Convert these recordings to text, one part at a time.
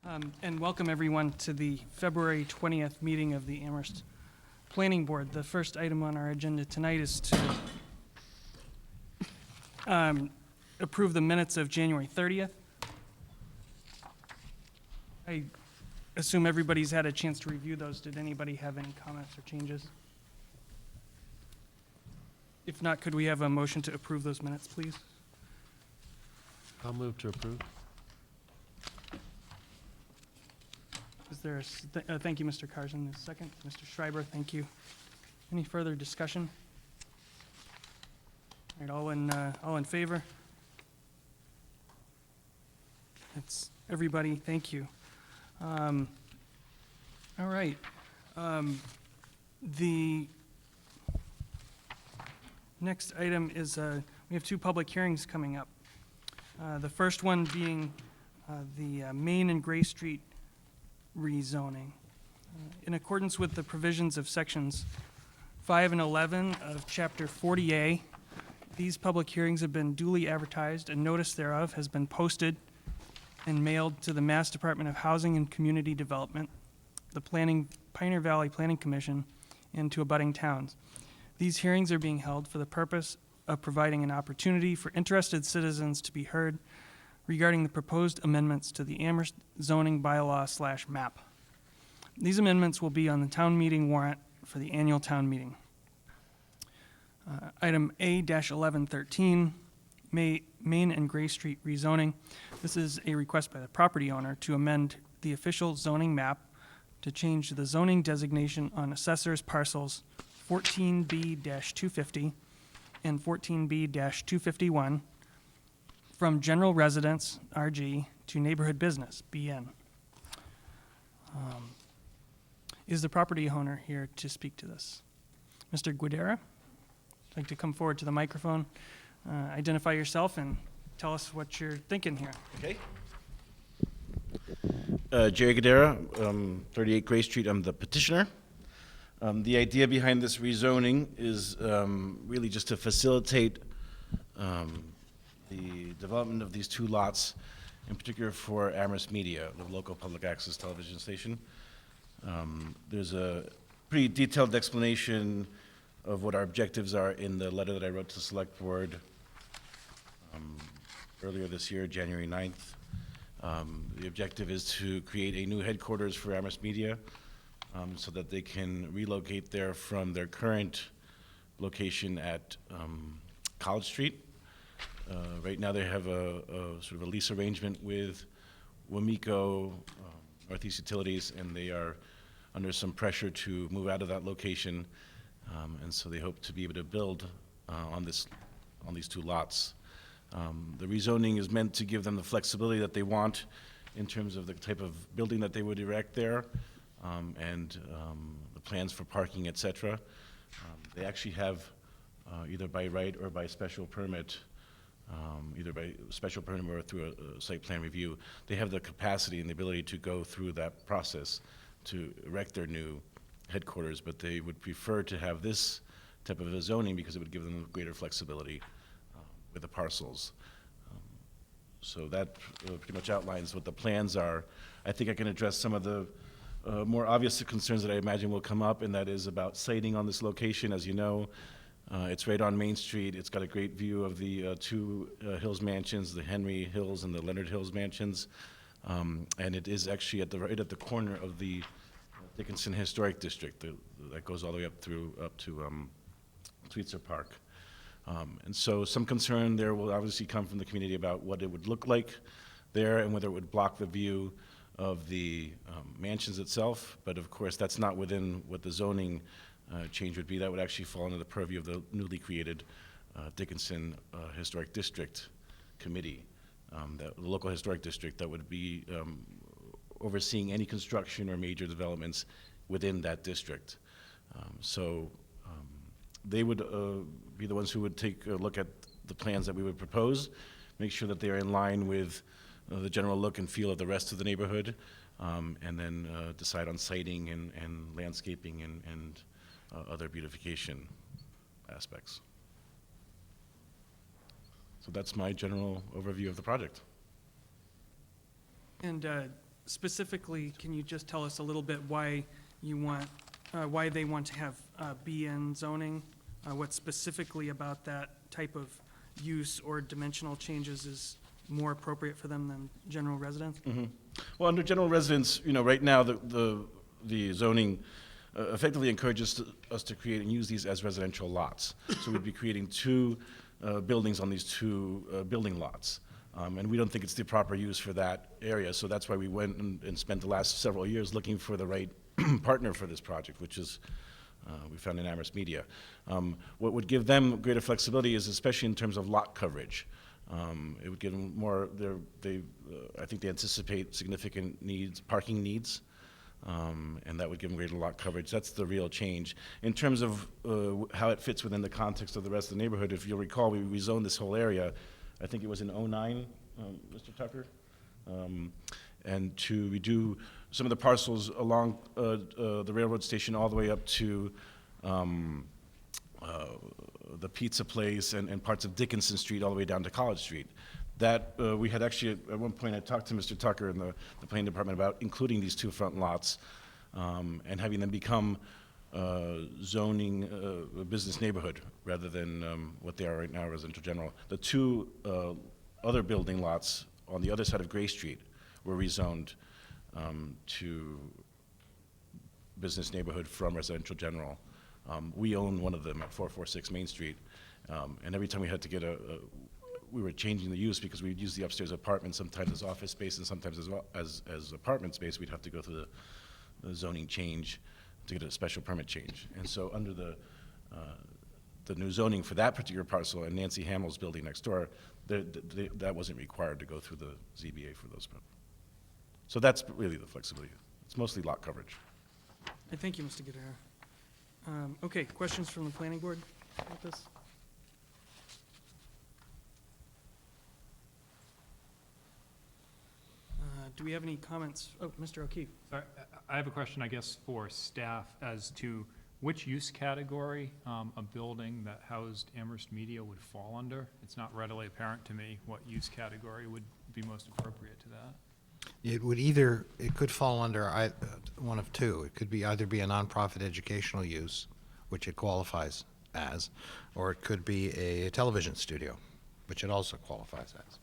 And welcome everyone to the February 20th meeting of the Amherst Planning Board. The first item on our agenda tonight is to approve the minutes of January 30th. I assume everybody's had a chance to review those. Did anybody have any comments or changes? If not, could we have a motion to approve those minutes, please? I'll move to approve. Is there thank you, Mr. Carson. A second, Mr. Schreiber, thank you. Any further discussion? All right, all in favor? That's everybody. Thank you. All right. The next item is we have two public hearings coming up. The first one being the Main and Gray Street rezoning. In accordance with the provisions of sections 5 and 11 of Chapter 40A, these public hearings have been duly advertised and notice thereof has been posted and mailed to the Mass Department of Housing and Community Development, the Pioneer Valley Planning Commission, and to abutting towns. These hearings are being held for the purpose of providing an opportunity for interested citizens to be heard regarding the proposed amendments to the Amherst zoning bylaw / map. These amendments will be on the town meeting warrant for the annual town meeting. Item A-1113, Main and Gray Street rezoning. This is a request by the property owner to amend the official zoning map to change the zoning designation on assessor's parcels 14B-250 and 14B-251 from general residence, RG, to neighborhood business, BN. Is the property owner here to speak to this? Mr. Guidera, I'd like to come forward to the microphone, identify yourself and tell us what you're thinking here. Okay. Jerry Guidera, 38 Gray Street. I'm the petitioner. The idea behind this rezoning is really just to facilitate the development of these two lots, in particular for Amherst Media, the local public access television station. There's a pretty detailed explanation of what our objectives are in the letter that I wrote to the Select Board earlier this year, January 9th. The objective is to create a new headquarters for Amherst Media so that they can relocate there from their current location at College Street. Right now they have a sort of a lease arrangement with Wamiko, Northeast Utilities, and they are under some pressure to move out of that location, and so they hope to be able to build on these two lots. The rezoning is meant to give them the flexibility that they want in terms of the type of building that they would erect there, and the plans for parking, et cetera. They actually have, either by right or by special permit, either by special permit or through a site plan review, they have the capacity and the ability to go through that process to erect their new headquarters, but they would prefer to have this type of a zoning because it would give them greater flexibility with the parcels. So that pretty much outlines what the plans are. I think I can address some of the more obvious concerns that I imagine will come up, and that is about siting on this location. As you know, it's right on Main Street. It's got a great view of the two Hills mansions, the Henry Hills and the Leonard Hills mansions. And it is actually right at the corner of the Dickinson Historic District that goes all the way up to Sweetser Park. And so some concern there will obviously come from the community about what it would look like there and whether it would block the view of the mansions itself. But of course, that's not within what the zoning change would be. That would actually fall under the purview of the newly created Dickinson Historic District Committee, the local historic district that would be overseeing any construction or major developments within that district. So they would be the ones who would take a look at the plans that we would propose, make sure that they are in line with the general look and feel of the rest of the neighborhood, and then decide on siting and landscaping and other beautification aspects. So that's my general overview of the project. And specifically, can you just tell us a little bit why you want, why they want to have BN zoning? What specifically about that type of use or dimensional changes is more appropriate for them than general residence? Well, under general residence, right now, the zoning effectively encourages us to create and use these as residential lots. So we'd be creating two buildings on these two building lots. And we don't think it's the proper use for that area, so that's why we went and spent the last several years looking for the right partner for this project, which is we found in Amherst Media. What would give them greater flexibility is, especially in terms of lot coverage. It would give them more. I think they anticipate significant needs, parking needs, and that would give them greater lot coverage. That's the real change. In terms of how it fits within the context of the rest of the neighborhood, if you'll recall, we rezoned this whole area. I think it was in '09, Mr. Tucker, and to redo some of the parcels along the railroad station all the way up to the pizza place and parts of Dickinson Street all the way down to College Street. That we had actually, at one point, I talked to Mr. Tucker in the planning department about including these two front lots and having them become zoning a business neighborhood rather than what they are right now, residential general. The two other building lots on the other side of Gray Street were rezoned to business neighborhood from residential general. We own one of them at 446 Main Street, and every time we had to get we were changing the use because we'd use the upstairs apartment sometimes as office space and sometimes as apartment space. We'd have to go through the zoning change to get a special permit change. And so under the new zoning for that particular parcel and Nancy Hamill's building next door, that wasn't required to go through the ZBA for those. So that's really the flexibility. It's mostly lot coverage. Thank you, Mr. Guerrero. Okay, questions from the planning board about this? Do we have any comments? Oh, Mr. O'Keefe. Sorry, I have a question, I guess, for staff as to which use category a building that housed Amherst Media would fall under. It's not readily apparent to me what use category would be most appropriate to that. It could fall under one of two. It could either be a nonprofit educational use, which it qualifies as, or it could be a television studio, which it also qualifies as.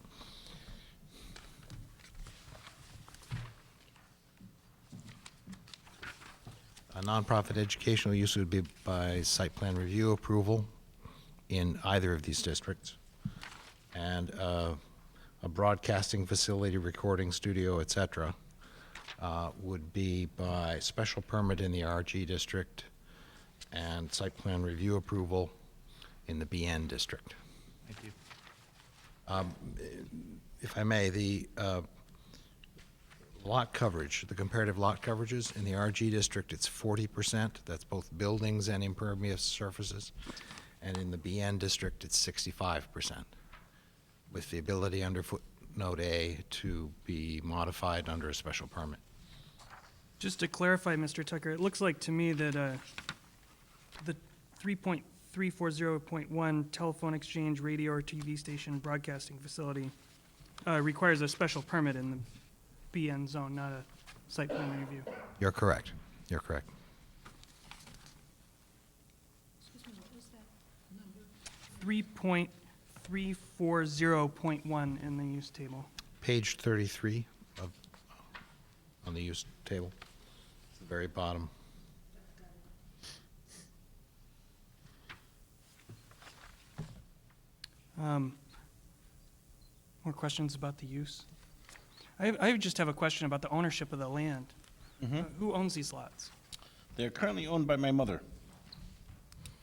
A nonprofit educational use would be by site plan review approval in either of these districts. And a broadcasting facility, recording studio, et cetera, would be by special permit in the RG district and site plan review approval in the BN district. Thank you. If I may, the lot coverage, the comparative lot coverages in the RG district, it's 40%. That's both buildings and impervious surfaces. And in the BN district, it's 65%, with the ability under footnote A to be modified under a special permit. Just to clarify, Mr. Tucker, it looks like to me that the 3.340.1 telephone exchange, radio or TV station broadcasting facility requires a special permit in the BN zone, not a site plan review. You're correct. You're correct. 3.340.1 in the use table. Page 33 on the use table, at the very bottom. More questions about the use? I just have a question about the ownership of the land. Who owns these lots? They're currently owned by my mother.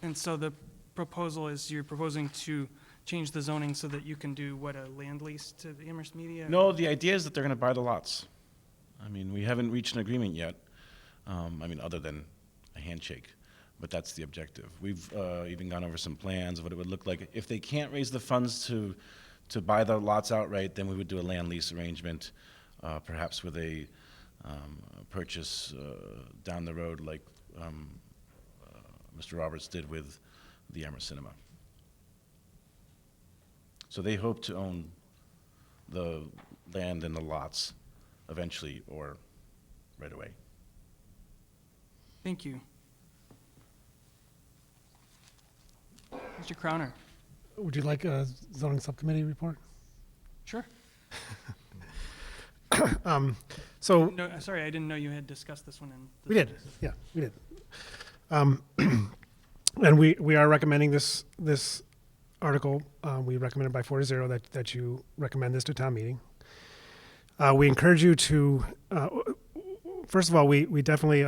And so the proposal is you're proposing to change the zoning so that you can do, what, a land lease to Amherst Media? No, the idea is that they're going to buy the lots. I mean, we haven't reached an agreement yet, other than a handshake, but that's the objective. We've even gone over some plans of what it would look like. If they can't raise the funds to buy the lots outright, then we would do a land lease arrangement, perhaps with a purchase down the road like Mr. Roberts did with the Amherst Cinema. So they hope to own the land and the lots eventually or right away. Thank you. Mr. Crowner? Would you like a zoning subcommittee report? Sure. So No, sorry, I didn't know you had discussed this one in. we did, yeah, we did. And we are recommending this article. We recommended by 4-0 that you recommend this to town meeting. We encourage you to, first of all, we definitely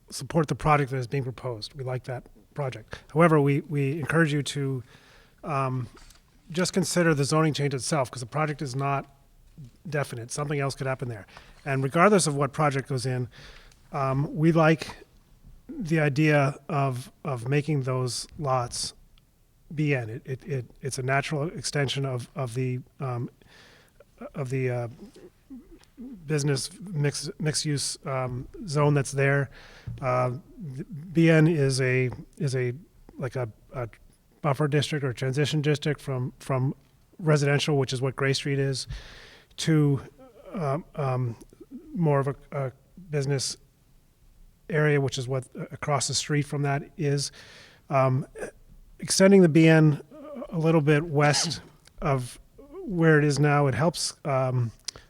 support the project that is being proposed. We like that project. However, we encourage you to just consider the zoning change itself, because the project is not definite. Something else could happen there. And regardless of what project goes in, we like the idea of making those lots BN. It's a natural extension of the business mixed use zone that's there. BN is a like a buffer district or transition district from residential, which is what Gray Street is, to more of a business area, which is what across the street from that is. Extending the BN a little bit west of where it is now, it helps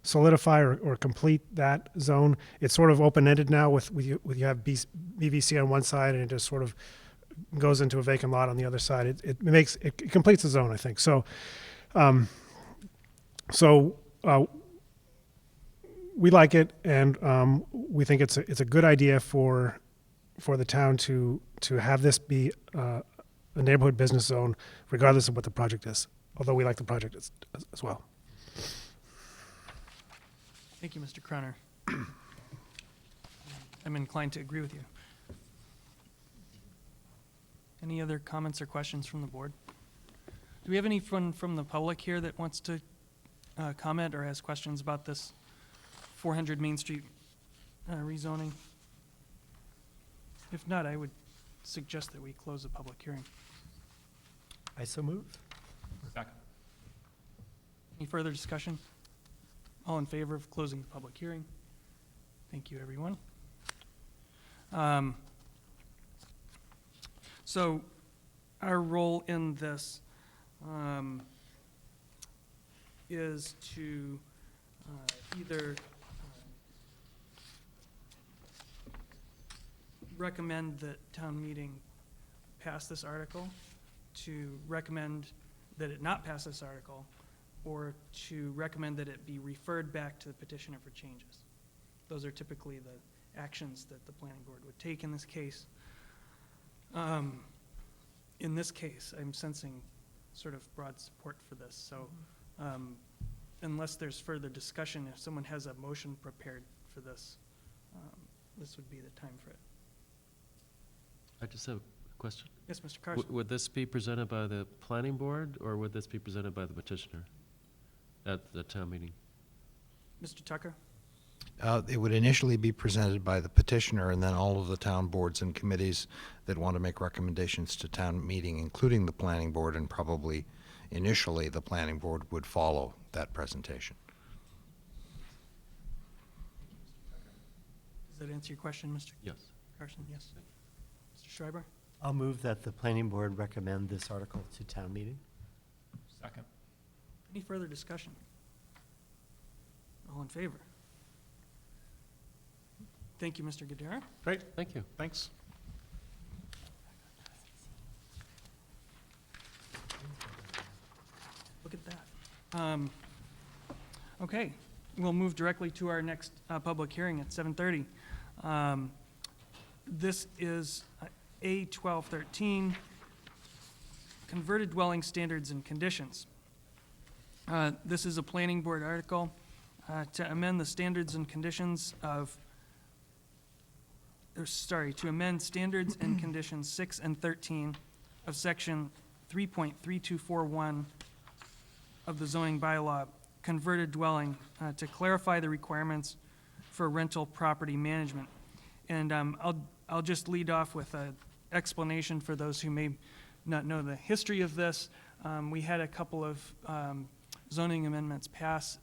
solidify or complete that zone. It's sort of open-ended now with you have BVC on one side, and it just sort of goes into a vacant lot on the other side. It completes the zone, I think. So, we like it, and we think it's a good idea for the town to have this be a neighborhood business zone, regardless of what the project is. Although we like the project as well. Thank you, Mr. Crowner. I'm inclined to agree with you. Any other comments or questions from the board? Do we have anyone from the public here that wants to comment or has questions about this 400 Main Street rezoning? If not, I would suggest that we close the public hearing. I so move. Second. Any further discussion? All in favor of closing the public hearing? Thank you, everyone. So our role in this is to either recommend that town meeting pass this article, to recommend that it not pass this article, or to recommend that it be referred back to the petitioner for changes. Those are typically the actions that the planning board would take in this case. In this case, I'm sensing sort of broad support for this. So unless there's further discussion, if someone has a motion prepared for this, this would be the time for it. I just have a question. Yes, Mr. Carson? Would this be presented by the planning board, or would this be presented by the petitioner at the town meeting? Mr. Tucker? It would initially be presented by the petitioner, and then all of the town boards and committees that want to make recommendations to town meeting, including the planning board, and probably initially the planning board would follow that presentation. Does that answer your question, Mr. Yes. Carson? Yes. Mr. Schreiber? I'll move that the planning board recommend this article to town meeting. Second. Any further discussion? All in favor? Thank you, Mr. Gadara. Great, Thank you. thanks. Look at that. Okay, we'll move directly to our next public hearing at 7:30. This is A1213, Converted Dwelling Standards and Conditions. This is a planning board article to amend the standards and conditions of, to amend standards and conditions 6 and 13 of section 3.3241 of the zoning bylaw, converted dwelling, to clarify the requirements for rental property management. And I'll just lead off with an explanation for those who may not know the history of this. We had a couple of zoning amendments pass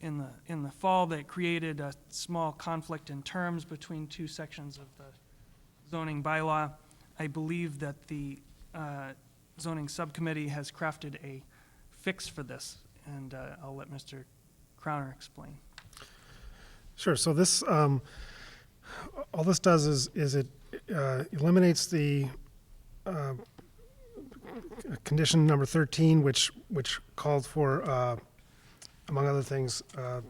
in the fall that created a small conflict in terms between two sections of the zoning bylaw. I believe that the zoning subcommittee has crafted a fix for this, and I'll let Mr. Crowner explain. Sure. So this, all this does is it eliminates the condition number 13, which called for, among other things, a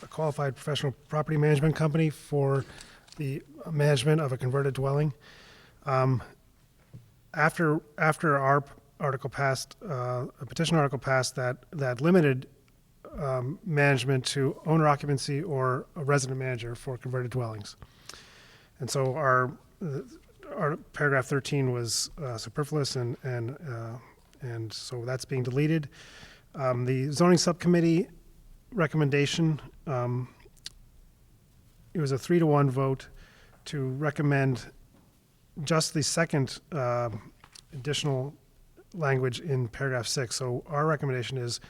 qualified professional property management company for the management of a converted dwelling. After our article passed, a petition article passed that limited management to owner occupancy or a resident manager for converted dwellings. And so our paragraph 13 was superfluous, and so that's being deleted. The zoning subcommittee recommendation, it was a 3-to-1 vote to recommend just the second additional language in paragraph 6. So our recommendation is,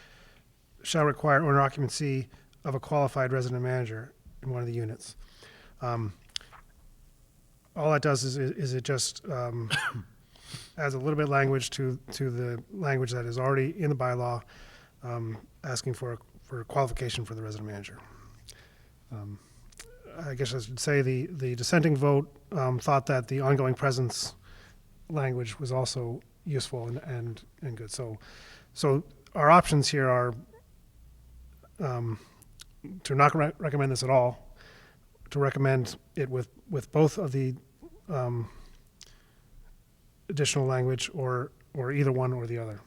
shall require owner occupancy of a qualified resident manager in one of the units. All that does is it just adds a little bit of language to the language that is already in the bylaw, asking for a qualification for the resident manager. I guess I should say the dissenting vote thought that the ongoing presence language was also useful and good. So our options here are to not recommend this at all, to recommend it with both of the additional language, or either one or the other,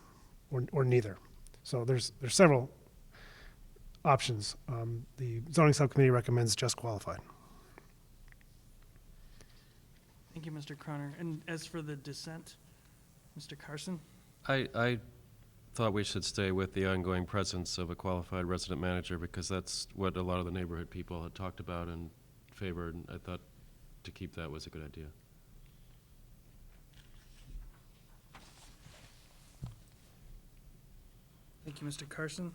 or neither. So there's several options. The zoning subcommittee recommends just qualified. Thank you, Mr. Croner. And as for the dissent, Mr. Carson? I thought we should stay with the ongoing presence of a qualified resident manager, because that's what a lot of the neighborhood people had talked about and favored, and I thought to keep that was a good idea. Thank you, Mr. Carson.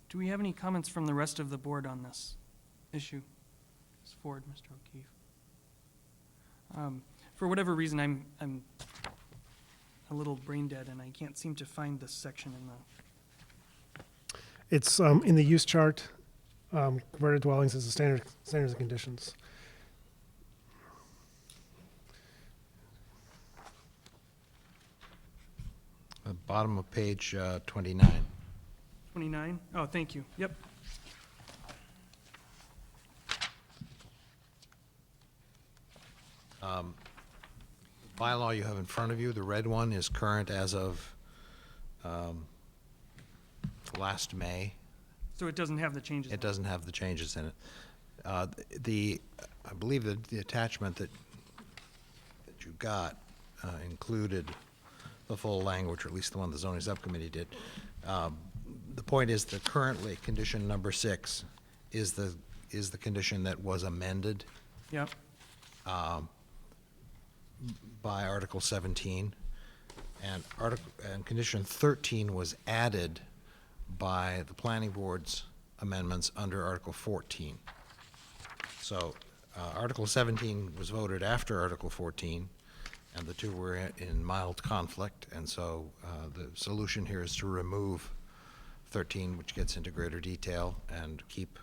Do we have any comments from the rest of the board on this issue? Ms. Ford, Mr. O'Keefe. For whatever reason, I'm a little brain dead, and I can't seem to find this section in the. It's in the use chart. Converted dwellings is the standards and conditions. The bottom of page 29. 29? Oh, thank you. Yep. Bylaw you have in front of you, the red one, is current as of last May. So it doesn't have the changes. It doesn't have the changes in it. I believe that the attachment that you got included the full language, or at least the one the zoning subcommittee did. The point is that currently condition number 6 is the condition that was amended Yep. by Article 17, and condition 13 was added by the planning board's amendments under Article 14. So Article 17 was voted after Article 14, and the two were in mild conflict, and so the solution here is to remove 13, which gets into greater detail, and keep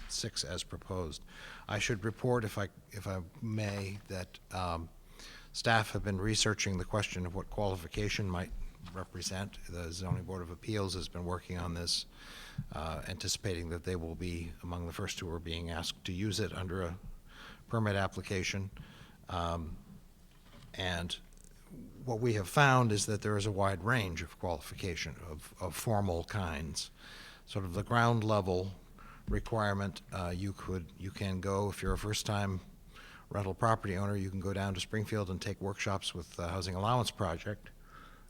6 as proposed. I should report, if I may, that staff have been researching the question of what qualification might represent. The Zoning Board of Appeals has been working on this, anticipating that they will be among the first who are being asked to use it under a permit application. And what we have found is that there is a wide range of qualification of formal kinds. Sort of the ground level requirement, you can go, if you're a first-time rental property owner, you can go down to Springfield and take workshops with the Housing Allowance Project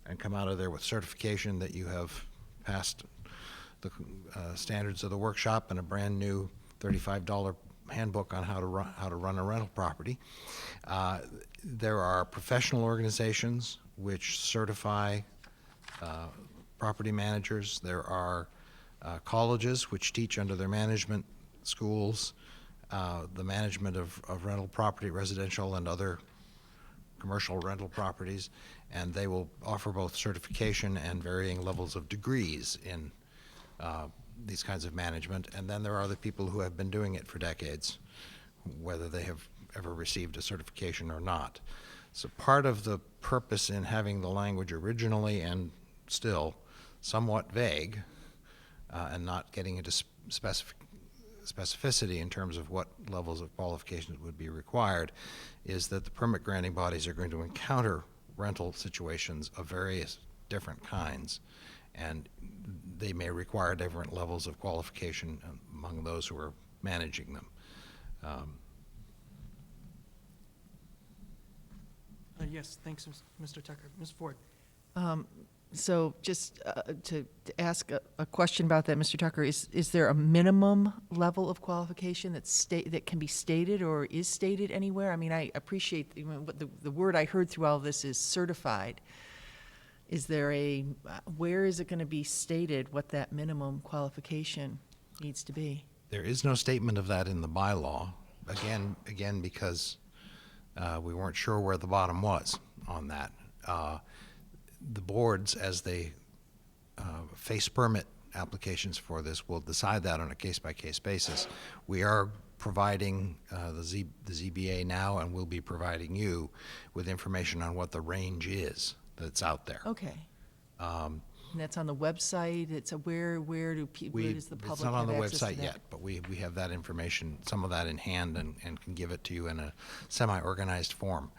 and come out of there with certification that you have passed the standards of the workshop and a brand new $35 handbook on how to run a rental property. There are professional organizations which certify property managers. There are colleges which teach under their management schools the management of rental property, residential and other commercial rental properties, and they will offer both certification and varying levels of degrees in these kinds of management. And then there are the people who have been doing it for decades, whether they have ever received a certification or not. So part of the purpose in having the language originally and still somewhat vague and not getting into specificity in terms of what levels of qualifications would be required is that the permit granting bodies are going to encounter rental situations of various different kinds, and they may require different levels of qualification among those who are managing them. Yes, thanks, Mr. Tucker. Ms. Ford? So just to ask a question about that, Mr. Tucker, is there a minimum level of qualification that can be stated or is stated anywhere? I mean, I appreciate the word I heard through all of this is certified. Is there where is it going to be stated what that minimum qualification needs to be? There is no statement of that in the bylaw, again because we weren't sure where the bottom was on that. The boards, as they face permit applications for this, will decide that on a case-by-case basis. We are providing the ZBA now, and we'll be providing you with information on what the range is that's out there. Okay. And that's on the website. It's where does the public It's not on the have access to website that? yet, but we have that information, some of that in hand, and can give it to you in a semi-organized form.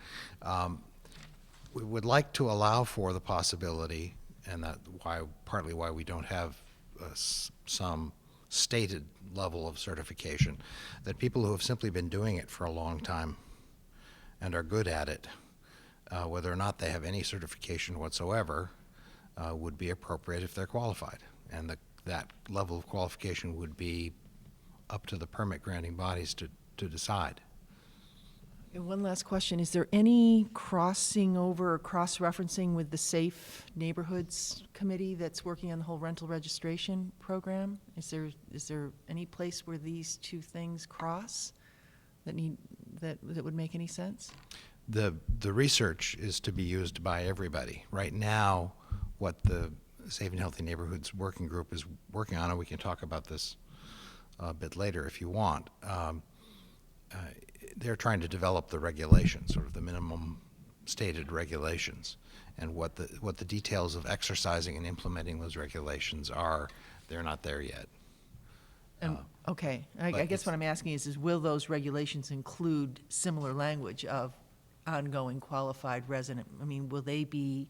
We would like to allow for the possibility, and partly why we don't have some stated level of certification, that people who have simply been doing it for a long time and are good at it, whether or not they have any certification whatsoever, would be appropriate if they're qualified. And that level of qualification would be up to the permit granting bodies to decide. And one last question. Is there any crossing over or cross-referencing with the Safe Neighborhoods Committee that's working on the whole rental registration program? Is there any place where these two things cross that would make any sense? The research is to be used by everybody. Right now, what the Safe and Healthy Neighborhoods Working Group is working on, and we can talk about this a bit later if you want, they're trying to develop the regulations, sort of the minimum stated regulations, and what the details of exercising and implementing those regulations are. They're not there yet. Okay. I guess what I'm asking is will those regulations include similar language of ongoing qualified resident? I mean, will they be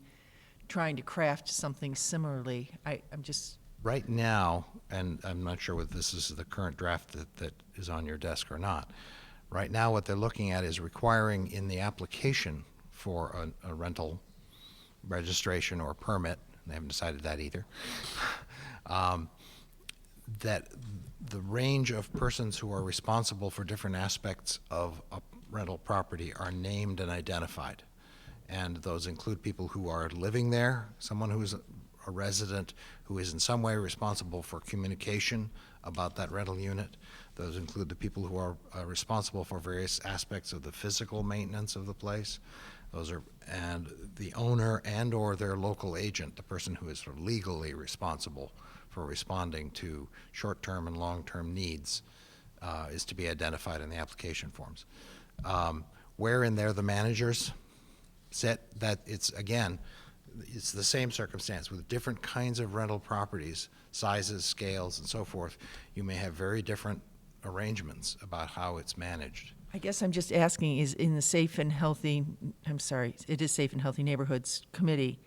trying to craft something similarly? I'm just... Right now, and I'm not sure whether this is the current draft that is on your desk or not, right now what they're looking at is requiring in the application for a rental registration or permit, they haven't decided that either, that the range of persons who are responsible for different aspects of a rental property are named and identified. And those include people who are living there, someone who is a resident who is in some way responsible for communication about that rental unit. Those include the people who are responsible for various aspects of the physical maintenance of the place. And the owner and or their local agent, the person who is sort of legally responsible for responding to short-term and long-term needs, is to be identified in the application forms. Where in there the managers sit, that it's the same circumstance with different kinds of rental properties, sizes, scales, and so forth. You may have very different arrangements about how it's managed. I guess I'm just asking, is in the Safe and Healthy, it is Safe and Healthy Neighborhoods Committee,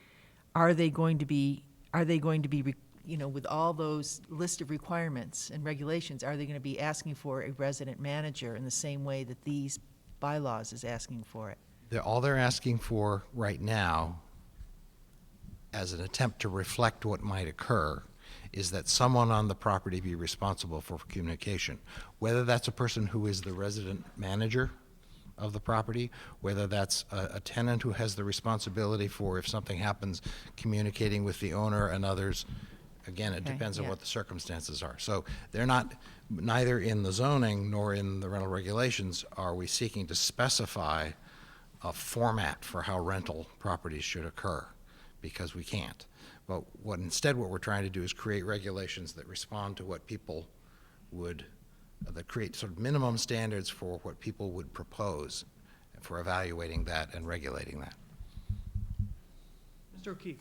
are they going to be, with all those list of requirements and regulations, are they going to be asking for a resident manager in the same way that these bylaws is asking for it? All they're asking for right now, as an attempt to reflect what might occur, is that someone on the property be responsible for communication. Whether that's a person who is the resident manager of the property, whether that's a tenant who has the responsibility for, if something happens, communicating with the owner and others. Again, it Okay, depends on yeah. what the circumstances are. So they're not, neither in the zoning nor in the rental regulations are we seeking to specify a format for how rental properties should occur, because we can't. But instead what we're trying to do is create regulations that respond to what people would, that create sort of minimum standards for what people would propose for evaluating that and regulating that. Mr. O'Keefe?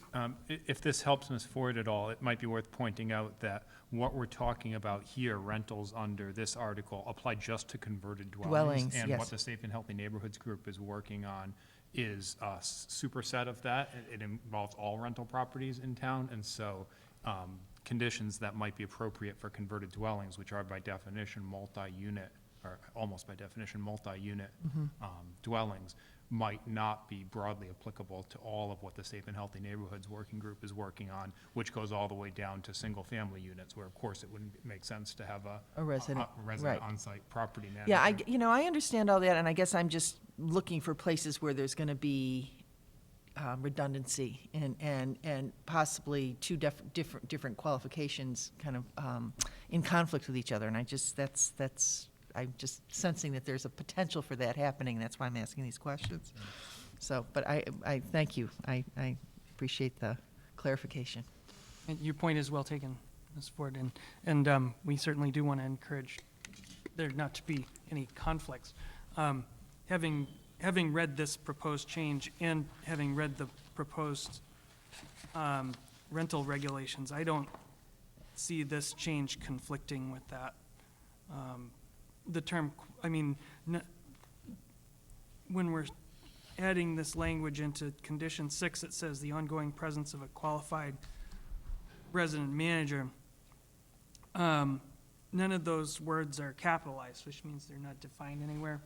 If this helps Ms. Ford at all, it might be worth pointing out that what we're talking about here, rentals under this article, apply just to converted dwellings. Dwellings, And yes. what the Safe and Healthy Neighborhoods Group is working on is a superset of that. It involves all rental properties in town, and so conditions that might be appropriate for converted dwellings, which are by definition multi-unit, or almost by definition multi-unit dwellings, might not be broadly applicable to all of what the Safe and Healthy Neighborhoods Working Group is working on, which goes all the way down to single-family units, where of course it wouldn't make sense to have A resident, right. on-site property manager. Yeah, I understand all that, and I guess I'm just looking for places where there's going to be redundancy and possibly two different qualifications kind of in conflict with each other, and I'm just sensing that there's a potential for that happening. That's why I'm asking these questions. So, but I thank you. I appreciate the clarification. And your point is well taken, Ms. Ford, and we certainly do want to encourage there not to be any conflicts. Having read this proposed change and having read the proposed rental regulations, I don't see this change conflicting with that. The term, when we're adding this language into condition 6, it says the ongoing presence of a qualified resident manager. None of those words are capitalized, which means they're not defined anywhere,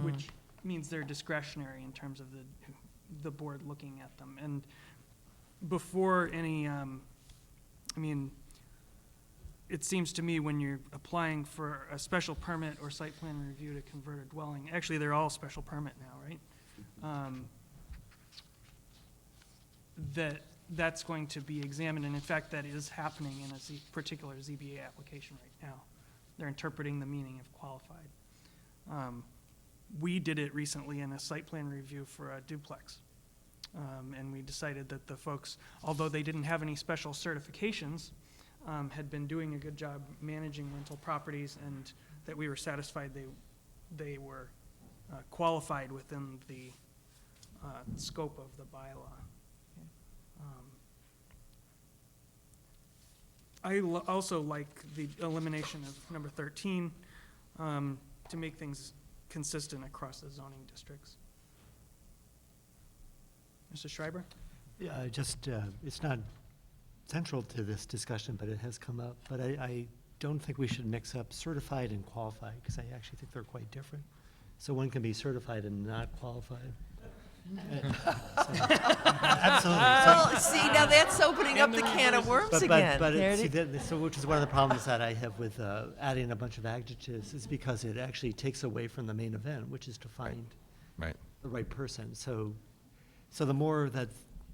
which means they're discretionary in terms of the board looking at them. And before any, it seems to me when you're applying for a special permit or site plan review to convert a dwelling, actually they're all special permit now, right? That's going to be examined, and in fact that is happening in a particular ZBA application right now. They're interpreting the meaning of qualified. We did it recently in a site plan review for a duplex. And we decided that the folks, although they didn't have any special certifications, had been doing a good job managing rental properties, and that we were satisfied they were qualified within the scope of the bylaw. I also like the elimination of number 13 to make things consistent across the zoning districts. Mr. Schreiber? Yeah, it's not central to this discussion, but it has come up. But I don't think we should mix up certified and qualified, because I actually think they're quite different. So one can be certified and not qualified. Absolutely. Well, see, now that's opening up the can of worms again. But There it see, is. so which is one of the problems that I have with adding a bunch of adjectives, is because it actually takes away from the main event, which is to find Right. the right person. So the more that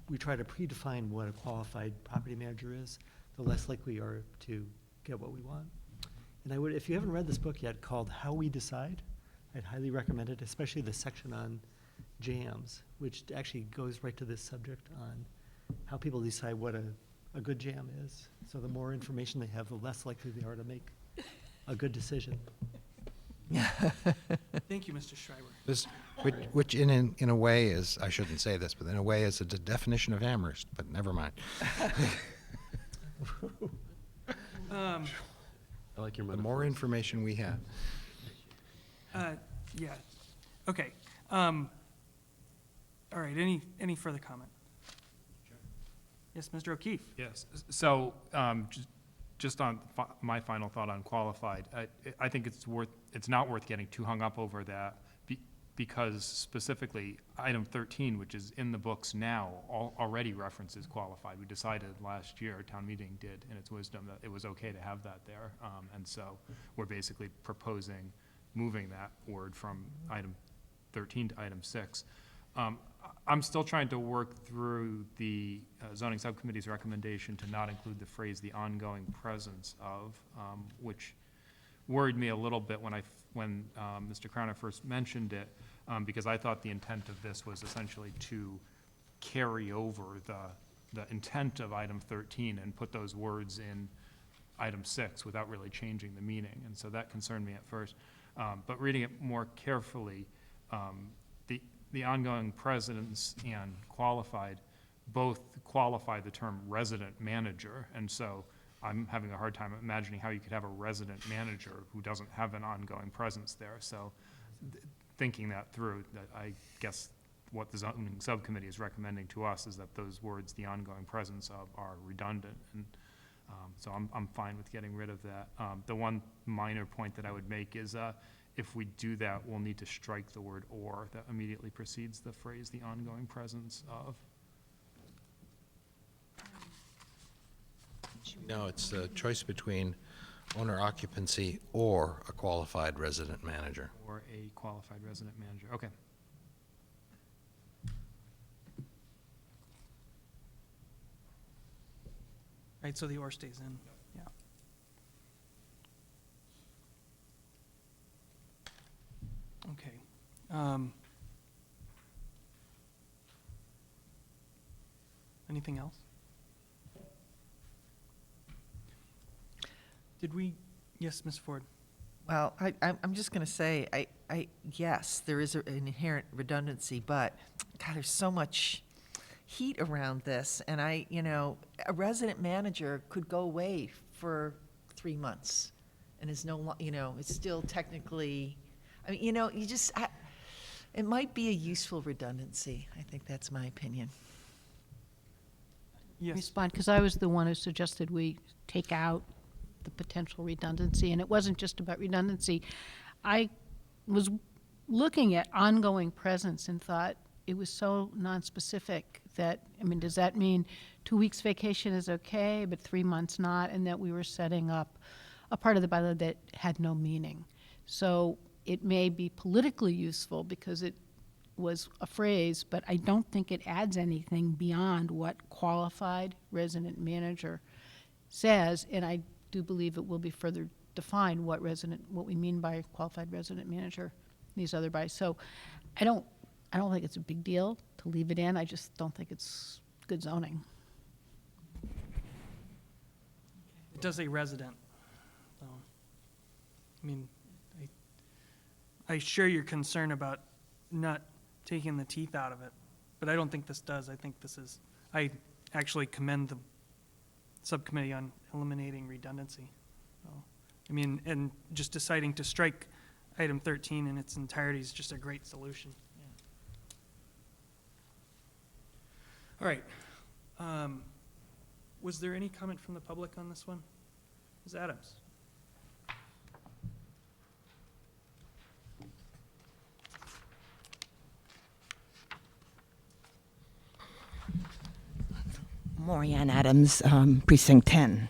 we try to predefine what a qualified property manager is, the less likely we are to get what we want. And I would, if you haven't read this book yet called How We Decide, I'd highly recommend it, especially the section on jams, which actually goes right to this subject on how people decide what a good jam is. So the more information they have, the less likely they are to make a good decision. Thank you, Mr. Schreiber. This, which in a way is, I shouldn't say this, but in a way is a definition of Amherst, but never mind. I like your The metaphor. more information we have. Yeah, okay. All right, any further comment? Yes, Mr. O'Keefe? Yes, so, just on my final thought on qualified, I think it's not worth getting too hung up over that, because specifically item 13, which is in the books now, already references qualified. We decided last year, town meeting did in its wisdom, that it was okay to have that there. And so we're basically proposing moving that word from item 13 to item 6. I'm still trying to work through the zoning subcommittee's recommendation to not include the phrase "the ongoing presence of," which worried me a little bit when Mr. Crowner first mentioned it, because I thought the intent of this was essentially to carry over the intent of item 13 and put those words in item 6 without really changing the meaning, and so that concerned me at first. But reading it more carefully, the ongoing presence and qualified both qualify the term resident manager, and so I'm having a hard time imagining how you could have a resident manager who doesn't have an ongoing presence there. So thinking that through, that I guess what the zoning subcommittee is recommending to us is that those words, "the ongoing presence of," are redundant, and so I'm fine with getting rid of that. The one minor point that I would make is if we do that, we'll need to strike the word "or" that immediately precedes the phrase "the ongoing presence of." No, it's a choice between owner occupancy or a qualified resident manager. Or a qualified resident manager. Okay. Right, so the "or" stays in, yeah. Okay. Anything else? Did we, yes, Ms. Ford? Well, I'm just going to say, yes, there is an inherent redundancy, but God, there's so much heat around this, and a resident manager could go away for 3 months, and is it's still technically, it might be a useful redundancy. I think that's my opinion. Yes. Respond, because I was the one who suggested we take out the potential redundancy, and it wasn't just about redundancy. I was looking at ongoing presence and thought it was so nonspecific that, does that mean 2 weeks vacation is okay, but 3 months not, and that we were setting up a part of the bylaw that had no meaning? So it may be politically useful because it was a phrase, but I don't think it adds anything beyond what qualified resident manager says, and I do believe it will be further defined what we mean by qualified resident manager, these other bys. So I don't think it's a big deal to leave it in. I just don't think it's good zoning. It does say resident, so, I share your concern about not taking the teeth out of it, but I don't think this does. I actually commend the subcommittee on eliminating redundancy. So, and just deciding to strike item 13 in its entirety is just a great solution. Yeah. All right. Was there any comment from the public on this one? Ms. Adams? Morianne Adams, Precinct 10.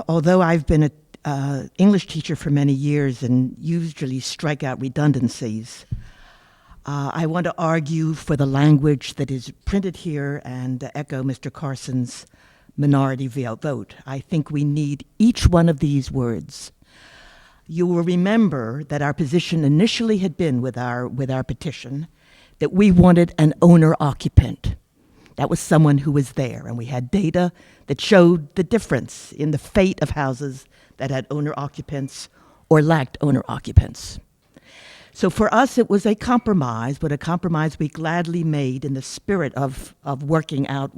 Although I've been an English teacher for many years and usually strike out redundancies, I want to argue for the language that is printed here and echo Mr. Carson's minority vote. I think we need each one of these words. You will remember that our position initially had been with our petition that we wanted an owner-occupant. That was someone who was there, and we had data that showed the difference in the fate of houses that had owner-occupants or lacked owner-occupants. So for us, it was a compromise, but a compromise we gladly made in the spirit of working out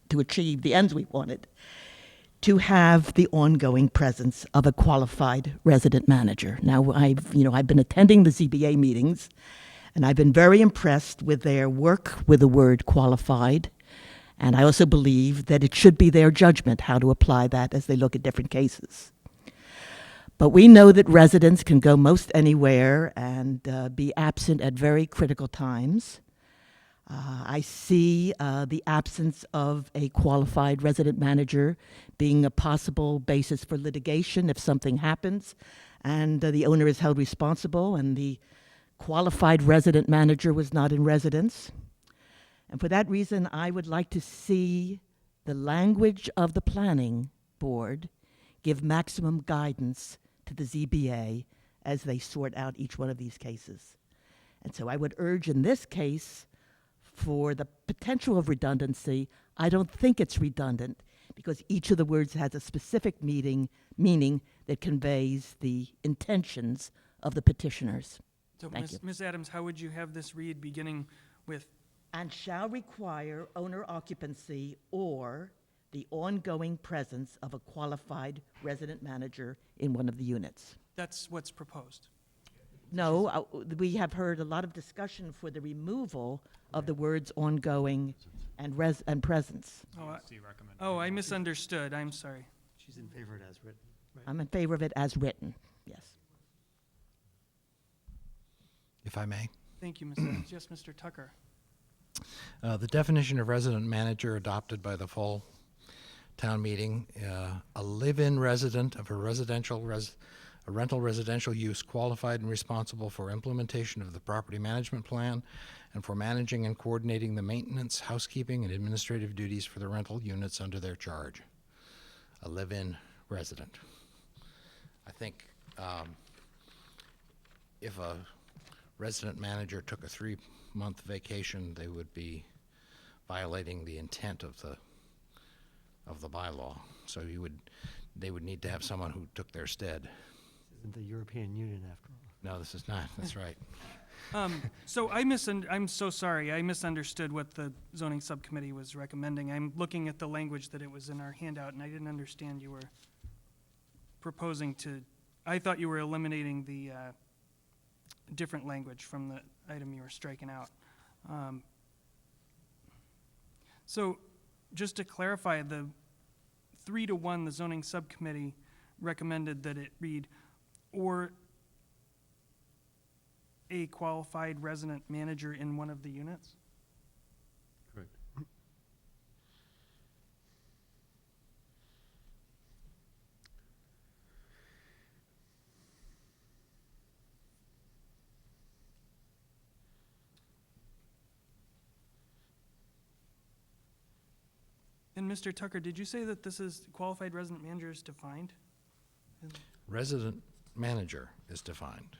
to achieve the ends we wanted, to have the ongoing presence of a qualified resident manager. Now, I've been attending the ZBA meetings, and I've been very impressed with their work with the word qualified. And I also believe that it should be their judgment how to apply that as they look at different cases. But we know that residents can go most anywhere and be absent at very critical times. I see the absence of a qualified resident manager being a possible basis for litigation if something happens and the owner is held responsible and the qualified resident manager was not in residence. And for that reason, I would like to see the language of the planning board give maximum guidance to the ZBA as they sort out each one of these cases. And so I would urge in this case for the potential of redundancy. I don't think it's redundant because each of the words has a specific meaning that conveys the intentions of the petitioners. So, Thank you. Ms. Adams, how would you have this read beginning with, And shall require owner occupancy or the ongoing presence of a qualified resident manager in one of the units? that's what's proposed? No, we have heard a lot of discussion for the removal of the words ongoing and presence. Oh, I misunderstood. I'm sorry. She's in favor of it as written. Right. I'm in favor of it as written, yes. If I may. Thank you, Ms. Adams. Yes, Mr. Tucker. The definition of resident manager adopted by the fall town meeting, a live-in resident of a rental residential use qualified and responsible for implementation of the property management plan and for managing and coordinating the maintenance, housekeeping, and administrative duties for the rental units under their charge. A live-in resident. I think if a resident manager took a 3-month vacation, they would be violating the intent of the bylaw. So they would need to have someone who took their stead. This isn't the European Union after all. No, this is not. That's right. So I'm so sorry. I misunderstood what the zoning subcommittee was recommending. I'm looking at the language that it was in our handout, and I didn't understand you were proposing to, I thought you were eliminating the different language from the item you were striking out. So just to clarify, the 3-to-1, the zoning subcommittee recommended that it read, or a qualified resident manager in one of the units? Correct. And Mr. Tucker, did you say that this is qualified resident manager is defined? Resident manager is defined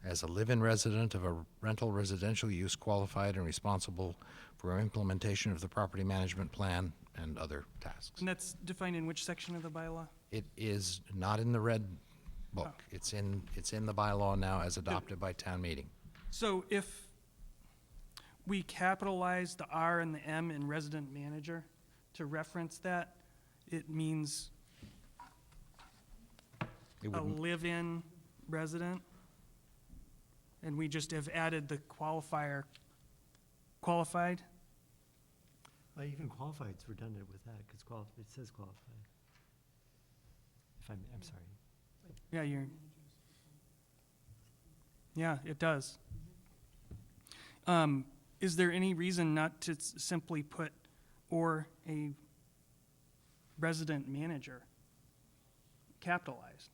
as a live-in resident of a rental residential use qualified and responsible for implementation of the property management plan and other tasks. And that's defined in which section of the bylaw? It is not in the red book. It's in the bylaw now as adopted by town meeting. So if we capitalize the R and the M in resident manager to reference that, it means It a wouldn't, live-in resident? And we just have added the qualifier, qualified? Well, even qualified's redundant with that, because it says qualified. If I'm sorry. Yeah, yeah, it does. Is there any reason not to simply put or a resident manager capitalized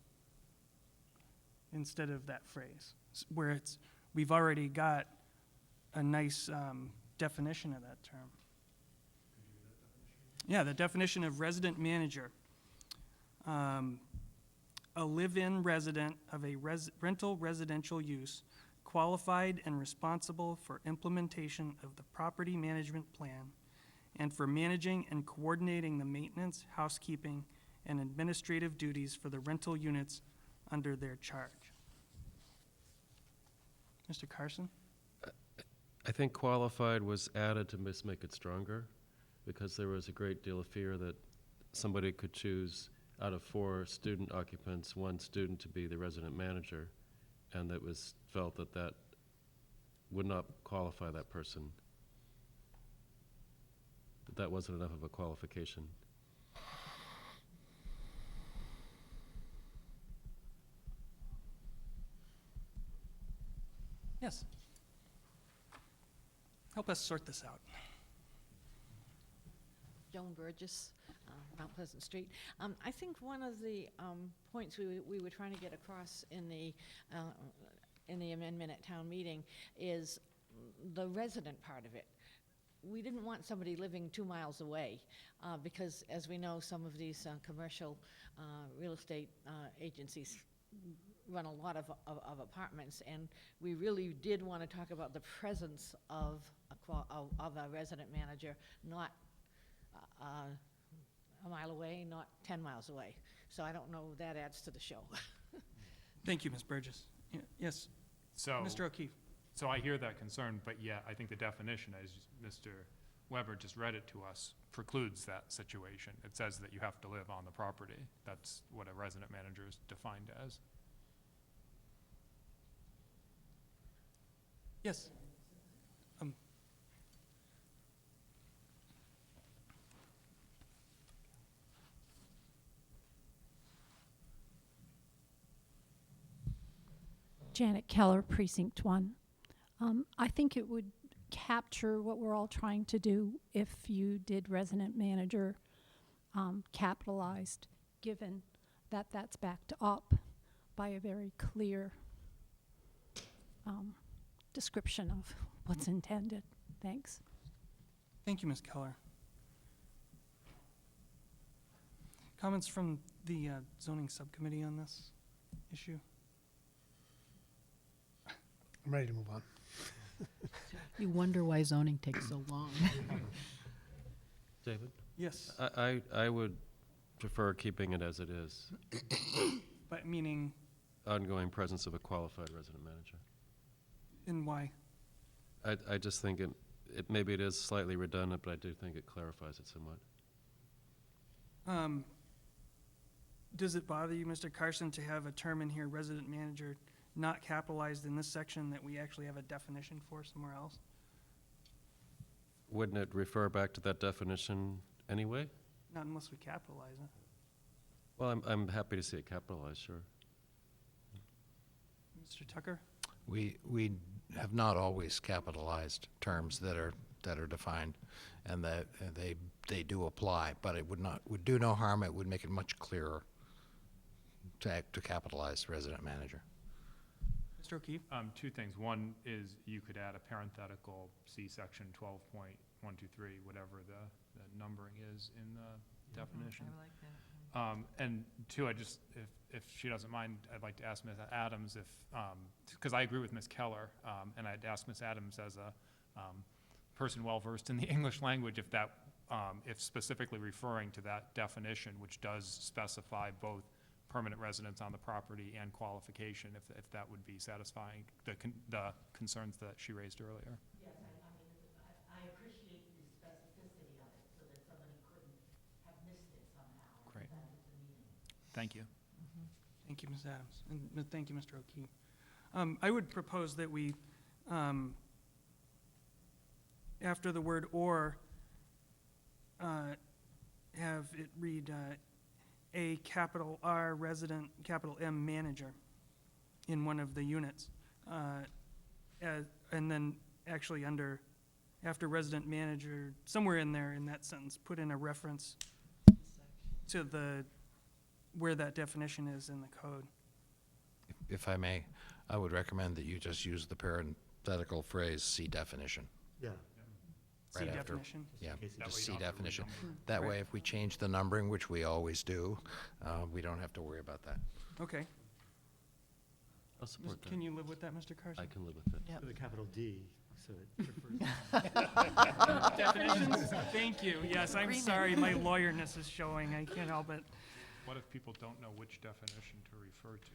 instead of that phrase, where we've already got a nice definition of that term? Yeah, the definition of resident manager. A live-in resident of a rental residential use, qualified and responsible for implementation of the property management plan and for managing and coordinating the maintenance, housekeeping, and administrative duties for the rental units under their charge. Mr. Carson? I think qualified was added to make it stronger because there was a great deal of fear that somebody could choose out of 4 student occupants, 1 student to be the resident manager, and that was felt that would not qualify that person. That wasn't enough of a qualification. Yes. Help us sort this out. Joan Burgess, Mount Pleasant Street. I think one of the points we were trying to get across in the amendment at town meeting is the resident part of it. We didn't want somebody living 2 miles away, because as we know, some of these commercial real estate agencies run a lot of apartments, and we really did want to talk about the presence of a resident manager, not a mile away, not 10 miles away. So I don't know, that adds to the show. Thank you, Ms. Burgess. Yes, So. Mr. O'Keefe. So I hear that concern, but yet I think the definition, as Mr. Weber just read it to us, precludes that situation. It says that you have to live on the property. That's what a resident manager is defined as. Yes. Janet Keller, Precinct 1. I think it would capture what we're all trying to do if you did resident manager capitalized, given that that's backed up by a very clear description of what's intended. Thanks. Thank you, Ms. Keller. Comments from the zoning subcommittee on this issue? I'm ready to move on. You wonder why zoning takes so long. David? Yes, I would prefer keeping it as it is. but meaning, Ongoing presence of a qualified resident manager. and why? I just think maybe it is slightly redundant, but I do think it clarifies it somewhat. Does it bother you, Mr. Carson, to have a term in here, resident manager, not capitalized in this section that we actually have a definition for somewhere else? Wouldn't it refer back to that definition anyway? Not unless we capitalize it. Well, I'm happy to see it capitalized, sure. Mr. Tucker? We have not always capitalized terms that are defined, and that they do apply, but it would do no harm. It would make it much clearer to capitalize resident manager. Mr. O'Keefe? Two things. One is you could add a parenthetical, see section 12.123, whatever the numbering is in the definition. I like that. And two, if she doesn't mind, I'd like to ask Ms. Adams because I agree with Ms. Keller, and I'd ask Ms. Adams as a person well-versed in the English language, if specifically referring to that definition, which does specify both permanent residence on the property and qualification, if that would be satisfying the concerns that she raised earlier. Yes, I appreciate the specificity of it so that somebody couldn't have missed it somehow. Great. That is the meaning. Thank you. Thank you, Ms. Adams, and thank you, Mr. O'Keefe. I would propose that we, after the word "or," have it read a capital R resident, capital M manager in one of the units. And then actually after resident manager, somewhere in there in that sentence, put in a reference to where that definition is in the code. If I may, I would recommend that you just use the parenthetical phrase "see definition." Yeah. See Right after. definition. Yeah, in case it- That way just you see don't have to definition. renumber. That Right. way, if we change the numbering, which we always do, we don't have to worry about that. Okay. I'll support that. Can you live with that, Mr. Carson? I can live with it. Yep. With a capital D, so it refers. Definitions, thank you. Yes, I'm Agreement. sorry, my lawyerness is showing. I can't help it. What if people don't know which definition to refer to?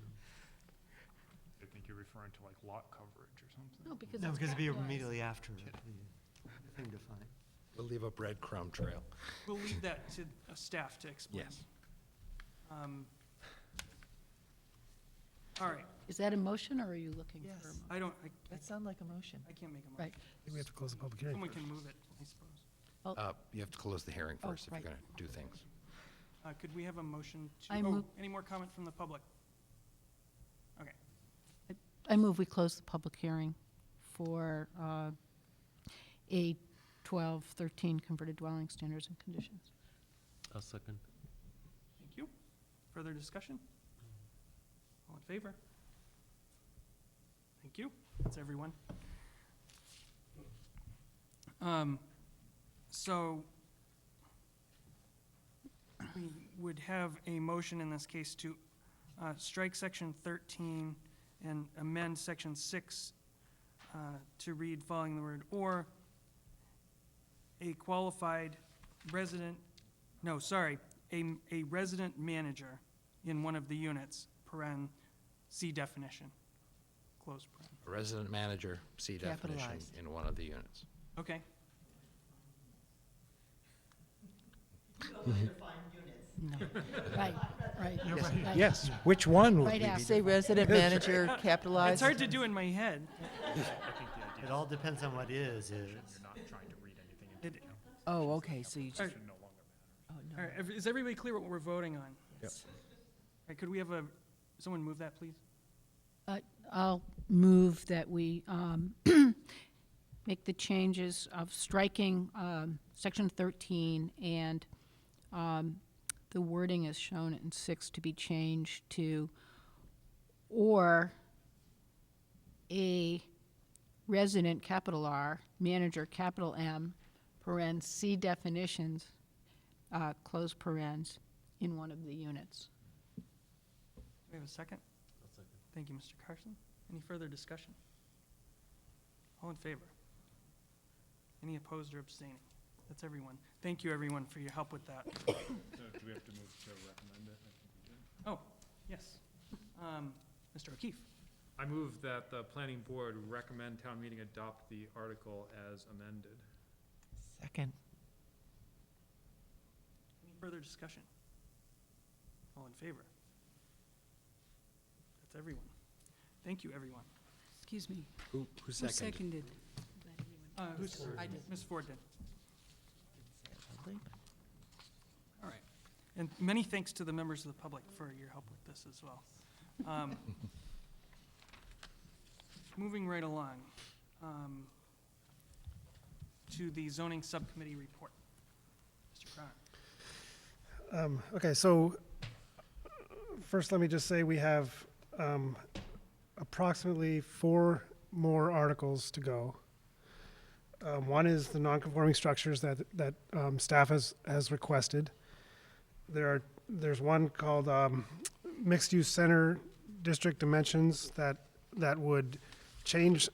They think you're referring to like lot coverage or something. No, because No, it's because it'd be capitalized. immediately after the thing defined. We'll leave a breadcrumb trail. We'll leave that to staff to explain. Yes. All right. Is that a motion, or are you looking for a Yes. motion? I don't, That sounds like a motion. I can't make a motion. Right. I think we have to close the public hearing. Someone can move it, I suppose. You have to close the hearing Oh, first if you're right. going to do things. Could we have a motion to, I move- any more comment from the public? Okay. I move we close the public hearing for A 12, 13 converted dwelling standards and conditions. I'll second. Thank you. Further discussion? All in favor? Thank you. That's everyone. So we would have a motion in this case to strike section 13 and amend section 6 to read following the word "or" a qualified resident, no, sorry, a resident manager in one of the units, paren, see definition, close paren. A resident manager, see definition Capitalized. in one of the units. Okay. No. Right, right. right. Yes, which one would Right we be after. Say resident manager It's capitalized. hard to do in my head. It all depends on what is. You're not trying to read anything into It- it. Oh, okay, so you just, All right, Should no longer matter. oh, all no. right, is everybody clear what we're voting on? Yes. All right, could we have someone move that, please? I'll move that we make the changes of striking section 13 and the wording as shown in 6 to be changed to or a resident, capital R, manager, capital M, paren, see definitions, close parens, in one of the units. Do we have a second? Thank you, Mr. Carson. Any further discussion? All in favor? Any opposed or abstaining? That's everyone. Thank you, everyone, for your help with that. So do we have to move to recommend it? I think we did. Oh, yes. Mr. O'Keefe, I move that the planning board recommend town meeting adopt the article as amended. Second. any further discussion? All in favor? That's everyone. Thank you, everyone. Excuse me, Who who seconded? seconded? I did. Ms. Ford did. All right. And many thanks to the members of the public for your help with this as well. Moving right along to the zoning subcommittee report. Mr. Croner. Okay, so first let me just say we have approximately 4 more articles to go. One is the non-conforming structures that staff has requested. There's one called mixed-use center district dimensions that would change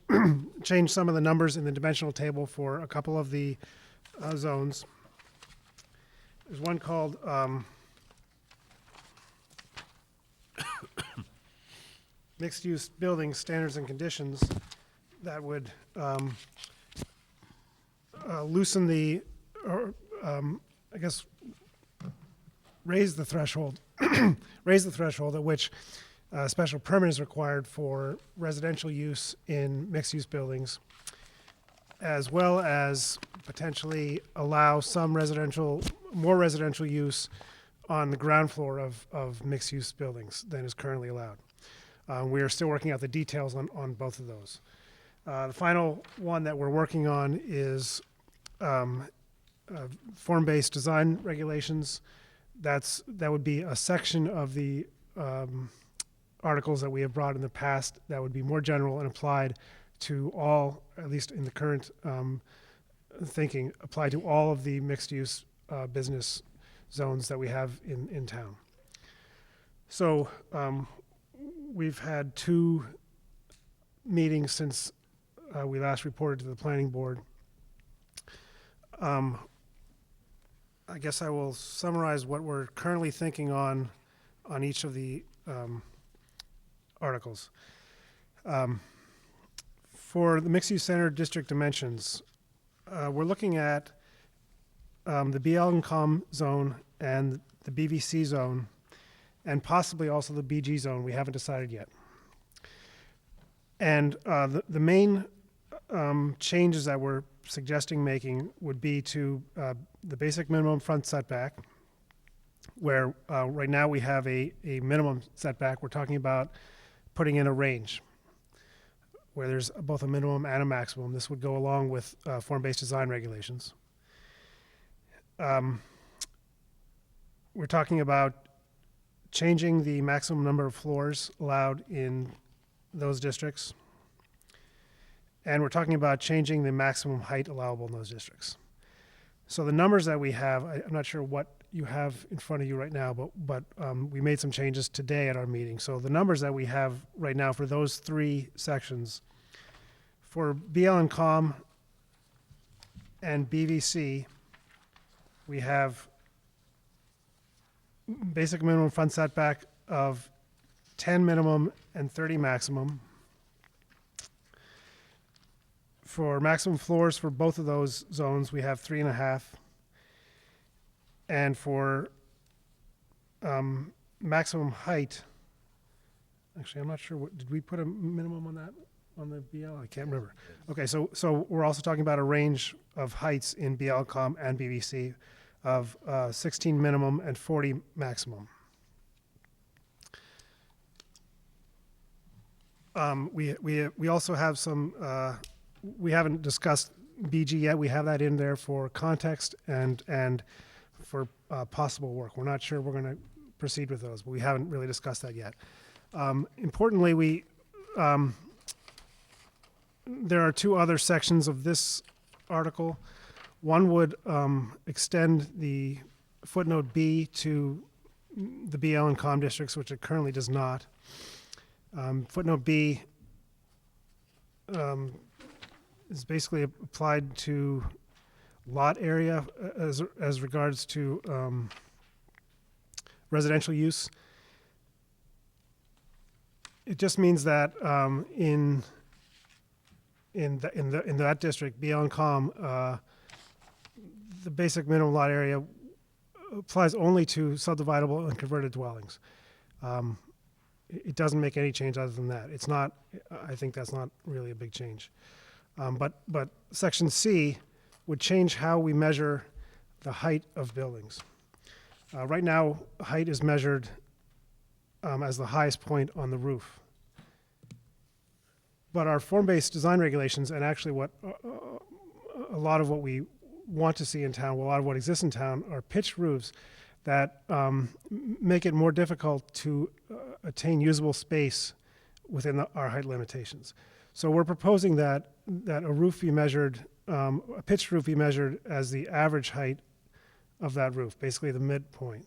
change some of the numbers in the dimensional table for a couple of the zones. There's one called mixed-use building standards and conditions that would loosen the, or I guess, raise the threshold, raise the threshold at which special permit is required for residential use in mixed-use buildings, as well as potentially allow some more residential use on the ground floor of mixed-use buildings than is currently allowed. We are still working out the details on both of those. The final one that we're working on is form-based design regulations. That would be a section of the articles that we have brought in the past that would be more general and applied to all, at least in the current thinking, apply to all of the mixed-use business zones that we have in town. So we've had 2 meetings since we last reported to the planning board. I guess I will summarize what we're currently thinking on each of the articles. For the mixed-use center district dimensions, we're looking at the BL and COM zone and the BVC zone, and possibly also the BG zone. We haven't decided yet. And the main changes that we're suggesting making would be to the basic minimum front setback, where right now we have a minimum setback. We're talking about putting in a range. where there's both a minimum and a maximum. This would go along with form-based design regulations. We're talking about changing the maximum number of floors allowed in those districts. And we're talking about changing the maximum height allowable in those districts. So the numbers that we have, I'm not sure what you have in front of you right now, but we made some changes today at our meeting. So the numbers that we have right now for those three sections, for BL and COM and BVC, we have basic minimum front setback of 10 minimum and 30 maximum. For maximum floors for both of those zones, we have 3.5. And for maximum height, actually, I'm not sure, did we put a minimum on that, on the BL? I can't remember. Okay, so we're also talking about a range of heights in BL, COM, and BBC of 16 minimum and 40 maximum. We also have some, we haven't discussed BG yet. We have that in there for context and for possible work. We're not sure we're going to proceed with those, but we haven't really discussed that yet. Importantly, there are two other sections of this article. One would extend the footnote B to the BL and COM districts, which it currently does not. Footnote B is basically applied to lot area as regards to residential use. It just means that in that district, BL and COM, the basic minimum lot area applies only to subdividable and converted dwellings. It doesn't make any change other than that. It's not, I think that's not really a big change. But section C would change how we measure the height of buildings. Right now, height is measured as the highest point on the roof. But our form-based design regulations, and actually what a lot of what we want to see in town, a lot of what exists in town, are pitched roofs that make it more difficult to attain usable space within our height limitations. So we're proposing that a roof be measured, a pitched roof be measured as the average height of that roof, basically the midpoint.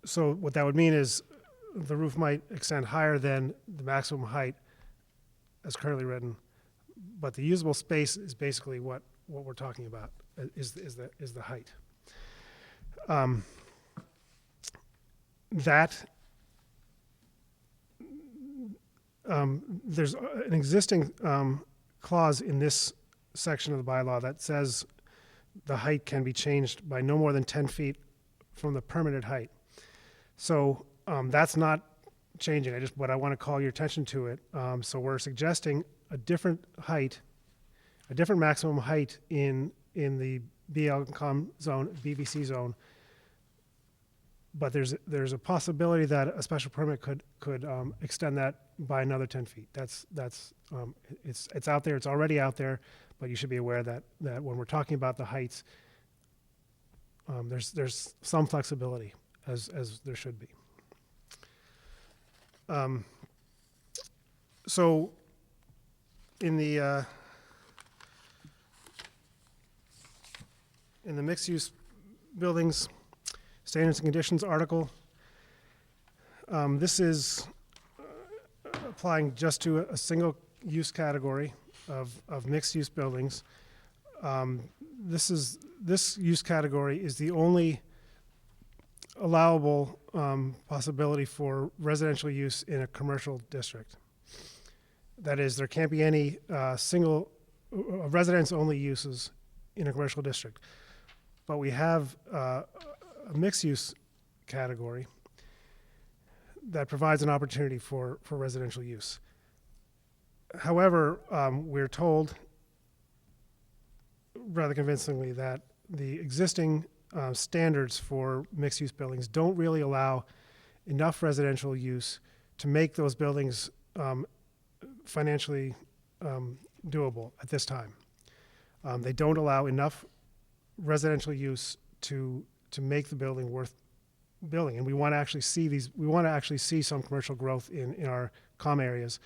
So what that would mean is the roof might extend higher than the maximum height as currently written, but the usable space is basically what we're talking about, is the height. There's an existing clause in this section of the bylaw that says the height can be changed by no more than 10 feet from the permitted height. So that's not changing. But I want to call your attention to it. So we're suggesting a different height, a different maximum height in the BL-COM zone, BBC zone. But there's a possibility that a special permit could extend that by another 10 feet. It's out there. It's already out there. But you should be aware that when we're talking about the heights, there's some flexibility, as there should be. So in the mixed-use buildings standards and conditions article, this is applying just to a single use category of mixed-use buildings. This use category is the only allowable possibility for residential use in a commercial district. That is, there can't be any residence-only uses in a commercial district. But we have a mixed-use category that provides an opportunity for residential use. However, we're told rather convincingly that the existing standards for mixed-use buildings don't really allow enough residential use to make those buildings financially doable at this time. They don't allow enough residential use to make the building worth building, and we want to actually see these. We want to actually see some commercial growth in our comm areas.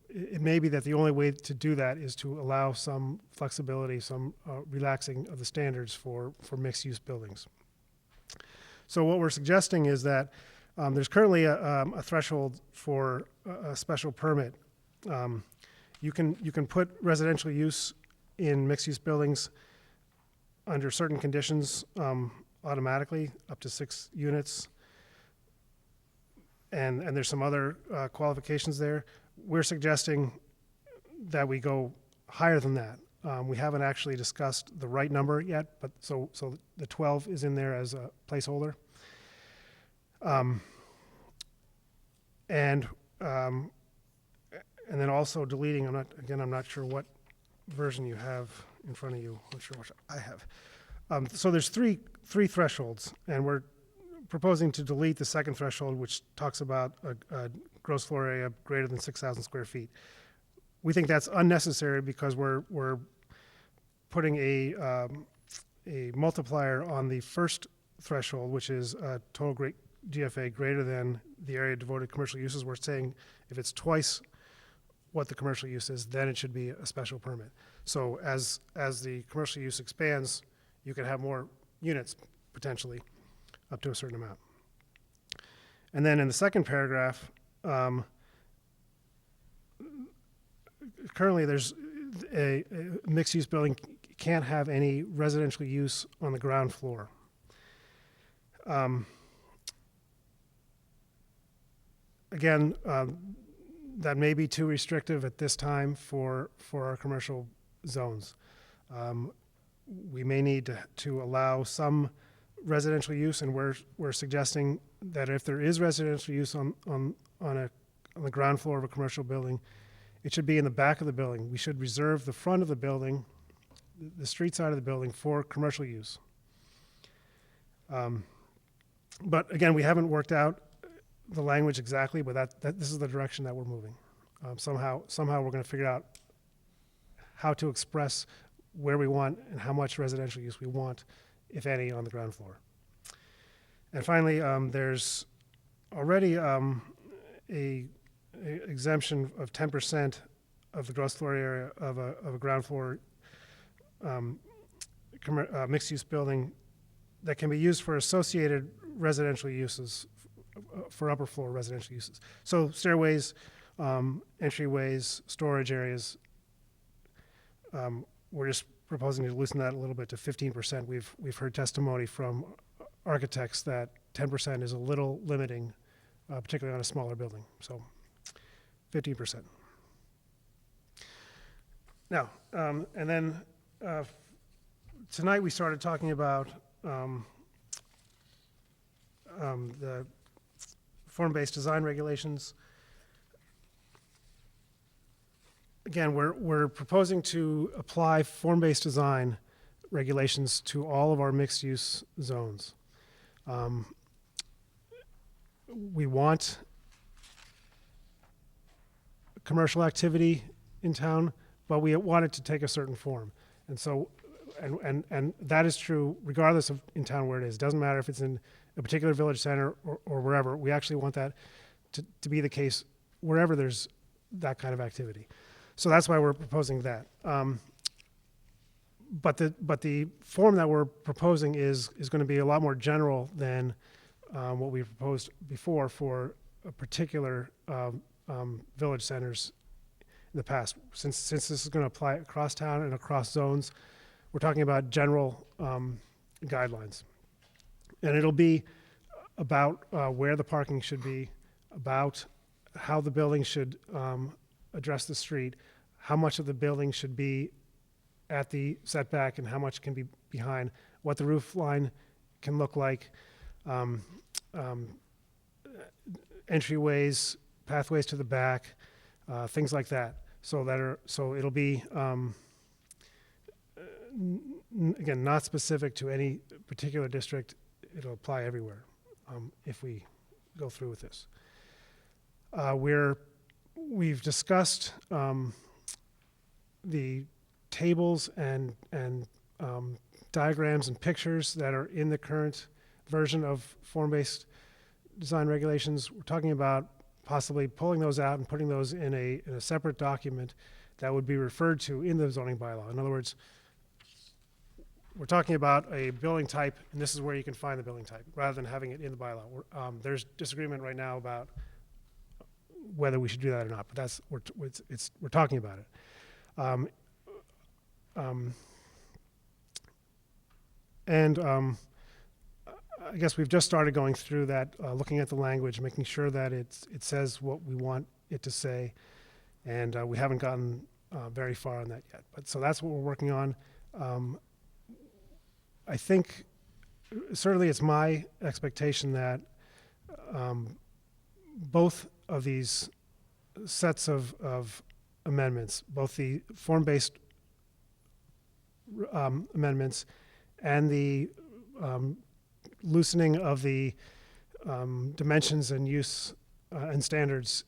It may be that the only way to do that is to allow some flexibility, some relaxing of the standards for mixed-use buildings. So what we're suggesting is that there's currently a threshold for a special permit. You can put residential use in mixed-use buildings under certain conditions automatically, up to 6 units. And there's some other qualifications there. We're suggesting that we go higher than that. We haven't actually discussed the right number yet, but so the 12 is in there as a placeholder. And then also deleting, I'm not sure what version you have in front of you. I'm not sure which I have. So there's three thresholds, and we're proposing to delete the second threshold, which talks about a gross floor area greater than 6,000 square feet. We think that's unnecessary because we're putting a multiplier on the first threshold, which is a total GFA greater than the area devoted to commercial uses. We're saying if it's twice what the commercial use is, then it should be a special permit. So as the commercial use expands, you can have more units potentially up to a certain amount. And then in the second paragraph, currently there's a mixed-use building can't have any residential use on the ground floor. Again, that may be too restrictive at this time for our commercial zones. We may need to allow some residential use, and we're suggesting that if there is residential use on the ground floor of a commercial building, it should be in the back of the building. We should reserve the front of the building, the street side of the building, for commercial use. But again, we haven't worked out the language exactly, but this is the direction that we're moving. Somehow we're going to figure out how to express where we want and how much residential use we want, if any, on the ground floor. And finally, there's already a exemption of 10% of the gross floor area of a ground floor mixed-use building that can be used for associated residential uses, for upper floor residential uses. So stairways, entryways, storage areas. We're just proposing to loosen that a little bit to 15%. We've heard testimony from architects that 10% is a little limiting, particularly on a smaller building. So 15%. Now, and then tonight we started talking about the form-based design regulations. Again, we're proposing to apply form-based design regulations to all of our mixed-use zones. We want commercial activity in town, but we want it to take a certain form. And so, and that is true regardless of in town where it is. It doesn't matter if it's in a particular village center or wherever. We actually want that to be the case wherever there's that kind of activity. So that's why we're proposing that. But the form that we're proposing is going to be a lot more general than what we proposed before for a particular village centers in the past. Since this is going to apply across town and across zones, we're talking about general guidelines. And it'll be about where the parking should be, about how the building should address the street, how much of the building should be at the setback and how much can be behind, what the roof line can look like, entryways, pathways to the back, things like that. So it'll be again, not specific to any particular district. It'll apply everywhere if we go through with this. We've discussed the tables and diagrams and pictures that are in the current version of form-based design regulations. We're talking about possibly pulling those out and putting those in a separate document that would be referred to in the zoning bylaw. In other words, we're talking about a building type, and this is where you can find the building type, rather than having it in the bylaw. There's disagreement right now about whether we should do that or not, but we're talking about it. I guess we've just started going through that, looking at the language, making sure that it says what we want it to say, and we haven't gotten very far on that yet. But so that's what we're working on. I think certainly it's my expectation that both of these sets of amendments, both the form-based amendments and the loosening of the dimensions and use and standards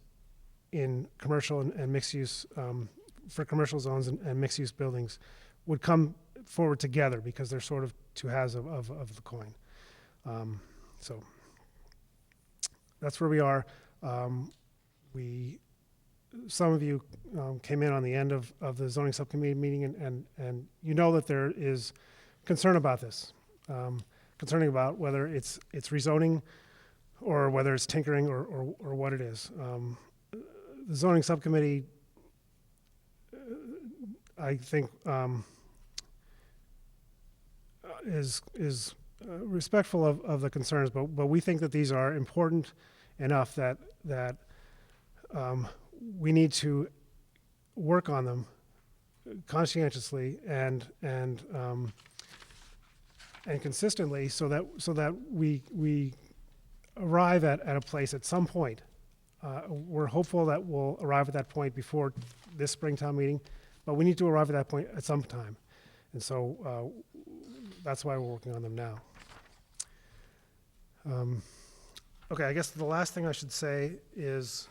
in commercial and mixed use for commercial zones and mixed use buildings would come forward together because they're sort of two halves of the coin. So that's where we are. Some of you came in on the end of the zoning subcommittee meeting, and you know that there is concern about this, concerning about whether it's rezoning or whether it's tinkering or what it is. The zoning subcommittee, I think, is respectful of the concerns, but we think that these are important enough that we need to work on them conscientiously and consistently so that we arrive at a place at some point. We're hopeful that we'll arrive at that point before this Springtown meeting, but we need to arrive at that point at some time. And so that's why we're working on them now. Okay, I guess the last thing I should say is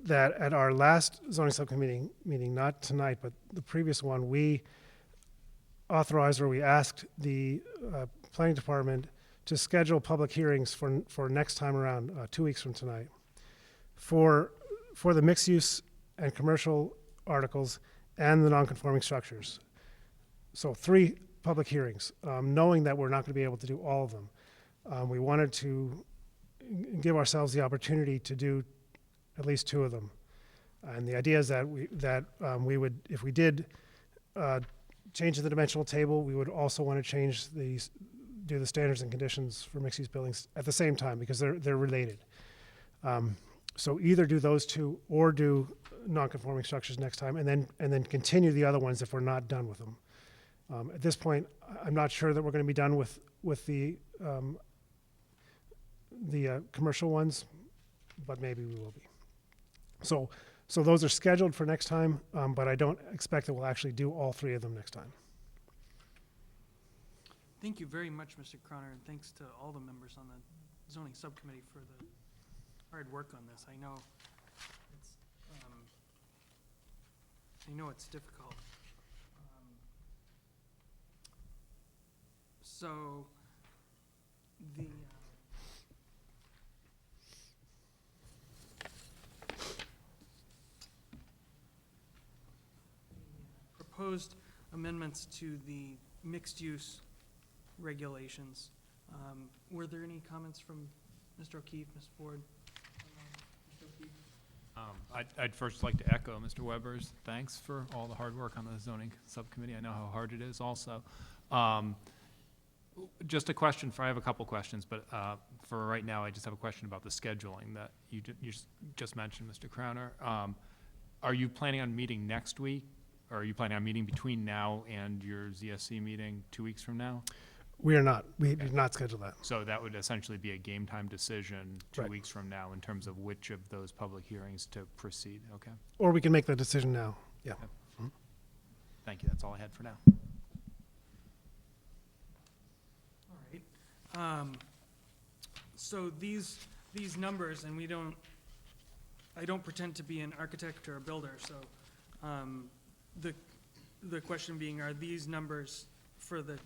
that at our last zoning subcommittee meeting, not tonight, but the previous one, we authorized or we asked the planning department to schedule public hearings for next time around, 2 weeks from tonight, for the mixed use and commercial articles and the non-conforming structures. So 3 public hearings, knowing that we're not going to be able to do all of them. We wanted to give ourselves the opportunity to do at least 2 of them. And the idea is that we would, if we did change the dimensional table, we would also want to do the standards and conditions for mixed-use buildings at the same time because they're related. So either do those 2 or do non-conforming structures next time, and then continue the other ones if we're not done with them. At this point, I'm not sure that we're going to be done with the commercial ones, but maybe we will be. So those are scheduled for next time, but I don't expect that we'll actually do all 3 of them next time. Thank you very much, Mr. Croner, and thanks to all the members on the zoning subcommittee for the hard work on this. I know it's difficult. So the proposed amendments to the mixed-use regulations. Were there any comments from Mr. O'Keefe, Ms. Ford? Mr. O'Keefe? I'd first like to echo Mr. Weber's thanks for all the hard work on the zoning subcommittee. I know how hard it is also. Just a question I have a couple questions, but for right now, I just have a question about the scheduling that you just mentioned, Mr. Crowner. Are you planning on meeting next week? Or are you planning on meeting between now and your ZSC meeting 2 weeks from now? We are not. We did not schedule that. So that would essentially be a game time decision 2 Right. weeks from now in terms of which of those public hearings to proceed, okay? Or we can make the decision now. Yeah. Thank you, that's all I had for now. All right. So these numbers, and I don't pretend to be an architect or a builder, so the question being, are these numbers for the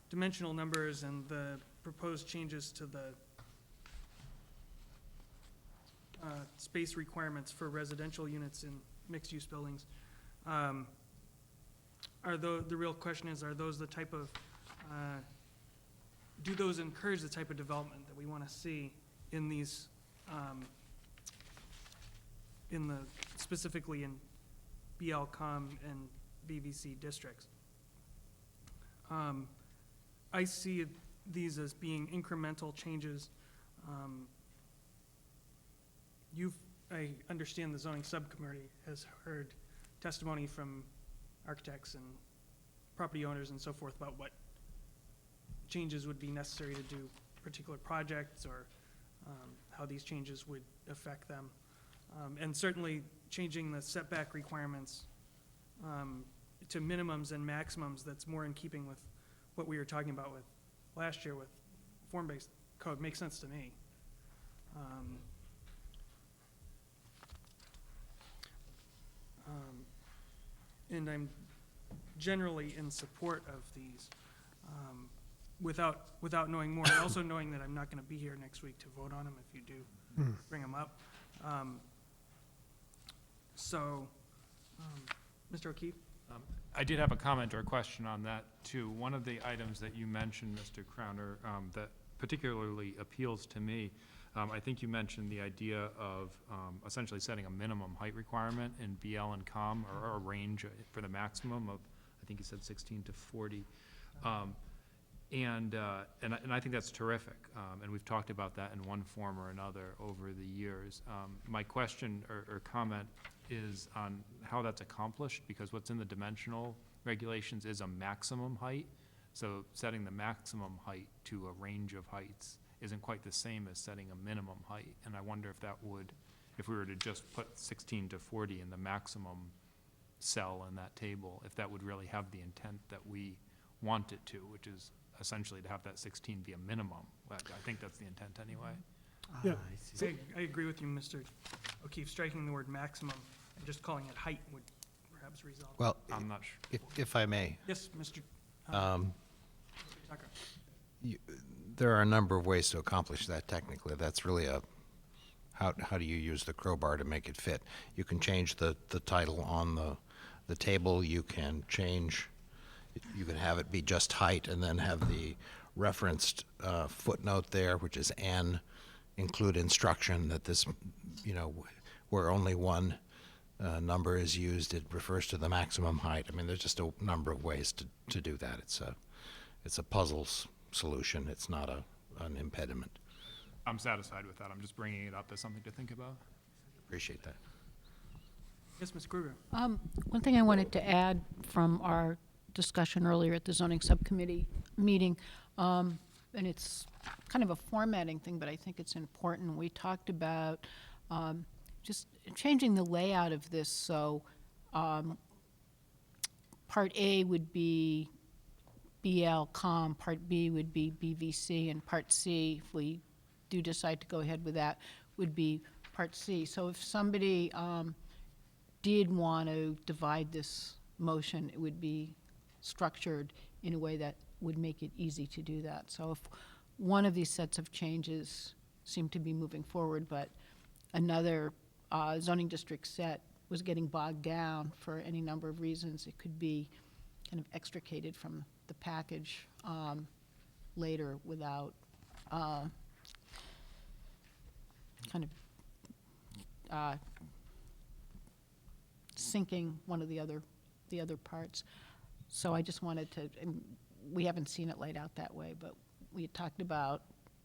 dimensional numbers and the proposed changes to the space requirements for residential units in mixed-use buildings, the real question is, are those the type of, do those encourage the type of development that we want to see in these, specifically in BLCOM and BVC districts? I see these as being incremental changes. I understand the zoning subcommittee has heard testimony from architects and property owners and so forth about what changes would be necessary to do particular projects, or how these changes would affect them. And certainly changing the setback requirements to minimums and maximums, that's more in keeping with what we were talking about with last year with form-based code, makes sense to me. And I'm generally in support of these, without knowing more, and also knowing that I'm not going to be here next week to vote on them if you do bring them up. Mr. O'Keefe? I did have a comment or a question on that, too. One of the items that you mentioned, Mr. Crowner, that particularly appeals to me, I think you mentioned the idea of essentially setting a minimum height requirement in BL and COM, or a range for the maximum of, I think you said 16 to 40. And I think that's terrific, and we've talked about that in one form or another over the years. My question or comment is on how that's accomplished, because what's in the dimensional regulations is a maximum height. So setting the maximum height to a range of heights isn't quite the same as setting a minimum height. And I wonder if that would, if we were to just put 16 to 40 in the maximum cell in that table, if that would really have the intent that we want it to, which is essentially to have that 16 be a minimum. I think that's the intent anyway. Yeah. I see. I agree with you, Mr. O'Keefe. Striking the word maximum and just calling it height would perhaps resolve. Well, I'm not sure. if I may, Yes, Mr. Tucker. there are a number of ways to accomplish that technically. That's really how do you use the crowbar to make it fit? You can change the title on the table. You can have it be just height and then have the referenced footnote there, which is N, include instruction that this, where only one number is used, it refers to the maximum height. I mean, there's just a number of ways to do that. It's a puzzle solution. It's not an impediment. I'm satisfied with that. I'm just bringing it up as something to think about. Appreciate that. Yes, Ms. Kruger. One thing I wanted to add from our discussion earlier at the zoning subcommittee meeting, and it's kind of a formatting thing, but I think it's important. We talked about just changing the layout of this, so Part A would be BL-COM, Part B would be BVC, and Part C, if we do decide to go ahead with that, would be Part C. So if somebody did want to divide this motion, it would be structured in a way that would make it easy to do that. So if one of these sets of changes seemed to be moving forward, but another zoning district set was getting bogged down for any number of reasons, it could be kind of extricated from the package later without kind of sinking one of the other parts. So I just wanted to, and we haven't seen it laid out that way, but we had talked about,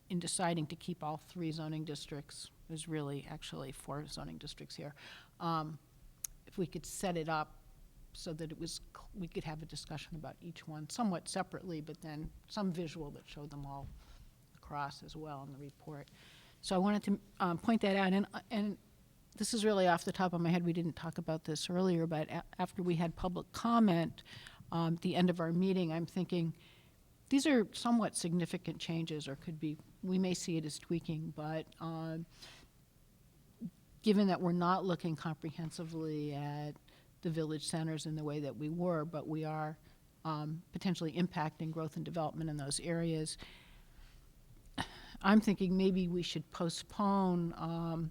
in deciding to keep all 3 zoning districts, there's really actually 4 zoning districts here, if we could set it up so that we could have a discussion about each one somewhat separately, but then some visual that showed them all across as well in the report. So I wanted to point that out, and this is really off the top of my head. We didn't talk about this earlier, but after we had public comment, at the end of our meeting, I'm thinking these are somewhat significant changes, or could be, we may see it as tweaking, but given that we're not looking comprehensively at the village centers in the way that we were, but we are potentially impacting growth and development in those areas, I'm thinking maybe we should postpone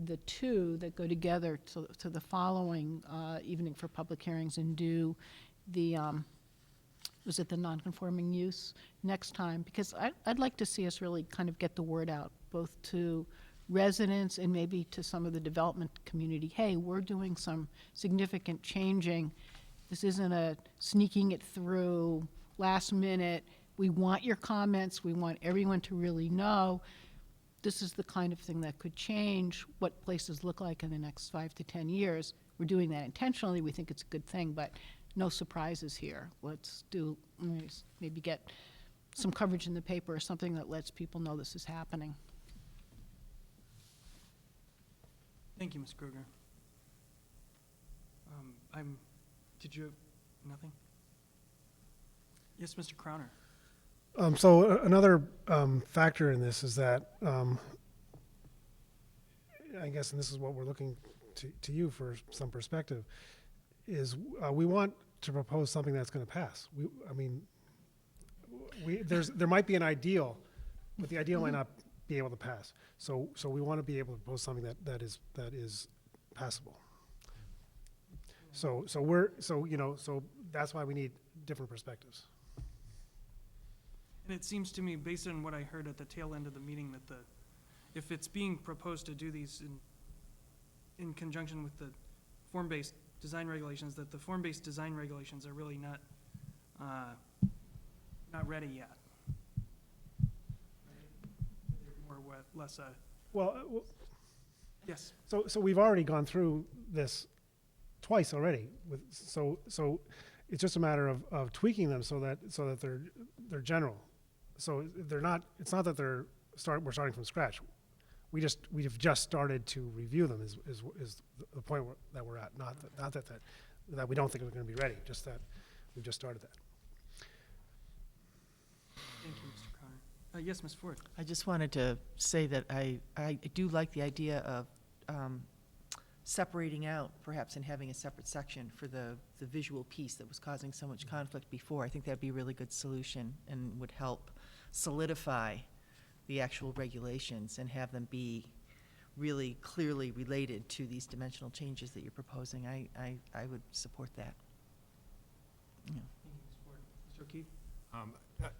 the two that go together to the following evening for public hearings and do the, was it the non-conforming use next time? Because I'd like to see us really kind of get the word out, both to residents and maybe to some of the development community. Hey, we're doing some significant changing. This isn't a sneaking it through last minute. We want your comments. We want everyone to really know this is the kind of thing that could change what places look like in the next 5 to 10 years. We're doing that intentionally. We think it's a good thing, but no surprises here. Let's maybe get some coverage in the paper or something that lets people know this is happening. Thank you, Ms. Kruger. Did you have nothing? Yes, Mr. Crowner. So another factor in this is that, I guess, and this is what we're looking to you for some perspective, is we want to propose something that's going to pass. There might be an ideal, but the ideal might not be able to pass. So we want to be able to propose something that is passable. So that's why we need different perspectives. And it seems to me, based on what I heard at the tail end of the meeting, that if it's being proposed to do these in conjunction with the form-based design regulations, that the form-based design regulations are really not ready yet. They're more or less Well, yes. so we've already gone through this twice already. So it's just a matter of tweaking them so that they're general. So they're not. It's not that we're starting from scratch. We've just started to review them. Is the point that we're at? Not that we don't think we're going to be ready. Just that we've just started that. Thank you, Mr. Crowner. Yes, Ms. Ford. I just wanted to say that I do like the idea of separating out, perhaps, and having a separate section for the visual piece that was causing so much conflict before. I think that'd be a really good solution and would help solidify the actual regulations and have them be really clearly related to these dimensional changes that you're proposing. I would support that. Yeah. Thank you, Ms. Ford. Mr. O'Keefe?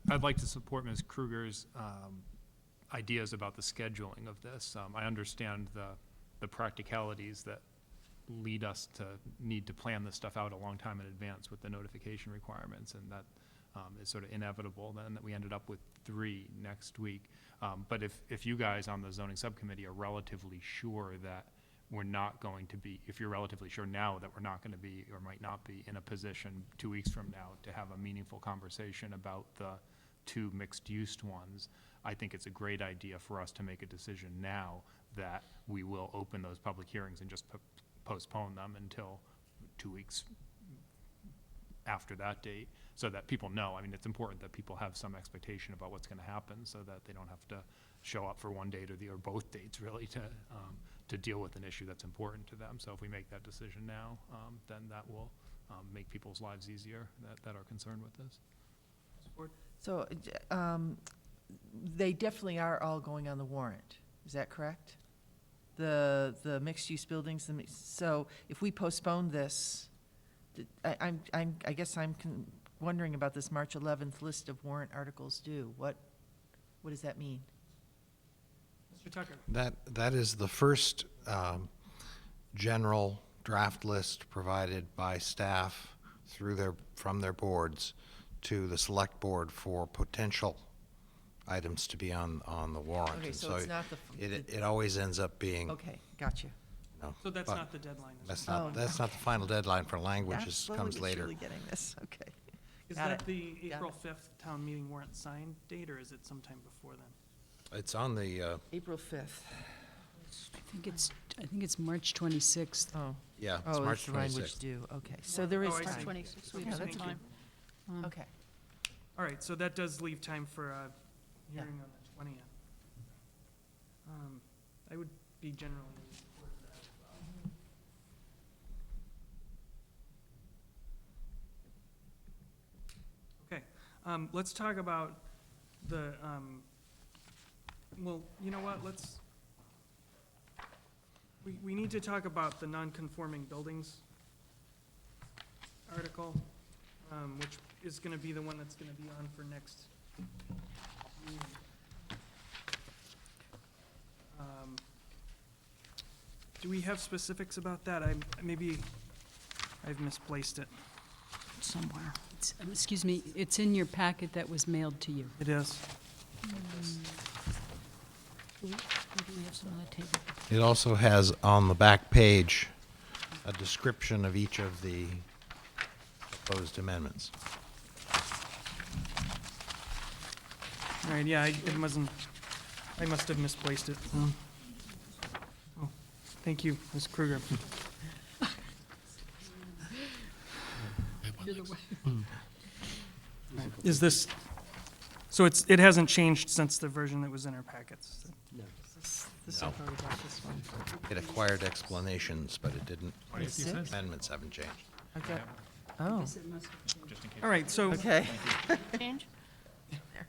I'd like to support Ms. Kruger's ideas about the scheduling of this. I understand the practicalities that lead us to need to plan this stuff out a long time in advance with the notification requirements, and that is sort of inevitable then that we ended up with 3 next week. But if you guys on the zoning subcommittee are relatively sure that we're not going to be, if you're relatively sure now that we're not going to be or might not be in a position 2 weeks from now to have a meaningful conversation about the 2 mixed-use ones, I think it's a great idea for us to make a decision now that we will open those public hearings and just postpone them until 2 weeks after that date, so that people know. I mean, it's important that people have some expectation about what's going to happen, so that they don't have to show up for one date or both dates, really, to deal with an issue that's important to them. So if we make that decision now, then that will make people's lives easier that are concerned with this. Ms. Ford? So they definitely are all going on the warrant. Is that correct? The mixed-use buildings. So if we postpone this, I guess I'm wondering about this March 11th list of warrant articles due. What does that mean? Mr. Tucker? That is the first general draft list provided by staff from their boards to the select board for potential items to be on the warrant. Okay, And so it's not it always ends up being. Okay, gotcha. So that's but not the deadline? is That's it? not the final deadline for language. Yeah, It comes slowly but later. surely getting this. Okay. Is Got that it. the Got April it. 5th town meeting warrant sign date, or is it sometime before then? It's on the April 5th. I think it's March 26th. Oh. it's March it's the language 26th. due. Okay, so there is Oh, I time. see. 26 Yeah, weeks. that's Thank fine. you. Okay. All right, so that does leave time for a Yeah. hearing on the 20th. I would be generally in support of that as well. Okay, let's talk about the, well, you know what, we need to talk about the non-conforming buildings article, which is gonna be the one that's gonna be on for next meeting. Do we have specifics about that? Maybe I've misplaced it. Somewhere. Excuse me, it's in your packet that was mailed to you. It is. Do we have some on the table? It also has on the back page a description of each of the proposed amendments. All right, yeah, I must have misplaced it. Oh, thank you, Ms. Kruger. Is this, so it hasn't changed since the version that was in our packets? No. This No. I've already got this one. It acquired explanations, but it didn't, What is it? amendments haven't changed. I've got, oh, Just in case. All right, so okay. Change?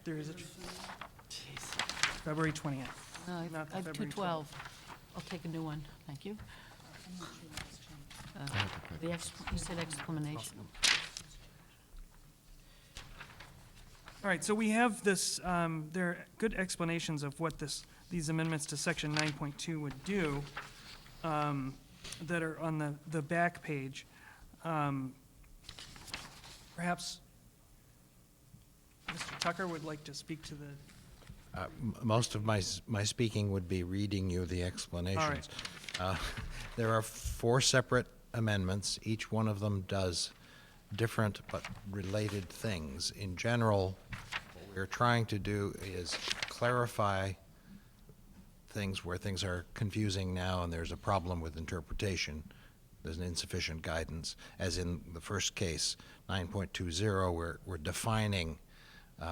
there is a February 20th. No, I Not the have February 212. I'll take a new one, thank you. You said explanation. All right, so we have this, there are good explanations of what these amendments to section 9.2 would do, that are on the back page. Perhaps Mr. Tucker would like to speak to the, Most of my speaking would be reading you the explanations. There are 4 separate amendments. Each one of them does different but related things. In general, what we're trying to do is clarify things where things are confusing now and there's a problem with interpretation. There's an insufficient guidance. As in the first case, 9.20, we're defining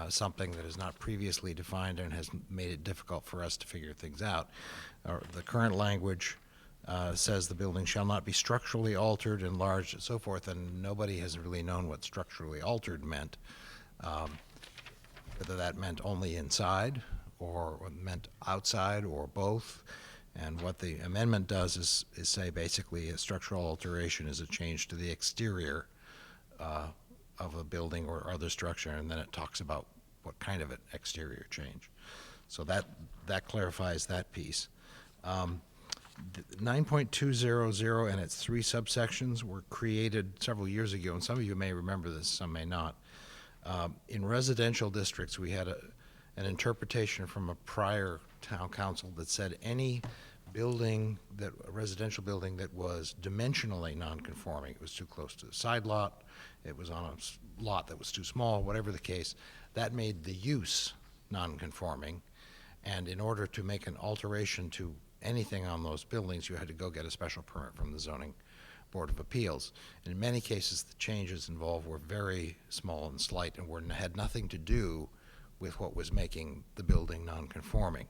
something that is not previously defined and has made it difficult for us to figure things out. The current language says the building shall not be structurally altered, enlarged, and so forth, and nobody has really known what structurally altered meant, whether that meant only inside or meant outside or both. And what the amendment does is say basically a structural alteration is a change to the exterior of a building or other structure, and then it talks about what kind of an exterior change. So that clarifies that piece. 9.200 and its 3 subsections were created several years ago, and some of you may remember this, some may not. In residential districts, we had an interpretation from a prior town council that said any building, a residential building that was dimensionally non-conforming, it was too close to the side lot, it was on a lot that was too small, whatever the case, that made the use non-conforming. And in order to make an alteration to anything on those buildings, you had to go get a special permit from the Zoning Board of Appeals. And in many cases, the changes involved were very small and slight and had nothing to do with what was making the building non-conforming.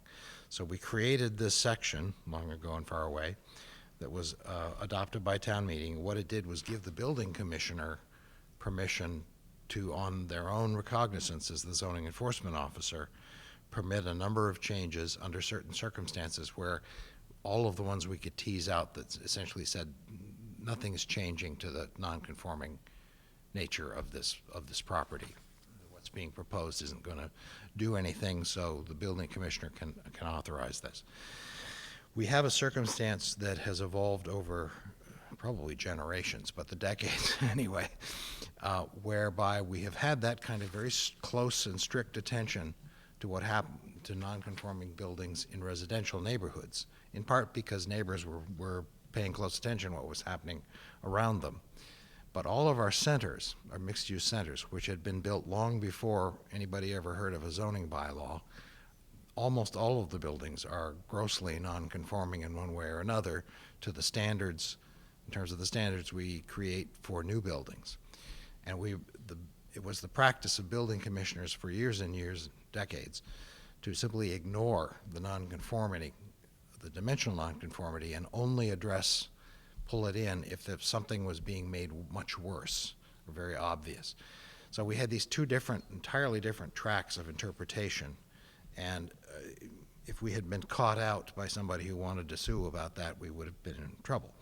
So we created this section long ago and far away that was adopted by town meeting. What it did was give the building commissioner permission to, on their own recognizance as the zoning enforcement officer, permit a number of changes under certain circumstances where all of the ones we could tease out that essentially said nothing is changing to the non-conforming nature of this property. What's being proposed isn't going to do anything, so the building commissioner can authorize this. We have a circumstance that has evolved over probably generations, but the decades anyway, whereby we have had that kind of very close and strict attention to what happened to non-conforming buildings in residential neighborhoods, in part because neighbors were paying close attention to what was happening around them. But all of our centers, our mixed-use centers, which had been built long before anybody ever heard of a zoning bylaw, almost all of the buildings are grossly non-conforming in one way or another to the standards, in terms of the standards we create for new buildings. And it was the practice of building commissioners for years and years, decades, to simply ignore the nonconformity, the dimensional nonconformity, and only pull it in if something was being made much worse or very obvious. So we had these two entirely different tracks of interpretation, and if we had been caught out by somebody who wanted to sue about that, we would have been in trouble.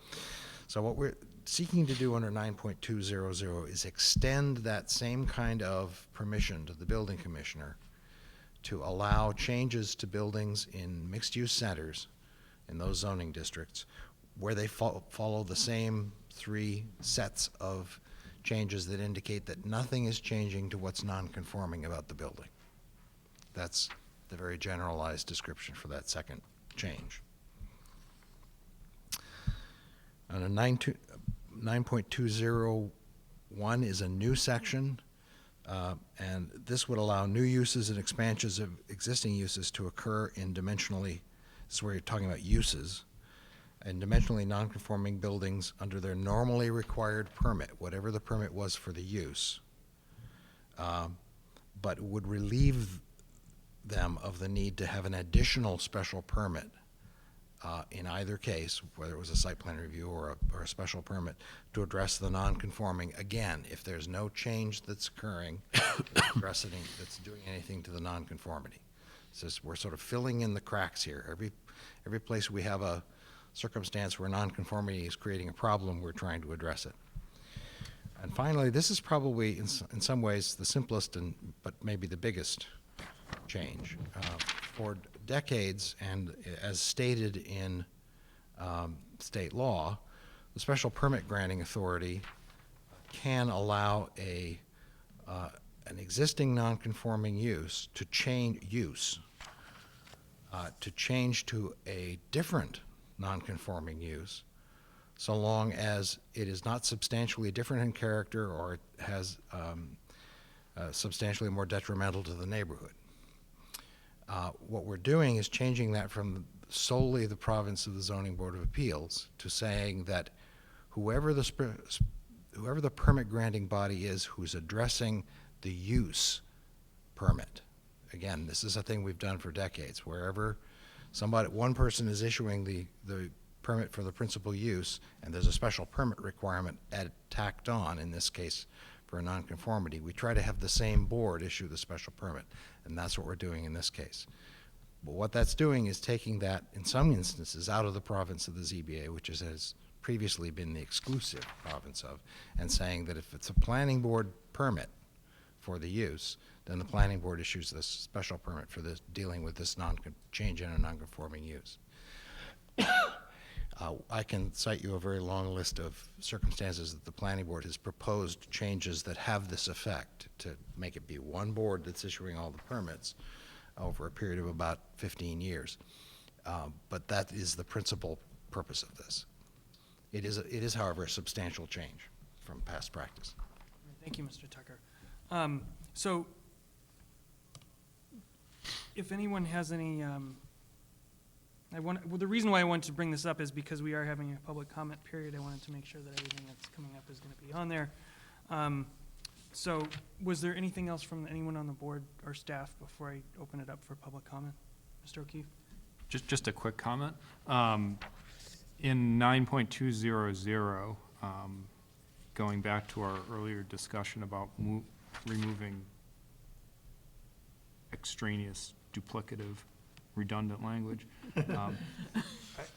So what we're seeking to do under 9.200 is extend that same kind of permission to the building commissioner to allow changes to buildings in mixed-use centers in those zoning districts where they follow the same three sets of changes that indicate that nothing is changing to what's non-conforming about the building. That's the very generalized description for that second change. On a 9.201 is a new section, and this would allow new uses and expansions of existing uses to occur in dimensionally, this is where you're talking about uses, and dimensionally non-conforming buildings under their normally required permit, whatever the permit was for the use, but would relieve them of the need to have an additional special permit in either case, whether it was a site plan review or a special permit, to address the non-conforming. Again, if there's no change that's occurring, that's doing anything to the non-conformity. So we're sort of filling in the cracks here. Every place we have a circumstance where non-conformity is creating a problem, we're trying to address it. And finally, this is probably in some ways the simplest but maybe the biggest change. For decades, and as stated in state law, the special permit granting authority can allow an existing non-conforming use to change to a different non-conforming use, so long as it is not substantially different in character or it has substantially more detrimental to the neighborhood. What we're doing is changing that from solely the province of the Zoning Board of Appeals to saying that whoever the permit granting body is who's addressing the use permit. Again, this is a thing we've done for decades. Wherever one person is issuing the permit for the principal use, and there's a special permit requirement tacked on, in this case, for a nonconformity, we try to have the same board issue the special permit, and that's what we're doing in this case. But what that's doing is taking that, in some instances, out of the province of the ZBA, which has previously been the exclusive province of, and saying that if it's a planning board permit for the use, then the planning board issues this special permit for this, dealing with this change in a nonconforming use. I can cite you a very long list of circumstances that the planning board has proposed changes that have this effect to make it be one board that's issuing all the permits over a period of about 15 years. But that is the principal purpose of this. It is, however, a substantial change from past practice. Thank you, Mr. Tucker. So if anyone has any, the reason why I wanted to bring this up is because we are having a public comment period. I wanted to make sure that everything that's coming up is going to be on there. So was there anything else from anyone on the board or staff before I open it up for public comment? Mr. O'Keefe? Just a quick comment. In 9.200, going back to our earlier discussion about removing extraneous, duplicative, redundant language,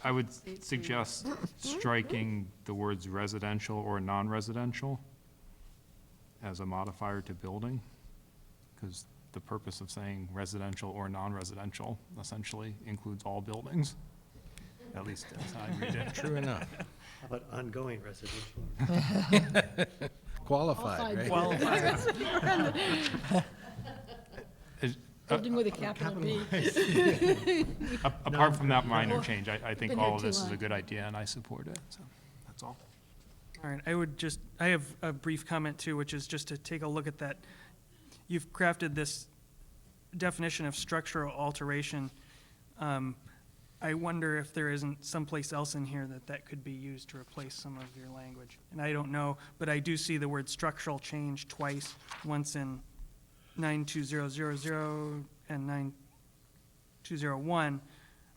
I would suggest striking the words residential or non-residential as a modifier to building, because the purpose of saying residential or non-residential essentially includes all buildings, at least as I read it. True enough. How about ongoing residential? Qualified, right? Qualified. Building with a capital B. Apart from that minor change, I think Been all here of too this is long. a good idea, and I support it, so that's all. All right, I have a brief comment too, which is just to take a look at that. You've crafted this definition of structural alteration I wonder if there isn't someplace else in here that could be used to replace some of your language. And I don't know, but I do see the word structural change twice, once in 92000 and 9201.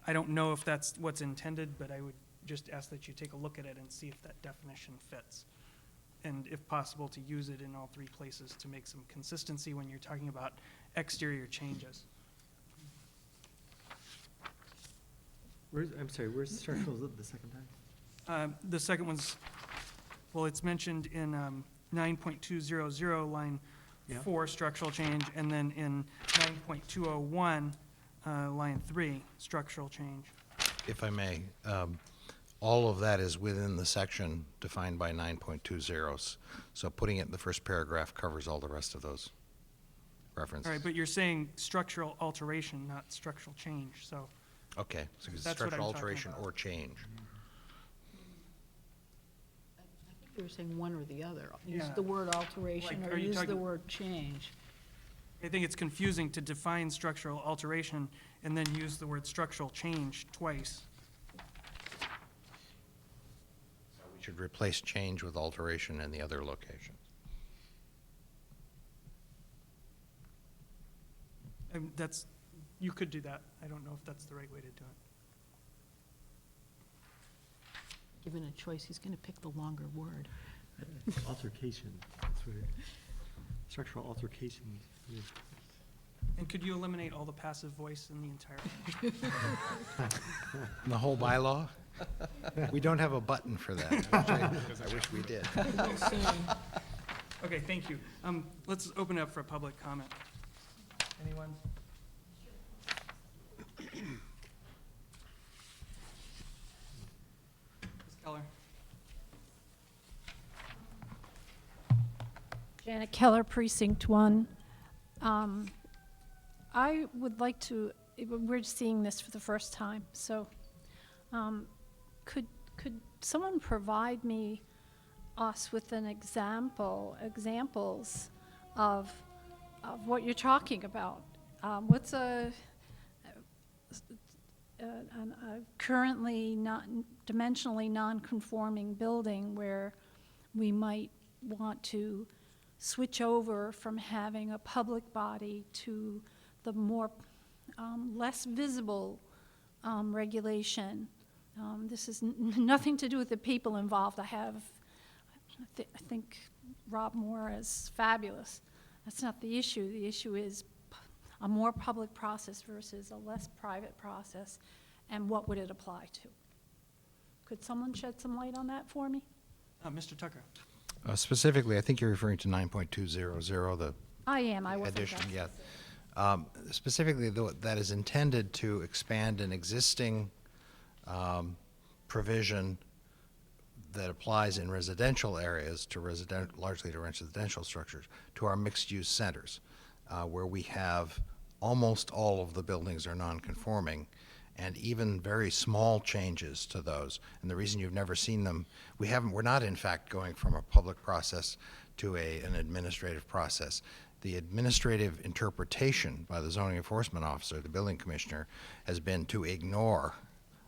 I don't know if that's what's intended, but I would just ask that you take a look at it and see if that definition fits. And if possible, to use it in all three places to make some consistency when you're talking about exterior changes. I'm sorry, where's structural the second time? The second one's, well, it's mentioned in 9.200, line Yeah. 4, structural change, and then in 9.201, line 3, structural change. If I may, all of that is within the section defined by 9.20. So putting it in the first paragraph covers all the rest of those references. All right, but you're saying structural alteration, not structural change, so. Okay, so it's That's what structural I'm talking alteration about. or change. I think they were saying one or the other. Use Yeah. the word alteration Like, or are you use the talking- word change. I think it's confusing to define structural alteration and then use the word structural change twice. We should replace change with alteration in the other locations. That's, you could do that. I don't know if that's the right way to do it. Given a choice, he's going to pick the longer word. Altercation, that's where, structural altercation. Yeah. And could you eliminate all the passive voice in the entire? And the whole bylaw? We don't have a button for that. which I wish we did. Okay, thank you. Let's open it up for public comment. Anyone? Ms. Keller? Janet Keller, Precinct 1. I would like to, we're seeing this for the first time, so could someone provide us with an examples of what you're talking about? What's a currently not dimensionally non-conforming building where we might want to switch over from having a public body to the more less visible regulation? This is nothing to do with the people involved. I think Rob Moore is fabulous. That's not the issue. The issue is a more public process versus a less private process, and what would it apply to? Could someone shed some light on that for me? Mr. Tucker? Specifically, I think you're referring to 9.200, the I am. I wasn't. addition, yeah. Specifically, though, that is intended to expand an existing provision that applies in residential areas to largely to residential structures, to our mixed-use centers, where we have almost all of the buildings are non-conforming, and even very small changes to those. And the reason you've never seen them, we're not in fact going from a public process to an administrative process. The administrative interpretation by the zoning enforcement officer, the building commissioner, has been to ignore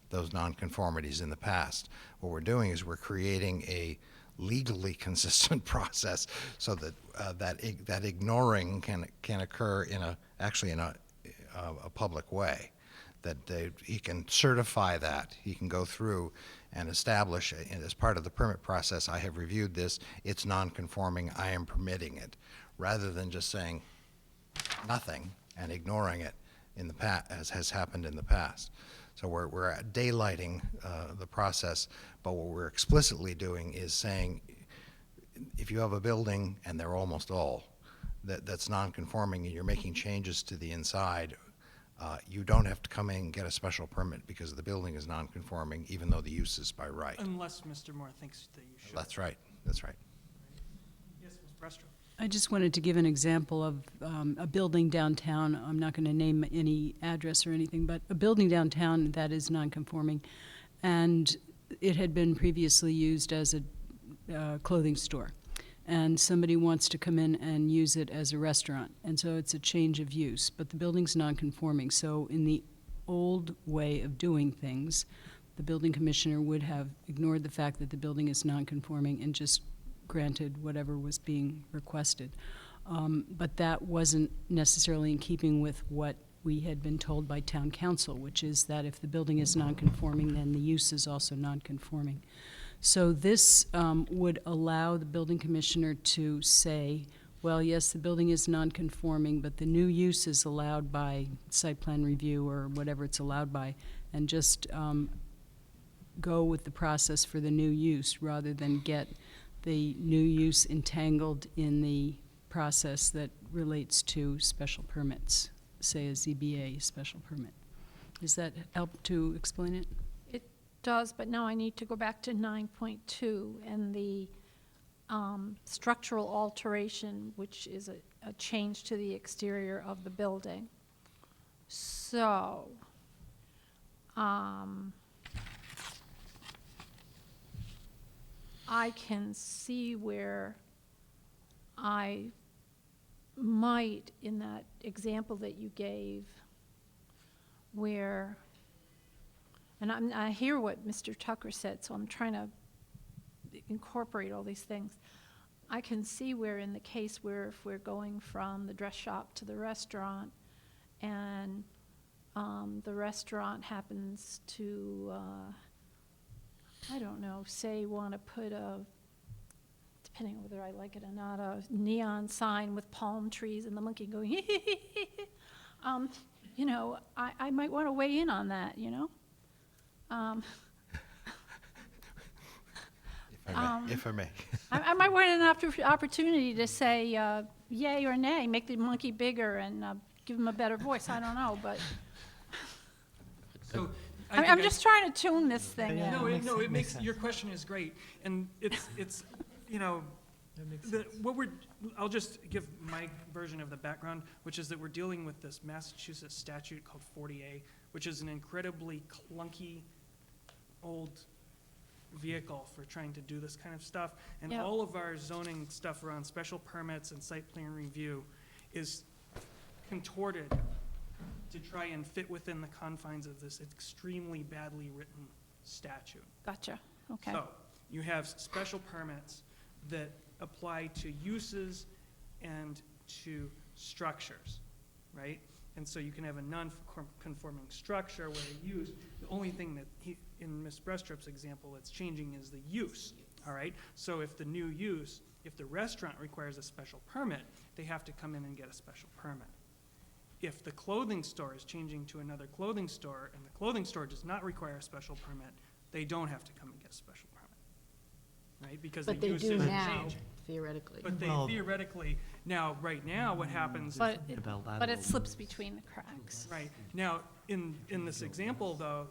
those nonconformities in the past. What we're doing is we're creating a legally consistent process so that that ignoring can occur actually in a public way. That he can certify that. He can go through and establish, and as part of the permit process, I have reviewed this, it's non-conforming, I am permitting it, rather than just saying nothing and ignoring it in the past, as has happened in the past. So we're daylighting the process, but what we're explicitly doing is saying, if you have a building, and they're almost all, that's non-conforming and you're making changes to the inside, you don't have to come in and get a special permit because the building is non-conforming, even though the use is by right. Unless Mr. Moore thinks that you should. That's right, that's right. Yes, Ms. Brestro? I just wanted to give an example of a building downtown. I'm not going to name any address or anything, but a building downtown that is non-conforming, and it had been previously used as a clothing store. And somebody wants to come in and use it as a restaurant, and so it's a change of use, but the building's non-conforming. So in the old way of doing things, the building commissioner would have ignored the fact that the building is non-conforming and just granted whatever was being requested. But that wasn't necessarily in keeping with what we had been told by town council, which is that if the building is non-conforming, then the use is also non-conforming. So this would allow the building commissioner to say, well, yes, the building is non-conforming, but the new use is allowed by site plan review or whatever it's allowed by, and just go with the process for the new use rather than get the new use entangled in the process that relates to special permits, say a ZBA special permit. Does that help to explain it? It does, but now I need to go back to 9.2 and the structural alteration, which is a change to the exterior of the building. So, I can see where I might, in that example that you gave, where, and I hear what Mr. Tucker said, so I'm trying to incorporate all these things. I can see where in the case where if we're going from the dress shop to the restaurant, and the restaurant happens to, I don't know, say want to put a, depending on whether I like it or not, a neon sign with palm trees and the monkey going, you know, I might want to weigh in on that, you know? If I may. I might want an opportunity to say yay or nay, make the monkey bigger and give him a better voice. I don't know, but So I'm just trying to tune this thing Yeah, in. No, it makes makes, your sense. question is great, and it's, you know, I'll just give my version of the background, which is that we're dealing with this Massachusetts statute called 40A, which is an incredibly clunky, old vehicle for trying to do this kind of stuff. And Yep. all of our zoning stuff around special permits and site plan review is contorted to try and fit within the confines of this extremely badly written statute. Gotcha, okay. So, you have special permits that apply to uses and to structures, right? And so you can have a non-conforming structure where the use, the only thing that in Ms. Brestrop's example, that's changing is the use, all right? So if the new use, if the restaurant requires a special permit, they have to come in and get a special permit. If the clothing store is changing to another clothing store and the clothing store does not require a special permit, they don't have to come and get a special permit, right? Because the But they use do isn't now, changing. theoretically. But they Well- theoretically, now, right now, what happens, But About but lateral it slips between the cracks. right, now, in this example, though,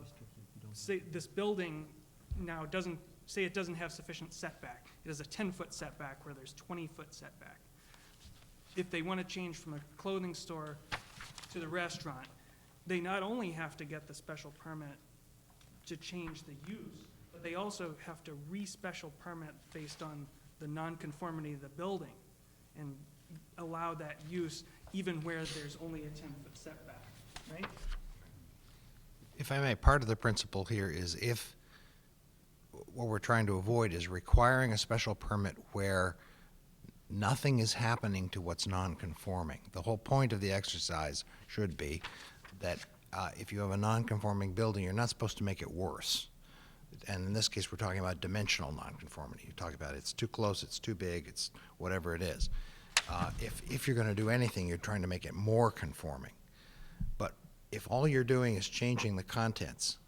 say this building now doesn't, say it doesn't have sufficient setback. It has a 10-foot setback where there's 20-foot setback. If they want to change from a clothing store to the restaurant, they not only have to get the special permit to change the use, but they also have to re-special permit based on the nonconformity of the building and allow that use even where there's only a 10-foot setback, right? If I may, part of the principle here is if what we're trying to avoid is requiring a special permit where nothing is happening to what's non-conforming. The whole point of the exercise should be that if you have a non-conforming building, you're not supposed to make it worse. And in this case, we're talking about dimensional nonconformity. You talk about it's too close, it's too big, it's whatever it is. If you're going to do anything, you're trying to make it more conforming. But if all you're doing is changing the contents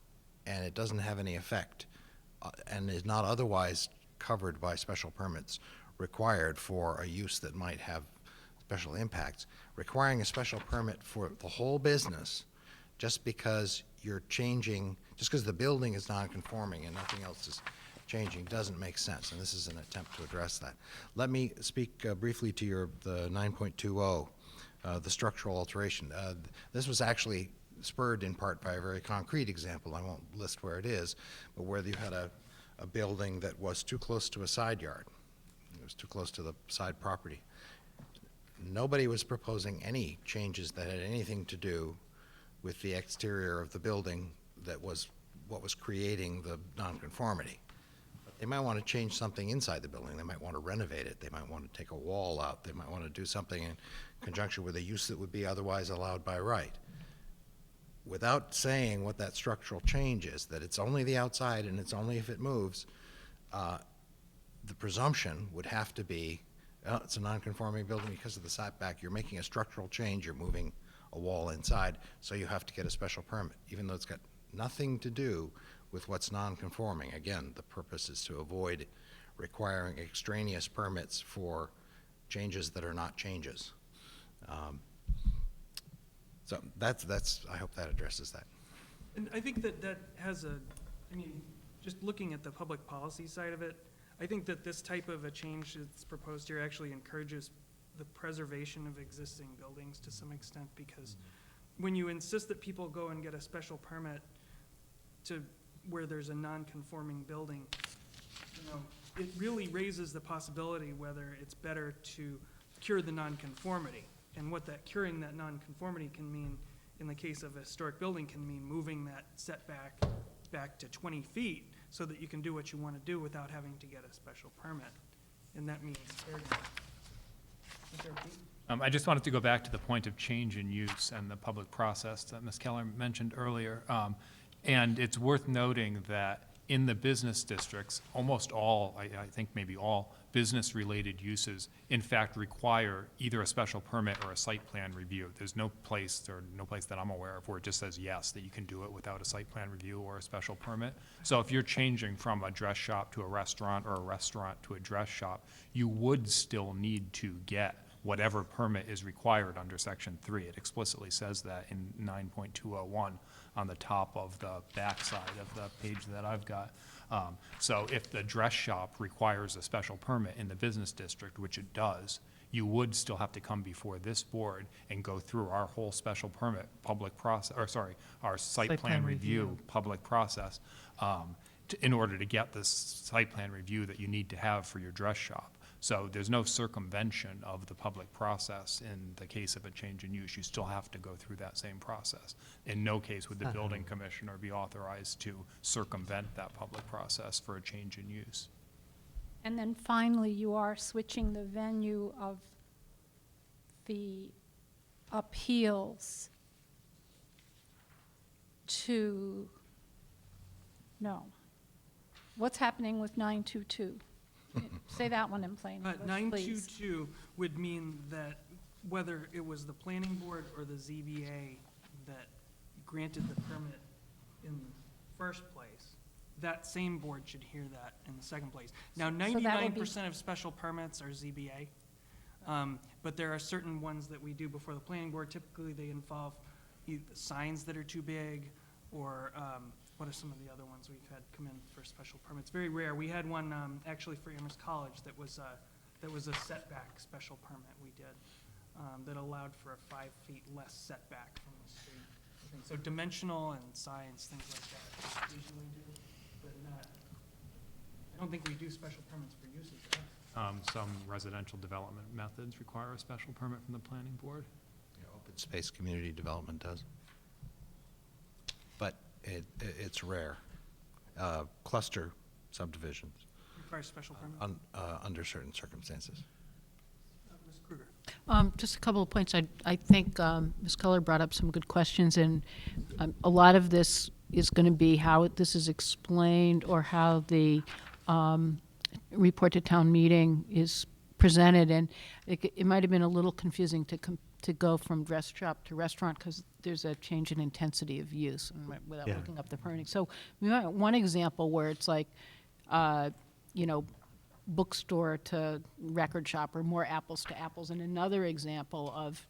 and it doesn't have any effect and is not otherwise covered by special permits required for a use that might have special impacts, requiring a special permit for the whole business just because you're changing, just because the building is non-conforming and nothing else is changing doesn't make sense, and this is an attempt to address that. Let me speak briefly to the 9.20, the structural alteration. This was actually spurred in part by a very concrete example. I won't list where it is, but where you had a building that was too close to a side yard. It was too close to the side property. Nobody was proposing any changes that had anything to do with the exterior of the building that was what was creating the nonconformity. But they might want to change something inside the building. They might want to renovate it. They might want to take a wall out. They might want to do something in conjunction with a use that would be otherwise allowed by right. Without saying what that structural change is, that it's only the outside and it's only if it moves, the presumption would have to be, well, it's a non-conforming building because of the setback. You're making a structural change. You're moving a wall inside, so you have to get a special permit, even though it's got nothing to do with what's non-conforming. Again, the purpose is to avoid requiring extraneous permits for changes that are not changes. So that's, I hope that addresses that. And I think that that has a, I mean, just looking at the public policy side of it, I think that this type of a change that's proposed here actually encourages the preservation of existing buildings to some extent, because when you insist that people go and get a special permit to where there's a non-conforming building, you know, it really raises the possibility whether it's better to cure the non-conformity. And what that curing that non-conformity can mean in the case of a historic building can mean moving that setback back to 20 feet so that you can do what you want to do without having to get a special permit. And that means I just wanted to go back to the point of change in use and the public process that Ms. Keller mentioned earlier. And it's worth noting that in the business districts, almost all, I think maybe all, business-related uses, in fact, require either a special permit or a site plan review. There's no place that I'm aware of where it just says yes, that you can do it without a site plan review or a special permit. So if you're changing from a dress shop to a restaurant or a restaurant to a dress shop, you would still need to get whatever permit is required under Section 3. It explicitly says that in 9.201 on the top of the backside of the page that I've got. So if the dress shop requires a special permit in the business district, which it does, you would still have to come before this board and go through our whole special permit public process, or sorry, our site plan review public process in order to get this site plan review that you need to have for your dress shop. So there's no circumvention of the public process in the case of a change in use. You still have to go through that same process. In no case would the building commissioner be authorized to circumvent that public process for a change in use. And then finally, you are switching the venue of the appeals to, no. What's happening with 922? Say that one in plain English, please. 922 would mean that whether it was the planning board or the ZBA that granted the permit in the first place, that same board should hear that in the second place. Now, 99% of special permits are ZBA, but there are certain ones that we do before the planning board. Typically, they involve either signs that are too big or what are some of the other ones we've had come in for special permits? Very rare. We had one actually for Amherst College that was a setback special permit we did that allowed for a 5 feet less setback from the street. I think. So dimensional and signs, things like that, we usually do, but not. I don't think we do special permits for uses. Some residential development methods require a special permit from the planning board. Yeah, open space community development does. But it's rare. Cluster subdivisions Requires special permit. under certain circumstances. Ms. Kruger. Just a couple of points. I think Ms. Keller brought up some good questions, and a lot of this is going to be how this is explained or how the report to town meeting is presented, and it might have been a little confusing to go from dress shop to restaurant because there's a change in intensity of use without looking up the permitting. So we might one example where it's like, bookstore to record shop or more apples to apples, and another example of,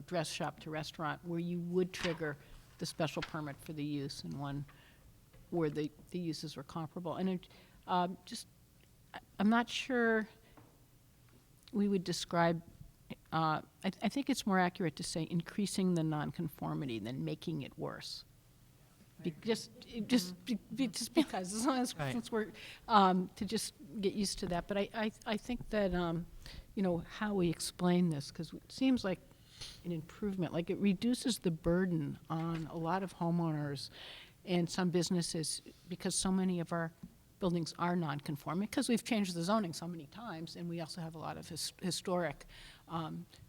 dress shop to restaurant where you would trigger the special permit for the use, and one where the uses were comparable. And I'm not sure we would describe, I think it's more accurate to say increasing the nonconformity than making it worse. Just because, as long as since we're, to just get used to that. But I think that, how we explain this, because it seems like an improvement. Like, it reduces the burden on a lot of homeowners and some businesses, because so many of our buildings are non-conforming, because we've changed the zoning so many times, and we also have a lot of historic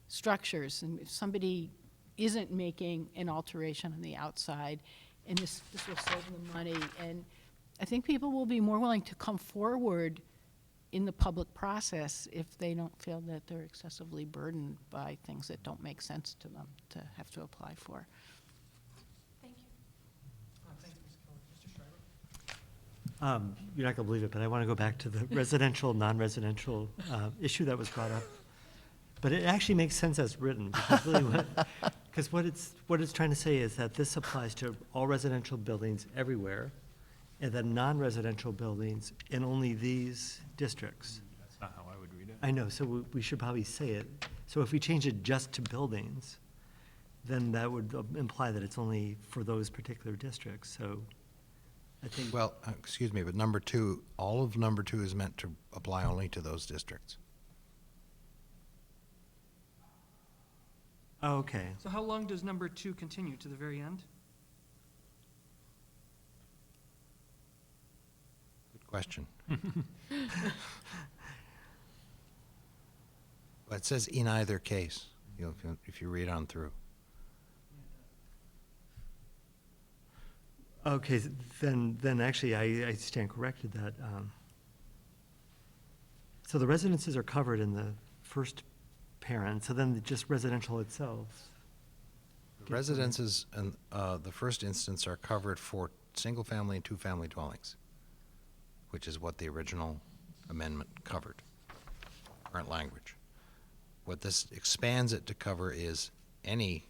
structures. And if somebody isn't making an alteration on the outside, and this will save them money, and I think people will be more willing to come forward in the public process if they don't feel that they're excessively burdened by things that don't make sense to them to have to apply for. Thank you. Thanks, Ms. Keller. Mr. Schreiber? You're not gonna believe it, but I want to go back to the residential, non-residential issue that was brought up. But it actually makes sense as written, because really what it's trying to say is that this applies to all residential buildings everywhere, and then non-residential buildings in only these districts. That's not how I would read it. I know, so we should probably say it. So if we change it just to buildings, then that would imply that it's only for those particular districts, so I think. Well, excuse me, but number 2, all of number 2 is meant to apply only to those districts. Oh, okay. So how long does number 2 continue, to the very end? Good question. Well, it says in either case, if you read on through. Okay, then actually, I stand corrected that, so the residences are covered in the first parent, so then just residential itself. Residences in the first instance are covered for single-family and two-family dwellings, which is what the original amendment covered, current language. What this expands it to cover is any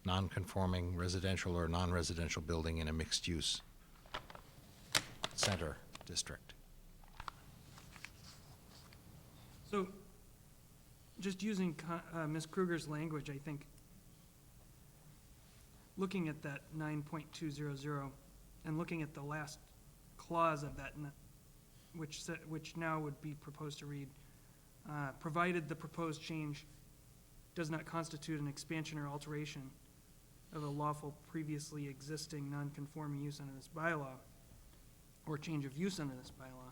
non-conforming residential or non-residential building in a mixed-use center district. So, just using Ms. Kruger's language, I think, looking at that 9.200 and looking at the last clause of that, which now would be proposed to read, provided the proposed change does not constitute an expansion or alteration of a lawful previously existing non-conforming use under this bylaw, or change of use under this bylaw.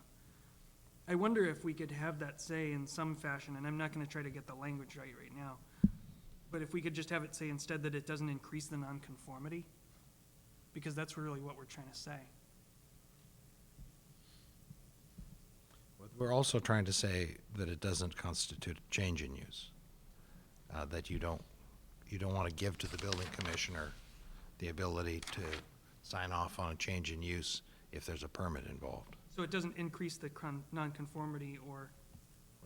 I wonder if we could have that say in some fashion, and I'm not going to try to get the language right now, but if we could just have it say instead that it doesn't increase the nonconformity, because that's really what we're trying to say. We're also trying to say that it doesn't constitute a change in use, that you don't want to give to the building commissioner the ability to sign off on a change in use if there's a permit involved. So it doesn't increase the nonconformity or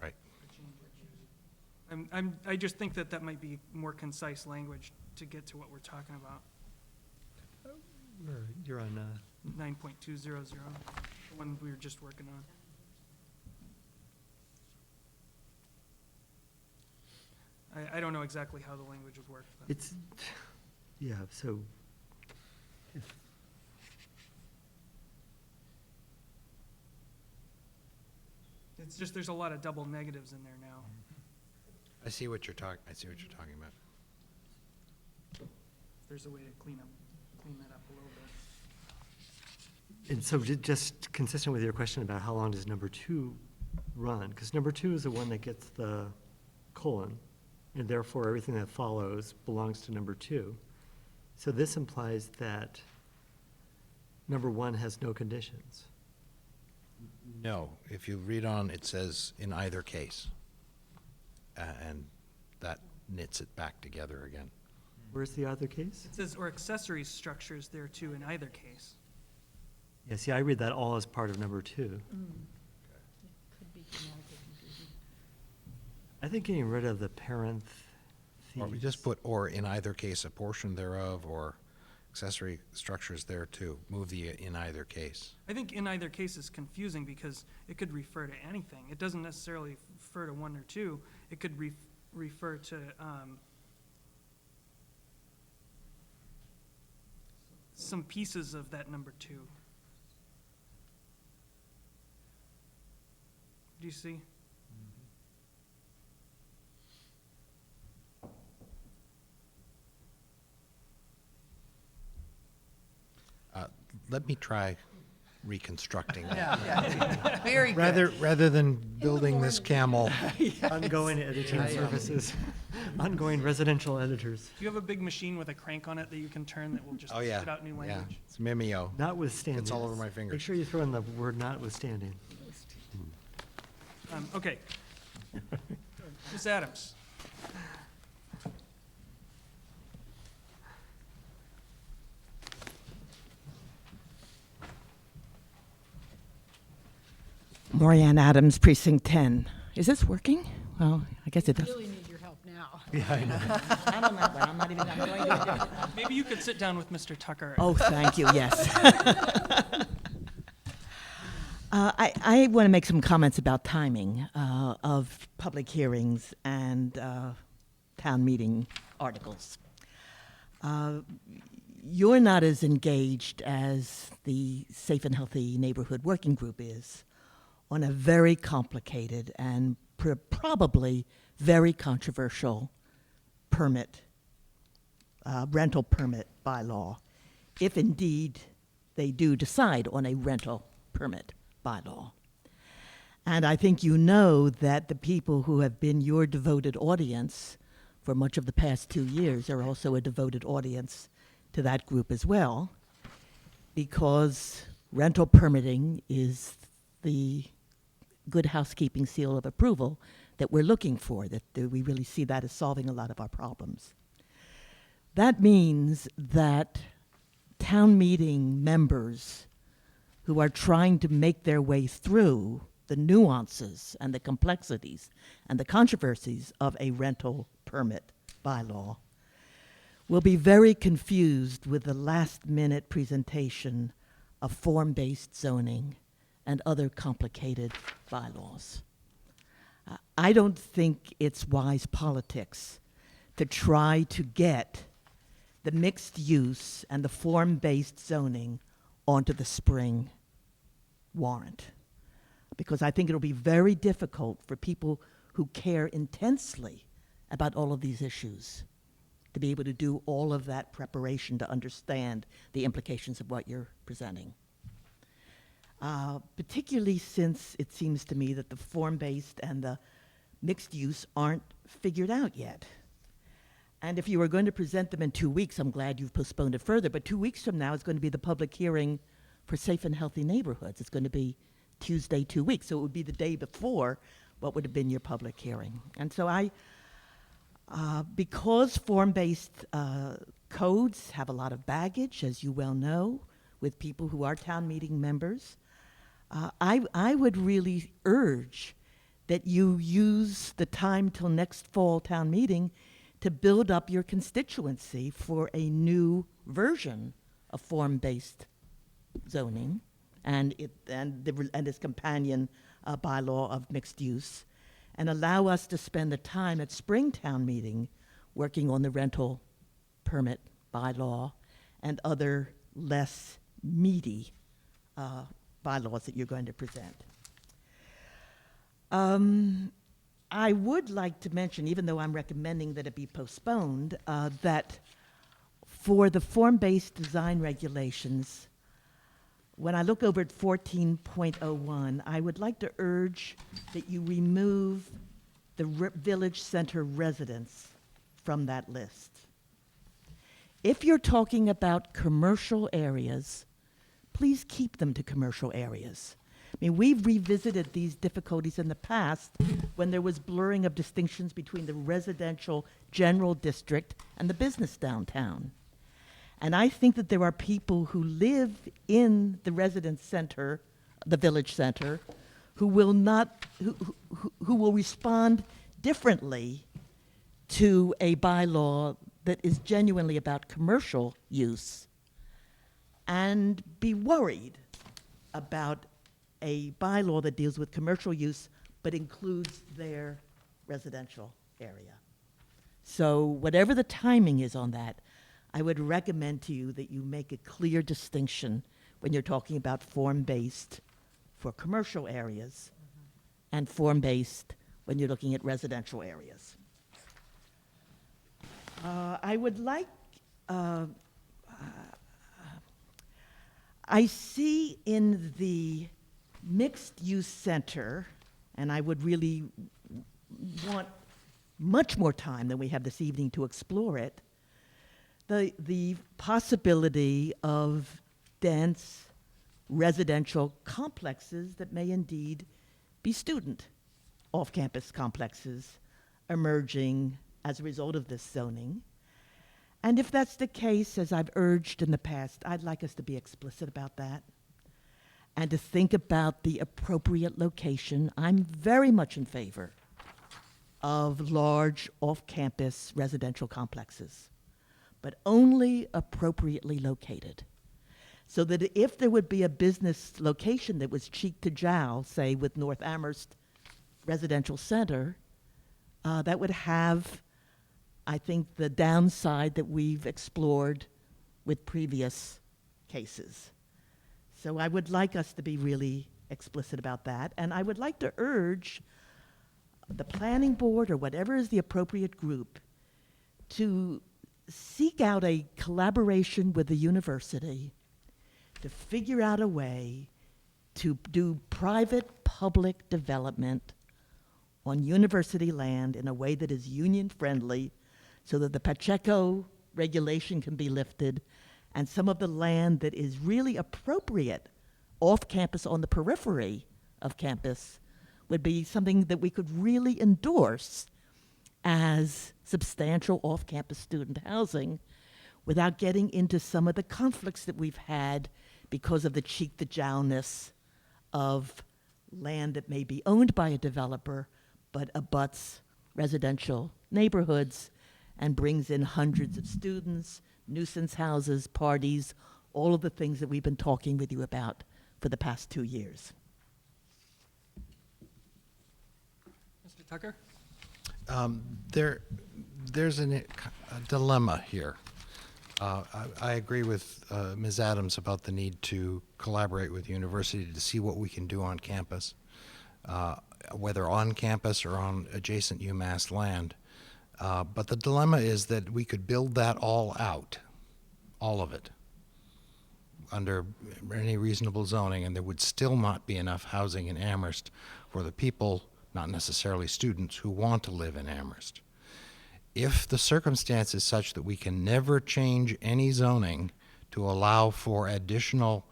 Right. a change of use. I just think that might be more concise language to get to what we're talking about. You're on, 9.200, the one we were just working on. I don't know exactly how the language would work, but it's, yeah, so. it's just, there's a lot of double negatives in there now. I see what you're talking about. There's a way to clean that up a little bit. And so just consistent with your question about how long does number 2 run, because number 2 is the one that gets the colon, and therefore everything that follows belongs to number 2. So this implies that number 1 has no conditions. No, if you read on, it says in either case, and that knits it back together again. Where's the other case? It says, or accessory structures there too in either case. Yeah, see, I read that all as part of number 2. Could be grammatically confusing. I think getting rid of the parentheses. Or we just put, or in either case, a portion thereof, or accessory structures there too. Move the in either case. I think in either case is confusing because it could refer to anything. It doesn't necessarily refer to 1 or 2. It could refer to some pieces of that number 2. Do you see? let me try reconstructing that. Very good. Rather than building this camel. Ongoing editing services, ongoing residential editors. Do you have a big machine with a crank on it that you can turn that will just Oh, yeah. spit out new Yeah, language? it's Mimeo. Notwithstanding. It's all over my fingers. Make sure you throw in the word notwithstanding. Okay. Ms. Adams? Maurianne Adams, Precinct 10. Is this working? Well, I guess it does. Really need your help now. Yeah, I know. I'm on that one. I'm not even going to do it. Maybe you could sit down with Mr. Tucker. Oh, thank you, yes. I want to make some comments about timing of public hearings and town meeting articles. You're not as engaged as the Safe and Healthy Neighborhood Working Group is on a very complicated and probably very controversial permit, rental permit bylaw, if indeed they do decide on a rental permit bylaw. And I think you know that the people who have been your devoted audience for much of the past 2 years are also a devoted audience to that group as well, because rental permitting is the good housekeeping seal of approval that we're looking for, that we really see that as solving a lot of our problems. That means that town meeting members who are trying to make their way through the nuances and the complexities and the controversies of a rental permit bylaw will be very confused with the last-minute presentation of form-based zoning and other complicated bylaws. I don't think it's wise politics to try to get the mixed use and the form-based zoning onto the spring warrant, because I think it'll be very difficult for people who care intensely about all of these issues to be able to do all of that preparation to understand the implications of what you're presenting. Particularly since it seems to me that the form-based and the mixed use aren't figured out yet. And if you were going to present them in 2 weeks, I'm glad you've postponed it further, but 2 weeks from now is going to be the public hearing for Safe and Healthy Neighborhoods. It's going to be Tuesday, 2 weeks, so it would be the day before what would have been your public hearing. And so because form-based codes have a lot of baggage, as you well know, with people who are town meeting members, I would really urge that you use the time till next fall town meeting to build up your constituency for a new version of form-based zoning and its companion bylaw of mixed use, and allow us to spend the time at Springtown meeting working on the rental permit bylaw and other less meaty bylaws that you're going to present. I would like to mention, even though I'm recommending that it be postponed, that for the form-based design regulations, when I look over at 14.01, I would like to urge that you remove the village center residents from that list. If you're talking about commercial areas, please keep them to commercial areas. I mean, we've revisited these difficulties in the past when there was blurring of distinctions between the residential general district and the business downtown. And I think that there are people who live in the residence center, the village center, who will not, who will respond differently to a bylaw that is genuinely about commercial use and be worried about a bylaw that deals with commercial use but includes their residential area. So whatever the timing is on that, I would recommend to you that you make a clear distinction when you're talking about form-based for commercial areas and form-based when you're looking at residential areas. I see in the mixed-use center, and I would really want much more time than we have this evening to explore it, the possibility of dense residential complexes that may indeed be student off-campus complexes emerging as a result of this zoning. And if that's the case, as I've urged in the past, I'd like us to be explicit about that and to think about the appropriate location. I'm very much in favor of large off-campus residential complexes, but only appropriately located. So that if there would be a business location that was cheek to jowl, say with North Amherst Residential Center, that would have, I think, the downside that we've explored with previous cases. So I would like us to be really explicit about that. And I would like to urge the planning board or whatever is the appropriate group to seek out a collaboration with the university to figure out a way to do private-public development on university land in a way that is union-friendly so that the Pacheco regulation can be lifted and some of the land that is really appropriate off-campus on the periphery of campus would be something that we could really endorse as substantial off-campus student housing without getting into some of the conflicts that we've had because of the cheek-to-jowl-ness of land that may be owned by a developer but abuts residential neighborhoods and brings in hundreds of students, nuisance houses, parties, all of the things that we've been talking with you about for the past 2 years. Mr. Tucker? There's a dilemma here. I agree with Ms. Adams about the need to collaborate with the university to see what we can do on campus, whether on campus or on adjacent UMass land. But the dilemma is that we could build that all out, all of it, under any reasonable zoning, and there would still not be enough housing in Amherst for the people, not necessarily students, who want to live in Amherst. If the circumstance is such that we can never change any zoning to allow for additional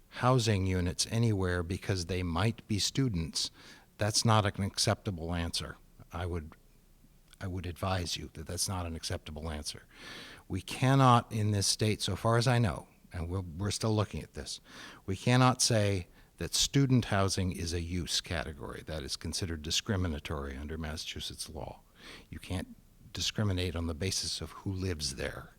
housing units anywhere because they might be students, that's not an acceptable answer. I would advise you that that's not an acceptable answer. We cannot in this state, so far as I know, and we're still looking at this, we cannot say that student housing is a use category that is considered discriminatory under Massachusetts law. You can't discriminate on the basis of who lives there.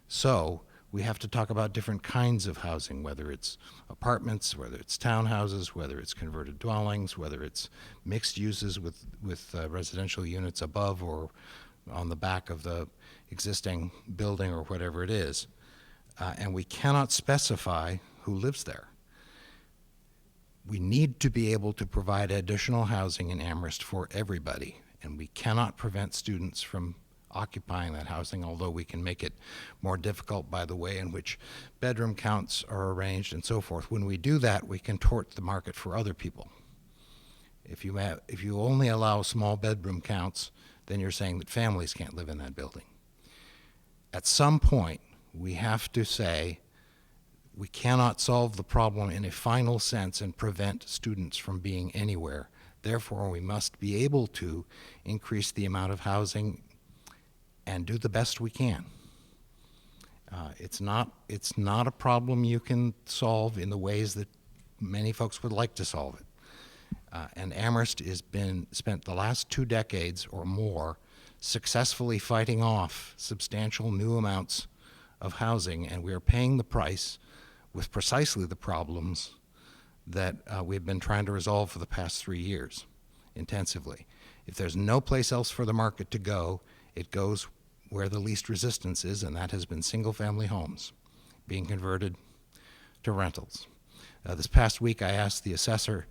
So we have to talk about different kinds of housing, whether it's apartments, whether it's townhouses, whether it's converted dwellings, whether it's mixed uses with residential units above or on the back of the existing building or whatever it is. And we cannot specify who lives there. We need to be able to provide additional housing in Amherst for everybody, and we cannot prevent students from occupying that housing, although we can make it more difficult by the way in which bedroom counts are arranged and so forth. When we do that, we contort the market for other people. If you only allow small bedroom counts, then you're saying that families can't live in that building. At some point, we have to say we cannot solve the problem in a final sense and prevent students from being anywhere. Therefore, we must be able to increase the amount of housing and do the best we can. It's not a problem you can solve in the ways that many folks would like to solve it. And Amherst has spent the last 2 decades or more successfully fighting off substantial new amounts of housing, and we are paying the price with precisely the problems that we've been trying to resolve for the past 3 years intensively. If there's no place else for the market to go, it goes where the least resistance is, and that has been single-family homes being converted to rentals. This past week, I asked the assessor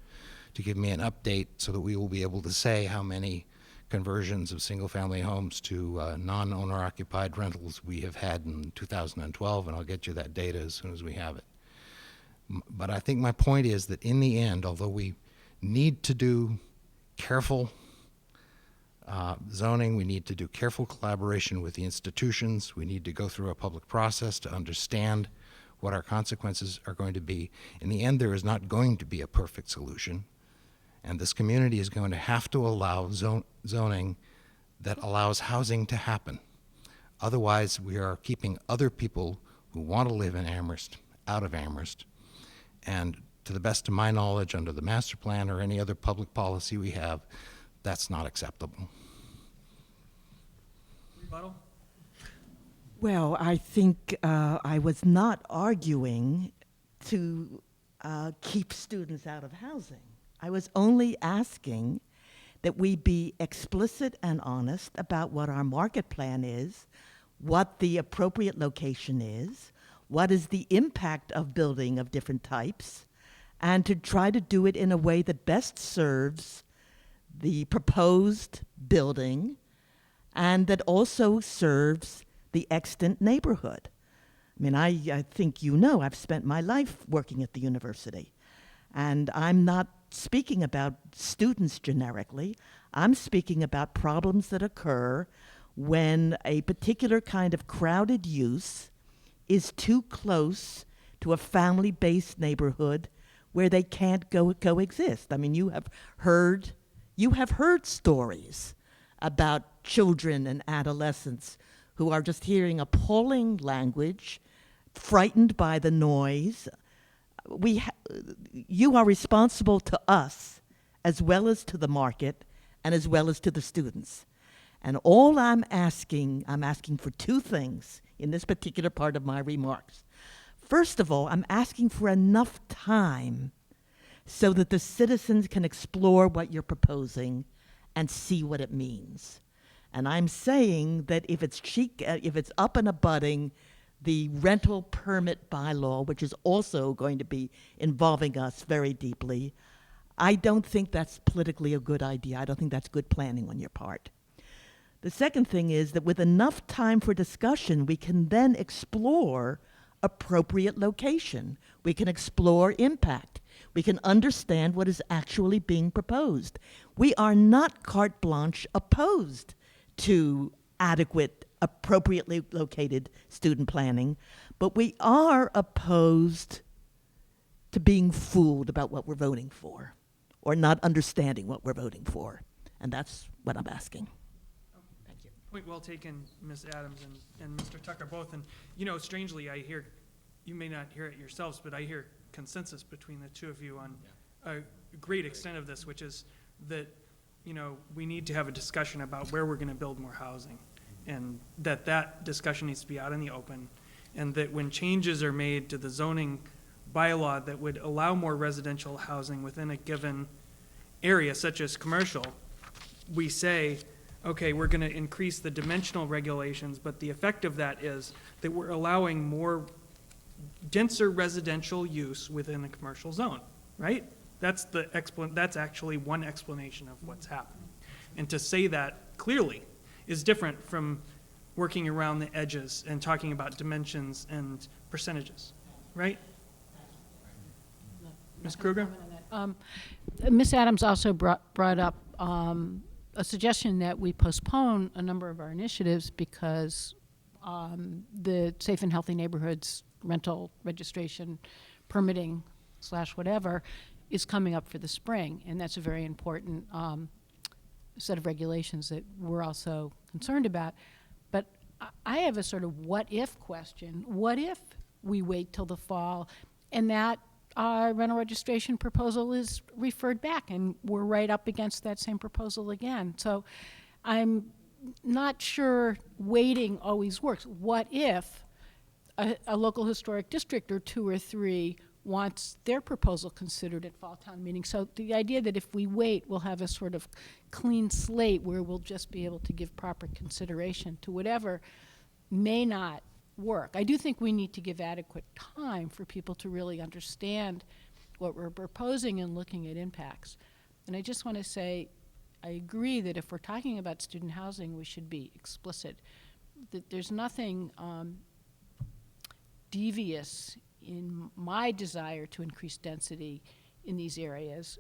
to give me an update so that we will be able to say how many conversions of single-family homes to non-owner-occupied rentals we have had in 2012, and I'll get you that data as soon as we have it. But I think my point is that in the end, although we need to do careful zoning, we need to do careful collaboration with the institutions, we need to go through a public process to understand what our consequences are going to be. In the end, there is not going to be a perfect solution, and this community is going to have to allow zoning that allows housing to happen. Otherwise, we are keeping other people who want to live in Amherst out of Amherst. And to the best of my knowledge, under the master plan or any other public policy we have, that's not acceptable. Rebuttal? Well, I think I was not arguing to keep students out of housing. I was only asking that we be explicit and honest about what our market plan is, what the appropriate location is, what is the impact of building of different types, and to try to do it in a way that best serves the proposed building and that also serves the extant neighborhood. I mean, I think you know I've spent my life working at the university, and I'm not speaking about students generically. I'm speaking about problems that occur when a particular kind of crowded use is too close to a family-based neighborhood where they can't coexist. I mean, you have heard stories about children and adolescents who are just hearing appalling language, frightened by the noise. You are responsible to us as well as to the market and as well as to the students. And all I'm asking for two things in this particular part of my remarks. First of all, I'm asking for enough time so that the citizens can explore what you're proposing and see what it means. And I'm saying that if it's up and abutting the rental permit bylaw, which is also going to be involving us very deeply, I don't think that's politically a good idea. I don't think that's good planning on your part. The second thing is that with enough time for discussion, we can then explore appropriate location. We can explore impact. We can understand what is actually being proposed. We are not carte blanche opposed to adequate, appropriately located student planning, but we are opposed to being fooled about what we're voting for or not understanding what we're voting for. And that's what I'm asking. Thank you. Point well taken, Ms. Adams and Mr. Tucker both. And, you know, strangely, I hear, you may not hear it yourselves, but I hear consensus between the two of you on a great extent of this, which is that, you know, we need to have a discussion about where we're going to build more housing, and that discussion needs to be out in the open, and that when changes are made to the zoning bylaw that would allow more residential housing within a given area, such as commercial, we say, okay, we're going to increase the dimensional regulations, but the effect of that is that we're allowing more denser residential use within a commercial zone, right? That's actually one explanation of what's happening. And to say that clearly is different from working around the edges and talking about dimensions and percentages, right? Ms. Kruger? Ms. Adams also brought up a suggestion that we postpone a number of our initiatives because the Safe and Healthy Neighborhoods rental registration permitting / whatever is coming up for the spring, and that's a very important set of regulations that we're also concerned about. But I have a sort of what if question. What if we wait till the fall and that rental registration proposal is referred back and we're right up against that same proposal again? So I'm not sure waiting always works. What if a local historic district or two or three wants their proposal considered at fall town meeting? So the idea that if we wait, we'll have a sort of clean slate where we'll just be able to give proper consideration to whatever may not work. I do think we need to give adequate time for people to really understand what we're proposing and looking at impacts. And I just want to say, I agree that if we're talking about student housing, we should be explicit. That there's nothing devious in my desire to increase density in these areas.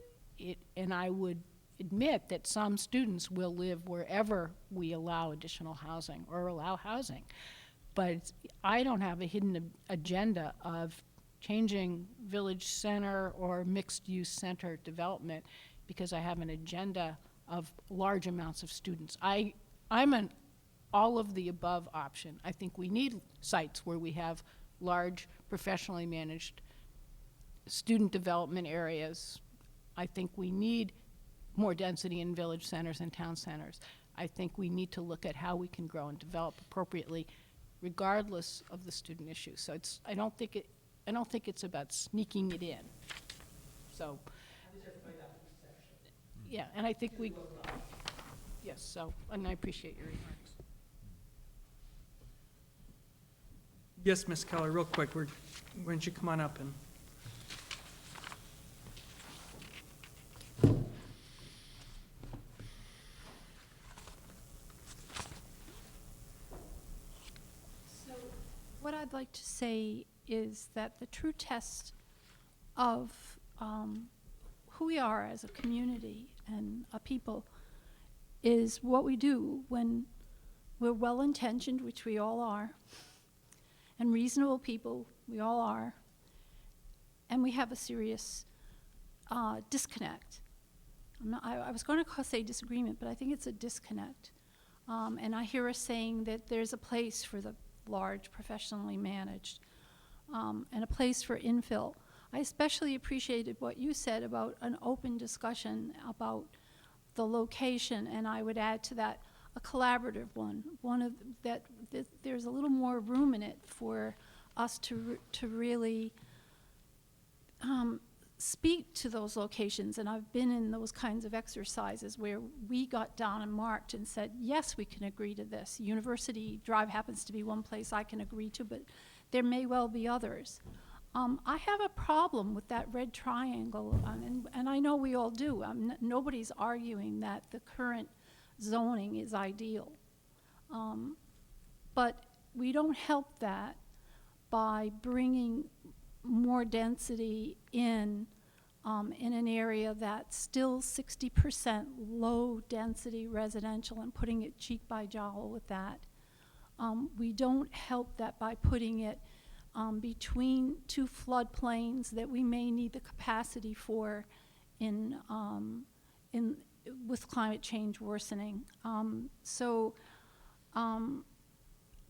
And I would admit that some students will live wherever we allow additional housing or allow housing. But I don't have a hidden agenda of changing village center or mixed-use center development because I have an agenda of large amounts of students. I'm an all-of-the-above option. I think we need sites where we have large, professionally managed student development areas. I think we need more density in village centers and town centers. I think we need to look at how we can grow and develop appropriately regardless of the student issue. So I don't think it's about sneaking it in. So, yeah, and I think yes, so, and I appreciate your remarks. Yes, Ms. Keller, real quick, why don't you come on up and. So what I'd like to say is that the true test of who we are as a community and a people is what we do when we're well-intentioned, which we all are, and reasonable people, we all are, and we have a serious disconnect. I was going to say disagreement, but I think it's a disconnect. And I hear us saying that there's a place for the large, professionally managed, and a place for infill. I especially appreciated what you said about an open discussion about the location, and I would add to that a collaborative one of that there's a little more room in it for us to really speak to those locations. And I've been in those kinds of exercises where we got down and marked and said, yes, we can agree to this. University Drive happens to be one place I can agree to, but there may well be others. I have a problem with that red triangle, and I know we all do. Nobody's arguing that the current zoning is ideal. But we don't help that by bringing more density in an area that's still 60% low-density residential and putting it cheek by jowl with that. We don't help that by putting it between two floodplains that we may need the capacity for with climate change worsening.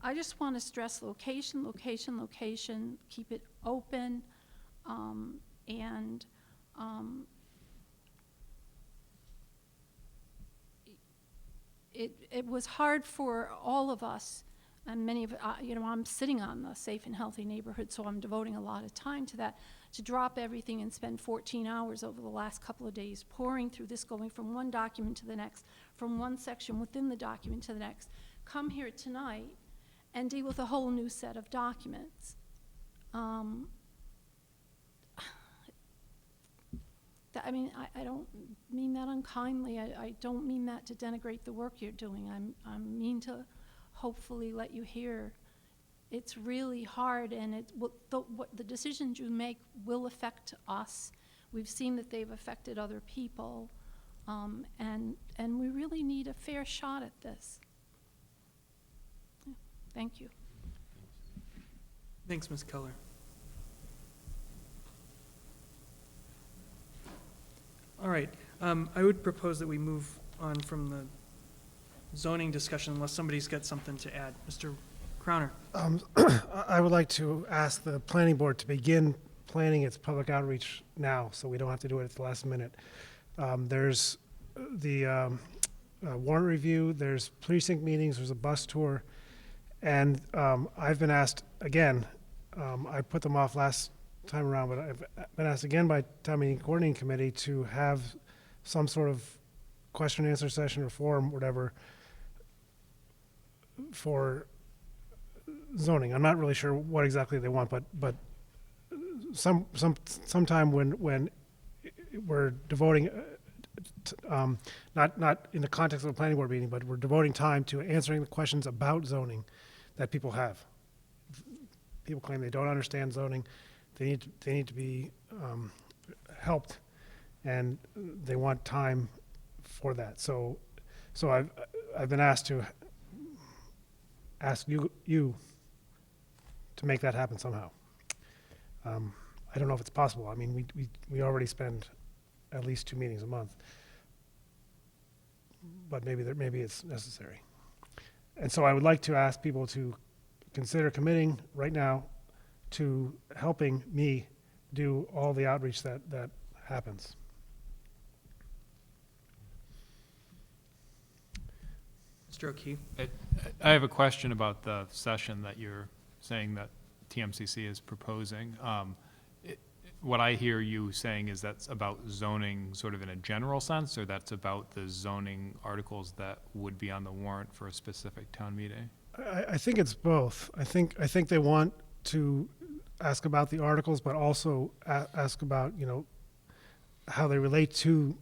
I just want to stress location, location, location, keep it open, and it was hard for all of us, and many of, I'm sitting on the Safe and Healthy Neighborhood, so I'm devoting a lot of time to that, to drop everything and spend 14 hours over the last couple of days pouring through this, going from one document to the next, from one section within the document to the next, come here tonight and deal with a whole new set of documents. I don't mean that unkindly. I don't mean that to denigrate the work you're doing. I mean to hopefully let you hear it's really hard, and the decisions you make will affect us. We've seen that they've affected other people, and we really need a fair shot at this. Yeah, thank you. Thanks, Ms. Keller. All right, I would propose that we move on from the zoning discussion unless somebody's got something to add. Mr. Crowner. I would like to ask the planning board to begin planning its public outreach now, so we don't have to do it at the last minute. There's the warrant review, there's precinct meetings, there's a bus tour, and I've been asked again, I put them off last time around, but I've been asked again by town meeting coordinating committee to have some sort of question and answer session or forum, whatever, for zoning. I'm not really sure what exactly they want, but sometime when we're devoting, not in the context of a planning board meeting, but we're devoting time to answering the questions about zoning that people have. People claim they don't understand zoning. They need to be helped, and they want time for that. So I've been asked to ask you to make that happen somehow. I don't know if it's possible. I mean, we already spend at least 2 meetings a month, but maybe it's necessary. And so I would like to ask people to consider committing right now to helping me do all the outreach that happens. Mr. O'Keefe? I have a question about the session that you're saying that TMCC is proposing. What I hear you saying is that's about zoning sort of in a general sense, or that's about the zoning articles that would be on the warrant for a specific town meeting? I think it's both. I think they want to ask about the articles, but also ask about, how they relate to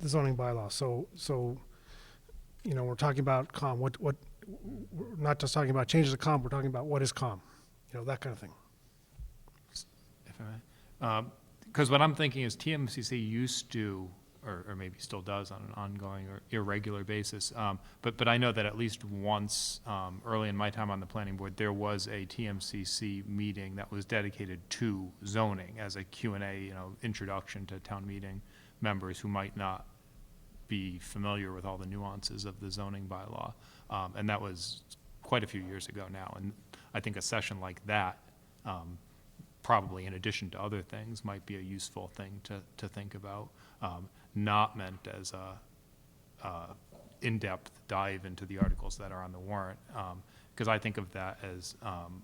the zoning bylaw. So we're talking about COM. What we're not just talking about changes to COM. We're talking about what is COM, that kind of thing. If I may. Because what I'm thinking is TMCC used to, or maybe still does on an ongoing or irregular basis, but I know that at least once early in my time on the planning board, there was a TMCC meeting that was dedicated to zoning as a Q&A, introduction to town meeting members who might not be familiar with all the nuances of the zoning bylaw. And that was quite a few years ago now. And I think a session like that, probably in addition to other things, might be a useful thing to think about, not meant as a in-depth dive into the articles that are on the warrant, because I think of that as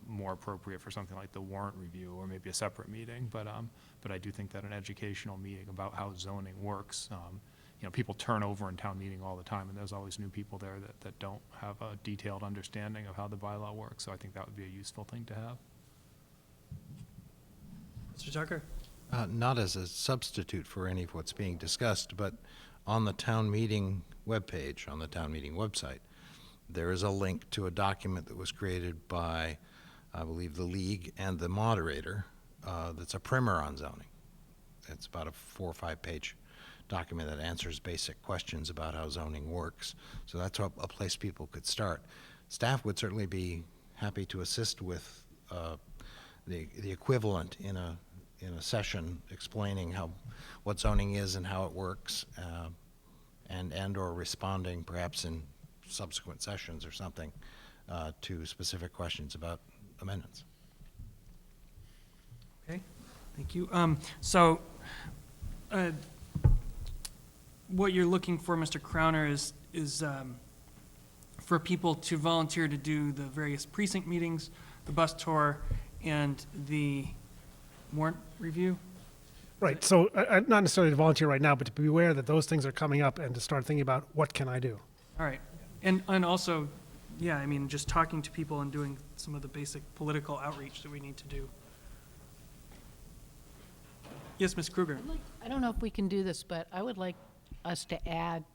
more appropriate for something like the warrant review or maybe a separate meeting, but I do think that an educational meeting about how zoning works, people turn over in town meeting all the time, and there's always new people there that don't have a detailed understanding of how the bylaw works, so I think that would be a useful thing to have. Mr. Tucker? Not as a substitute for any of what's being discussed, but on the town meeting webpage, on the town meeting website, there is a link to a document that was created by, I believe, the League and the moderator that's a primer on zoning. It's about a 4 or 5 page document that answers basic questions about how zoning works. So that's a place people could start. Staff would certainly be happy to assist with the equivalent in a session explaining what zoning is and how it works, and or responding perhaps in subsequent sessions or something to specific questions about amendments. Okay, thank you. What you're looking for, Mr. Crowner, is for people to volunteer to do the various precinct meetings, the bus tour, and the warrant review? Right. So not necessarily to volunteer right now, but to be aware that those things are coming up and to start thinking about what can I do. All right. And also, yeah, I mean, just talking to people and doing some of the basic political outreach that we need to do. Yes, Ms. Kruger. I don't know if we can do this, but I would like us to add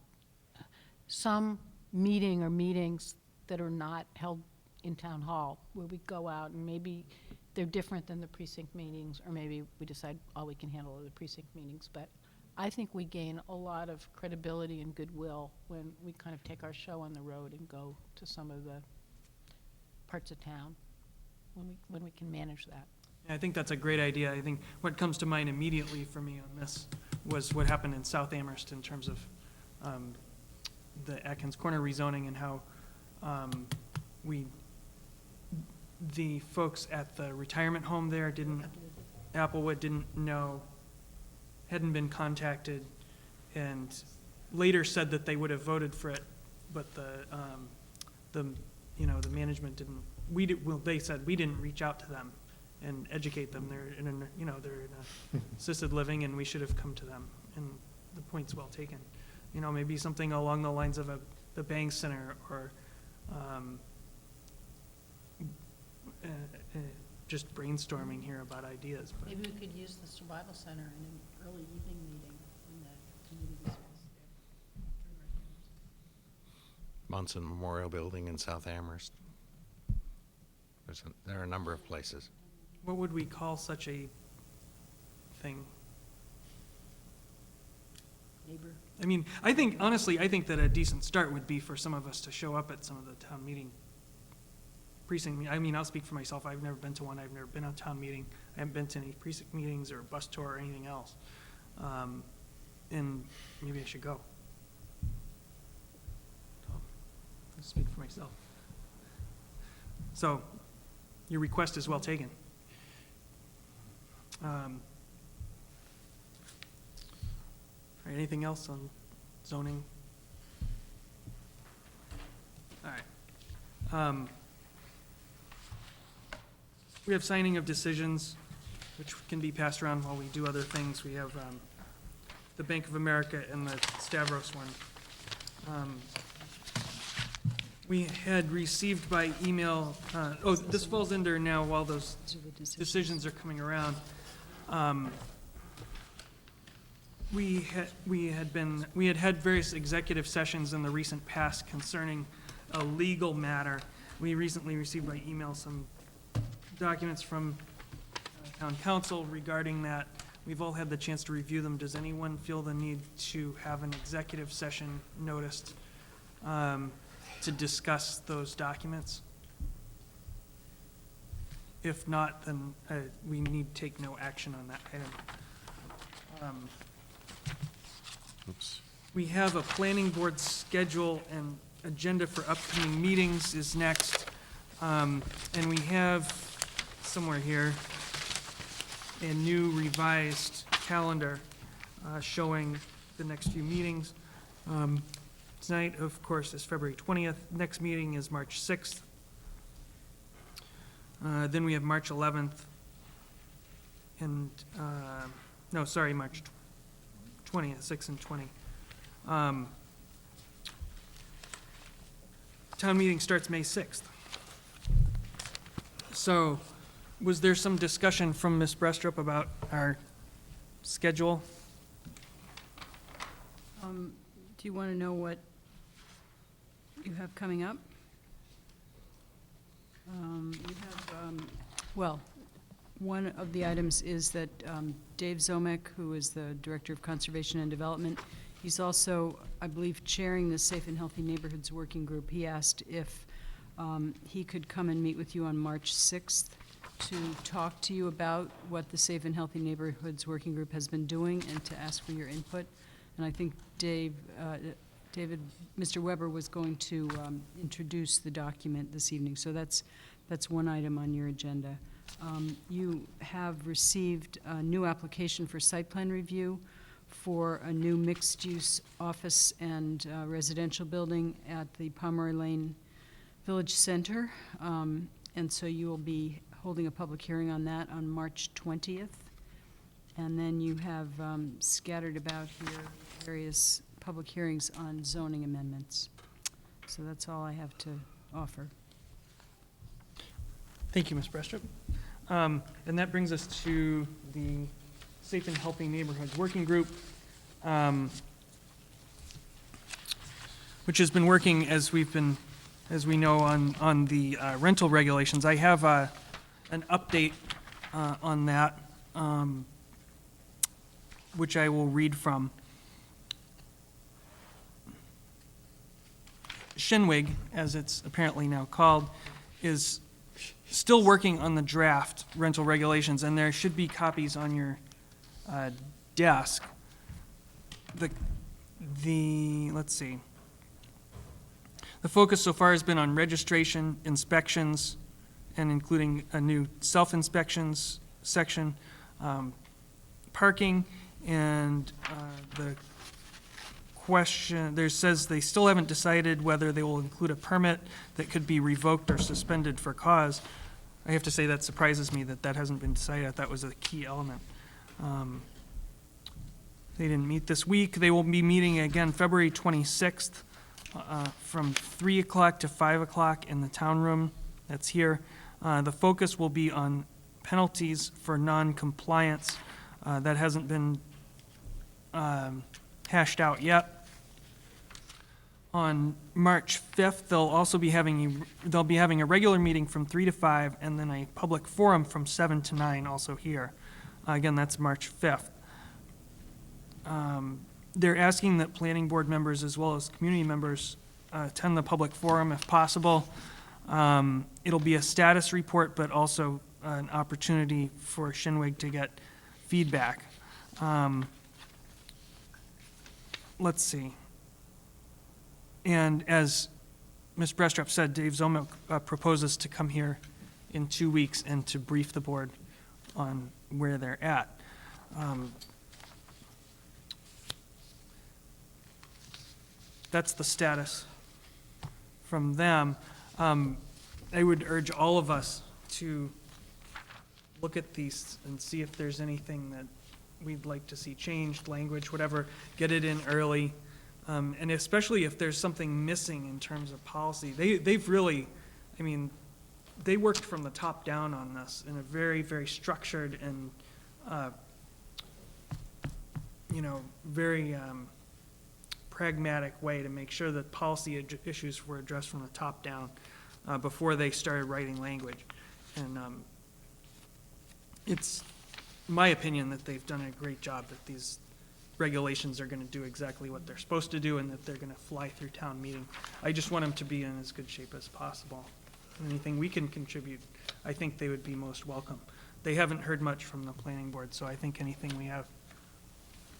some meeting or meetings that are not held in town hall, where we go out and maybe they're different than the precinct meetings, or maybe we decide all we can handle are the precinct meetings. But I think we gain a lot of credibility and goodwill when we kind of take our show on the road and go to some of the parts of town, when we can manage that. I think that's a great idea. I think what comes to mind immediately for me on this was what happened in South Amherst in terms of the Atkins Corner rezoning and how the folks at the retirement home there Applewood didn't know, hadn't been contacted, and later said that they would have voted for it, but the management didn't. They said we didn't reach out to them and educate them. They're in a assisted living, and we should have come to them. And the point's well taken. Maybe something along the lines of the Bang Center, or just brainstorming here about ideas. But Maybe we could use the Survival Center in an early evening meeting in the community space there. Munson Memorial Building in South Amherst. There are a number of places. what would we call such a thing. Neighbor. I mean, honestly, I think that a decent start would be for some of us to show up at some of the town meeting precinct. I mean, I'll speak for myself. I've never been to one. I've never been on a town meeting. I haven't been to any precinct meetings or a bus tour or anything else. And maybe I should go. I'll speak for myself. So, your request is well taken. All right, anything else on zoning? All right. We have signing of decisions, which can be passed around while we do other things. We have the Bank of America and the Stavros one. We had received by email, this falls under now while those decisions are coming around. We had various executive sessions in the recent past concerning a legal matter. We recently received by email some documents from town council regarding that. We've all had the chance to review them. Does anyone feel the need to have an executive session noticed to discuss those documents? If not, then we need to take no action on that item. Oops. We have a planning board schedule and agenda for upcoming meetings is next. And we have somewhere here a new revised calendar showing the next few meetings. Tonight, of course, is February 20th. Next meeting is March 6th. Then we have March 11th. And, no, sorry, March 20th, 6 and 20. Town meeting starts May 6th. So, was there some discussion from Ms. Brestrup about our schedule? Do you want to know what you have coming up? Well, one of the items is that Dave Zomek, who is the Director of Conservation and Development, he's also, I believe, chairing the Safe and Healthy Neighborhoods Working Group. He asked if he could come and meet with you on March 6th to talk to you about what the Safe and Healthy Neighborhoods Working Group has been doing and to ask for your input. And I think Mr. Weber was going to introduce the document this evening. So that's one item on your agenda. You have received a new application for site plan review for a new mixed-use office and residential building at the Pomeroy Lane Village Center. And so you will be holding a public hearing on that on March 20th. And then you have scattered about here various public hearings on zoning amendments. So that's all I have to offer. Thank you, Ms. Brestrup. And that brings us to the Safe and Healthy Neighborhoods Working Group, which has been working as we know, on the rental regulations. I have an update on that, which I will read from. Shinwig, as it's apparently now called, is still working on the draft rental regulations, and there should be copies on your desk. Let's see. The focus so far has been on registration, inspections, and including a new self-inspections section, parking, and the question, there says they still haven't decided whether they will include a permit that could be revoked or suspended for cause. I have to say that surprises me that hasn't been decided. I thought that was a key element. They didn't meet this week. They will be meeting again February 26th from 3 o'clock to 5 o'clock in the town room that's here. The focus will be on penalties for non-compliance. That hasn't been hashed out yet. On March 5th, they'll be having a regular meeting from 3 to 5, and then a public forum from 7 to 9 also here. Again, that's March 5th. They're asking that planning board members as well as community members attend the public forum if possible. It'll be a status report, but also an opportunity for Shinwig to get feedback. Let's see. And as Ms. Brestrup said, Dave Zomilk proposes to come here in 2 weeks and to brief the board on where they're at. That's the status from them. I would urge all of us to look at these and see if there's anything that we'd like to see changed, language, whatever, get it in early. And especially if there's something missing in terms of policy. They've really, I mean, they worked from the top down on this in a very, very structured and, very pragmatic way to make sure that policy issues were addressed from the top down before they started writing language. And it's my opinion that they've done a great job, that these regulations are going to do exactly what they're supposed to do and that they're going to fly through town meeting. I just want them to be in as good shape as possible. Anything we can contribute, I think they would be most welcome. They haven't heard much from the planning board, so I think anything we have,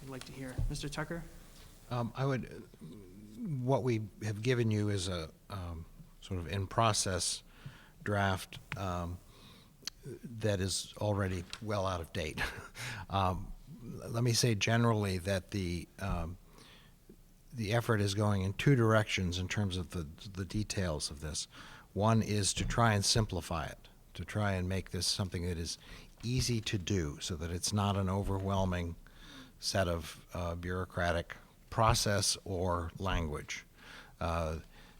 I'd like to hear. Mr. Tucker? What we have given you is a sort of in-process draft that is already well out of date. Let me say generally that the effort is going in two directions in terms of the details of this. One is to try and simplify it, to try and make this something that is easy to do so that it's not an overwhelming set of bureaucratic process or language.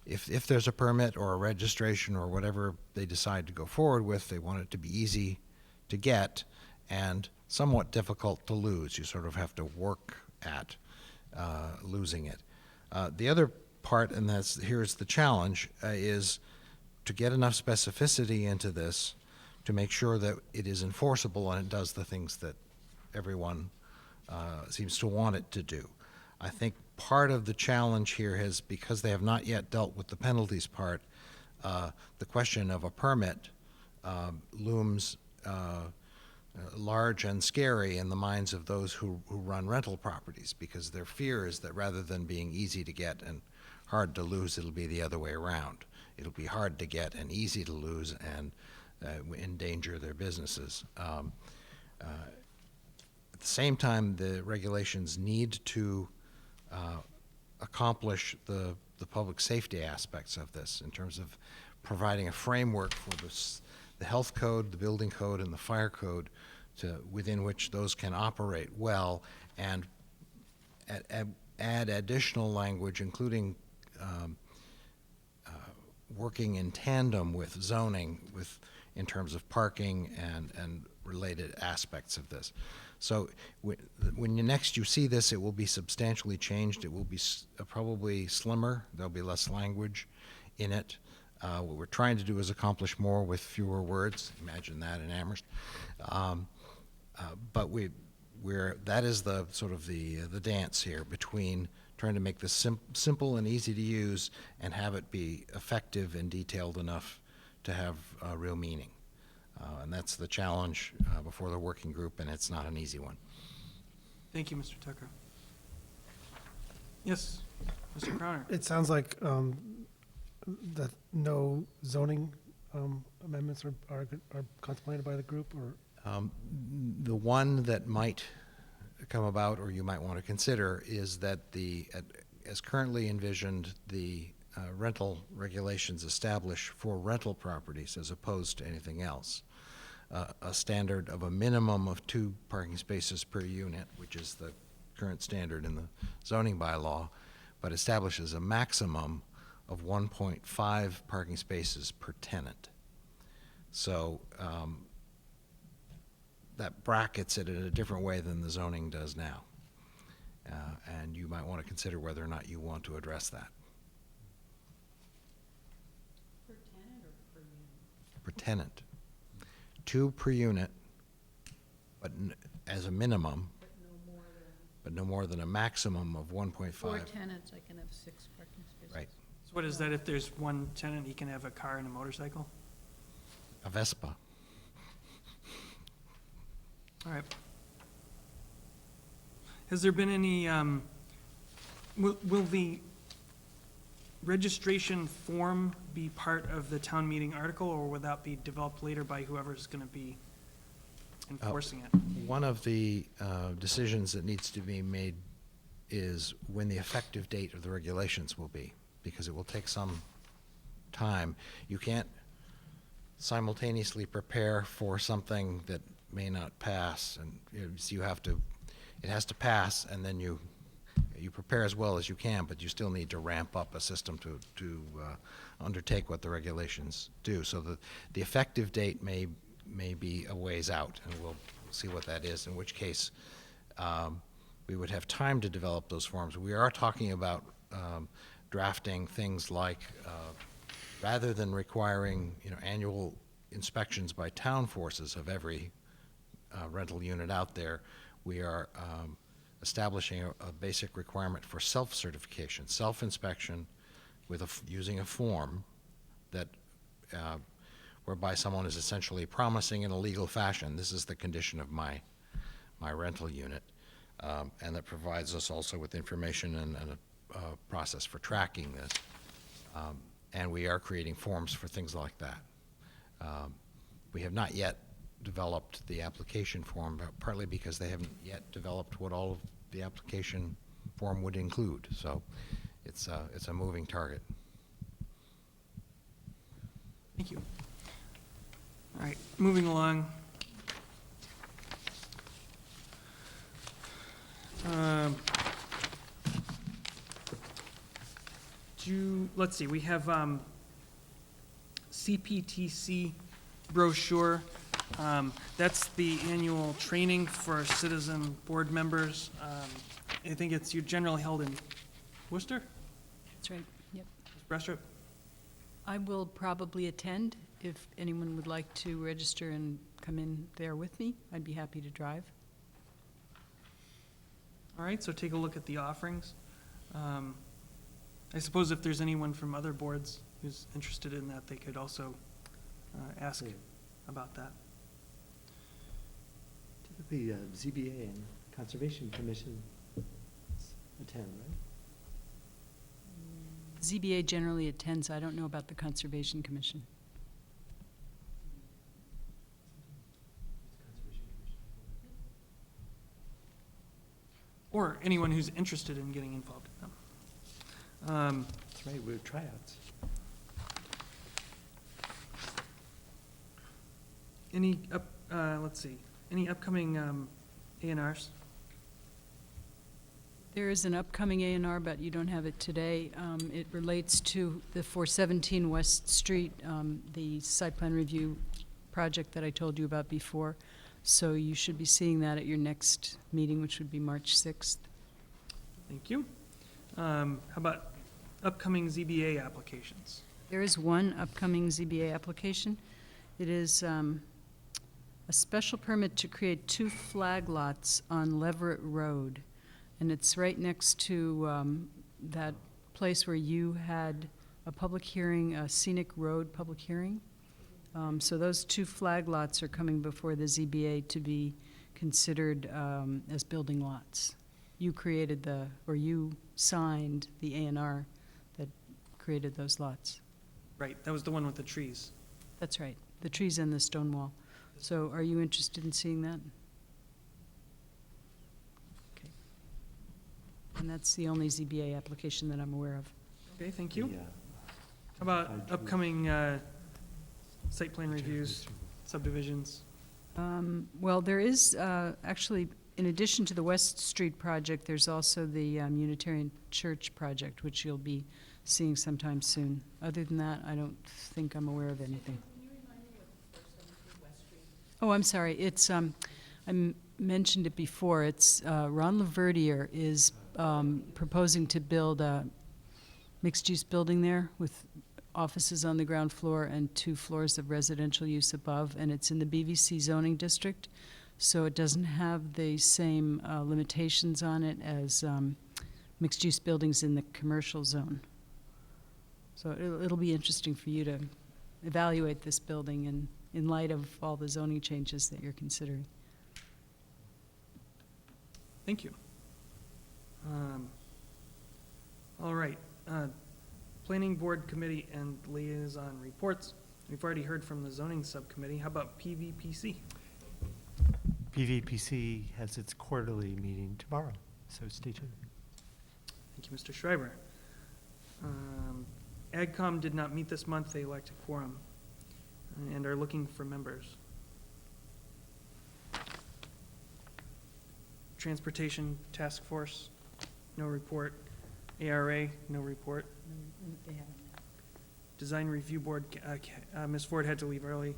If there's a permit or a registration or whatever they decide to go forward with, they want it to be easy to get and somewhat difficult to lose. You sort of have to work at losing it. The other part, and here's the challenge, is to get enough specificity into this to make sure that it is enforceable and it does the things that everyone seems to want it to do. I think part of the challenge here is because they have not yet dealt with the penalties part, the question of a permit looms large and scary in the minds of those who run rental properties, because their fear is that rather than being easy to get and hard to lose, it'll be the other way around. It'll be hard to get and easy to lose and endanger their businesses. At the same time, the regulations need to accomplish the public safety aspects of this in terms of providing a framework for the health code, the building code, and the fire code within which those can operate well, and add additional language, including working in tandem with zoning in terms of parking and related aspects of this. So when next you see this, it will be substantially changed. It will be probably slimmer. There'll be less language in it. What we're trying to do is accomplish more with fewer words. Imagine that in Amherst. But that is the sort of the dance here between trying to make this simple and easy to use and have it be effective and detailed enough to have real meaning. And that's the challenge before the working group, and it's not an easy one. Thank you, Mr. Tucker. Yes, Mr. Crowner. It sounds like that no zoning amendments are contemplated by the group, or? The one that might come about, or you might want to consider, is that as currently envisioned, the rental regulations establish for rental properties, as opposed to anything else, a standard of a minimum of 2 parking spaces per unit, which is the current standard in the zoning bylaw, but establishes a maximum of 1.5 parking spaces per tenant. So that brackets it in a different way than the zoning does now. And you might want to consider whether or not you want to address that. Per tenant or per unit? Per tenant. 2 per unit, but as a minimum, but no more than a maximum of 1.5. 4 tenants, I can have 6 parking spaces. Right. So what is that, if there's one tenant, he can have a car and a motorcycle? A Vespa. All right. Has there been any, will the registration form be part of the town meeting article, or will that be developed later by whoever's going to be enforcing it? One of the decisions that needs to be made is when the effective date of the regulations will be, because it will take some time. You can't simultaneously prepare for something that may not pass, and so you have to, it has to pass, and then you prepare as well as you can, but you still need to ramp up a system to undertake what the regulations do. So the effective date may be a ways out, and we'll see what that is, in which case we would have time to develop those forms. We are talking about drafting things like, rather than requiring annual inspections by town forces of every rental unit out there, we are establishing a basic requirement for self-certification, self-inspection using a form that whereby someone is essentially promising in a legal fashion, this is the condition of my rental unit, and that provides us also with information and a process for tracking this. And we are creating forms for things like that. We have not yet developed the application form, partly because they haven't yet developed what all of the application form would include. So it's a moving target. Thank you. All right, moving along. Let's see, we have CPTC brochure. That's the annual training for citizen board members. I think it's generally held in Worcester, That's right, yep. Brestrup. I will probably attend. If anyone would like to register and come in there with me, I'd be happy to drive. All right, so take a look at the offerings. I suppose if there's anyone from other boards who's interested in that, they could also ask about that. Typically, ZBA and Conservation Commission attend, right? ZBA generally attends. I don't know about the Conservation Commission. Or anyone who's interested in getting involved in them. That's right, we're tryouts. Let's see, any upcoming A&Rs? There is an upcoming A&R, but you don't have it today. It relates to the 417 West Street, the site plan review project that I told you about before. So you should be seeing that at your next meeting, which would be March 6th. Thank you. How about upcoming ZBA applications? There is one upcoming ZBA application. It is a special permit to create 2 flag lots on Leverett Road. And it's right next to that place where you had a public hearing, a scenic road public hearing. So those 2 flag lots are coming before the ZBA to be considered as building lots. You created you signed the A&R that created those lots. Right, that was the one with the trees. That's right, the trees and the stone wall. So are you interested in seeing that? Okay. And that's the only ZBA application that I'm aware of. Okay, thank you. Yeah. How about upcoming site plan reviews, subdivisions? Well, there is actually, in addition to the West Street project, there's also the Unitarian Church project, which you'll be seeing sometime soon. Other than that, I don't think I'm aware of anything. Oh, I'm sorry. It's I mentioned it before. It's Ron Laverdiere is proposing to build a mixed-use building there with offices on the ground floor and 2 floors of residential use above, and it's in the BVC zoning district. so it doesn't have the same limitations on it as mixed-use buildings in the commercial zone. So it'll be interesting for you to evaluate this building in light of all the zoning changes that you're considering. Thank you. All right, Planning Board Committee and Liaison Reports. We've already heard from the Zoning Subcommittee. How about PVPC? PVPC has its quarterly meeting tomorrow, so stay tuned. Thank you, Mr. Schreiber. AgCom did not meet this month. They lacked a quorum and are looking for members. Transportation Task Force, no report. ARA, no report. Design Review Board, Ms. Ford had to leave early.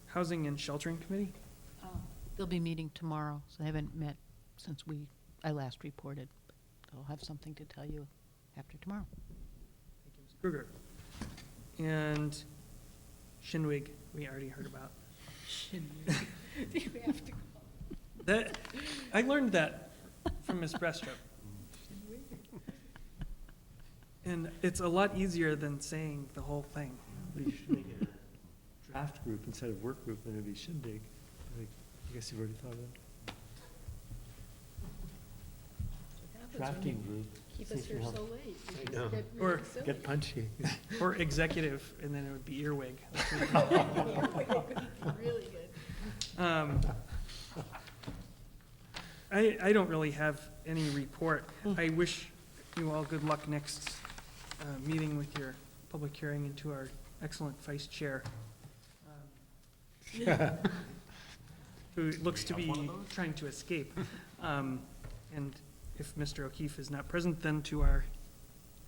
Housing and Sheltering Committee? They'll be meeting tomorrow, so they haven't met since I last reported. I'll have something to tell you after tomorrow. Thank you, Ms. Kruger. And Shinwig, we already heard about. That, I learned that from Ms. Brestrup. And it's a lot easier than saying the whole thing. We should make it a draft group instead of work group, and it'd be shindig. I guess you've already thought of that. Drafting group. Keep See us if here you help. so late. We I just know. get Or really silly. Get punchy. Or executive, and then it would be earwig. Really good. I don't really have any report. I wish you all good luck next meeting with your public hearing, and to our excellent vice chair, who looks to be trying to escape. And if Mr. O'Keefe is not present, then to our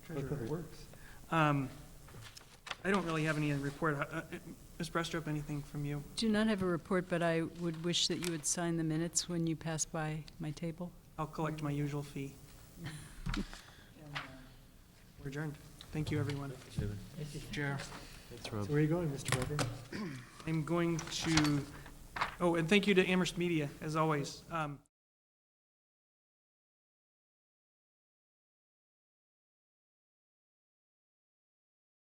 Look treasurer. how it works. I don't really have any report. Ms. Brestrup, anything from you? Do not have a report, but I would wish that you would sign the minutes when you pass by my table. I'll collect my usual fee. And, we're adjourned. Thank you, everyone. Thank you, Chair. Thanks, So Rob. where are you going, Mr. Weber? I'm going to, oh, and thank you to Amherst Media, as always.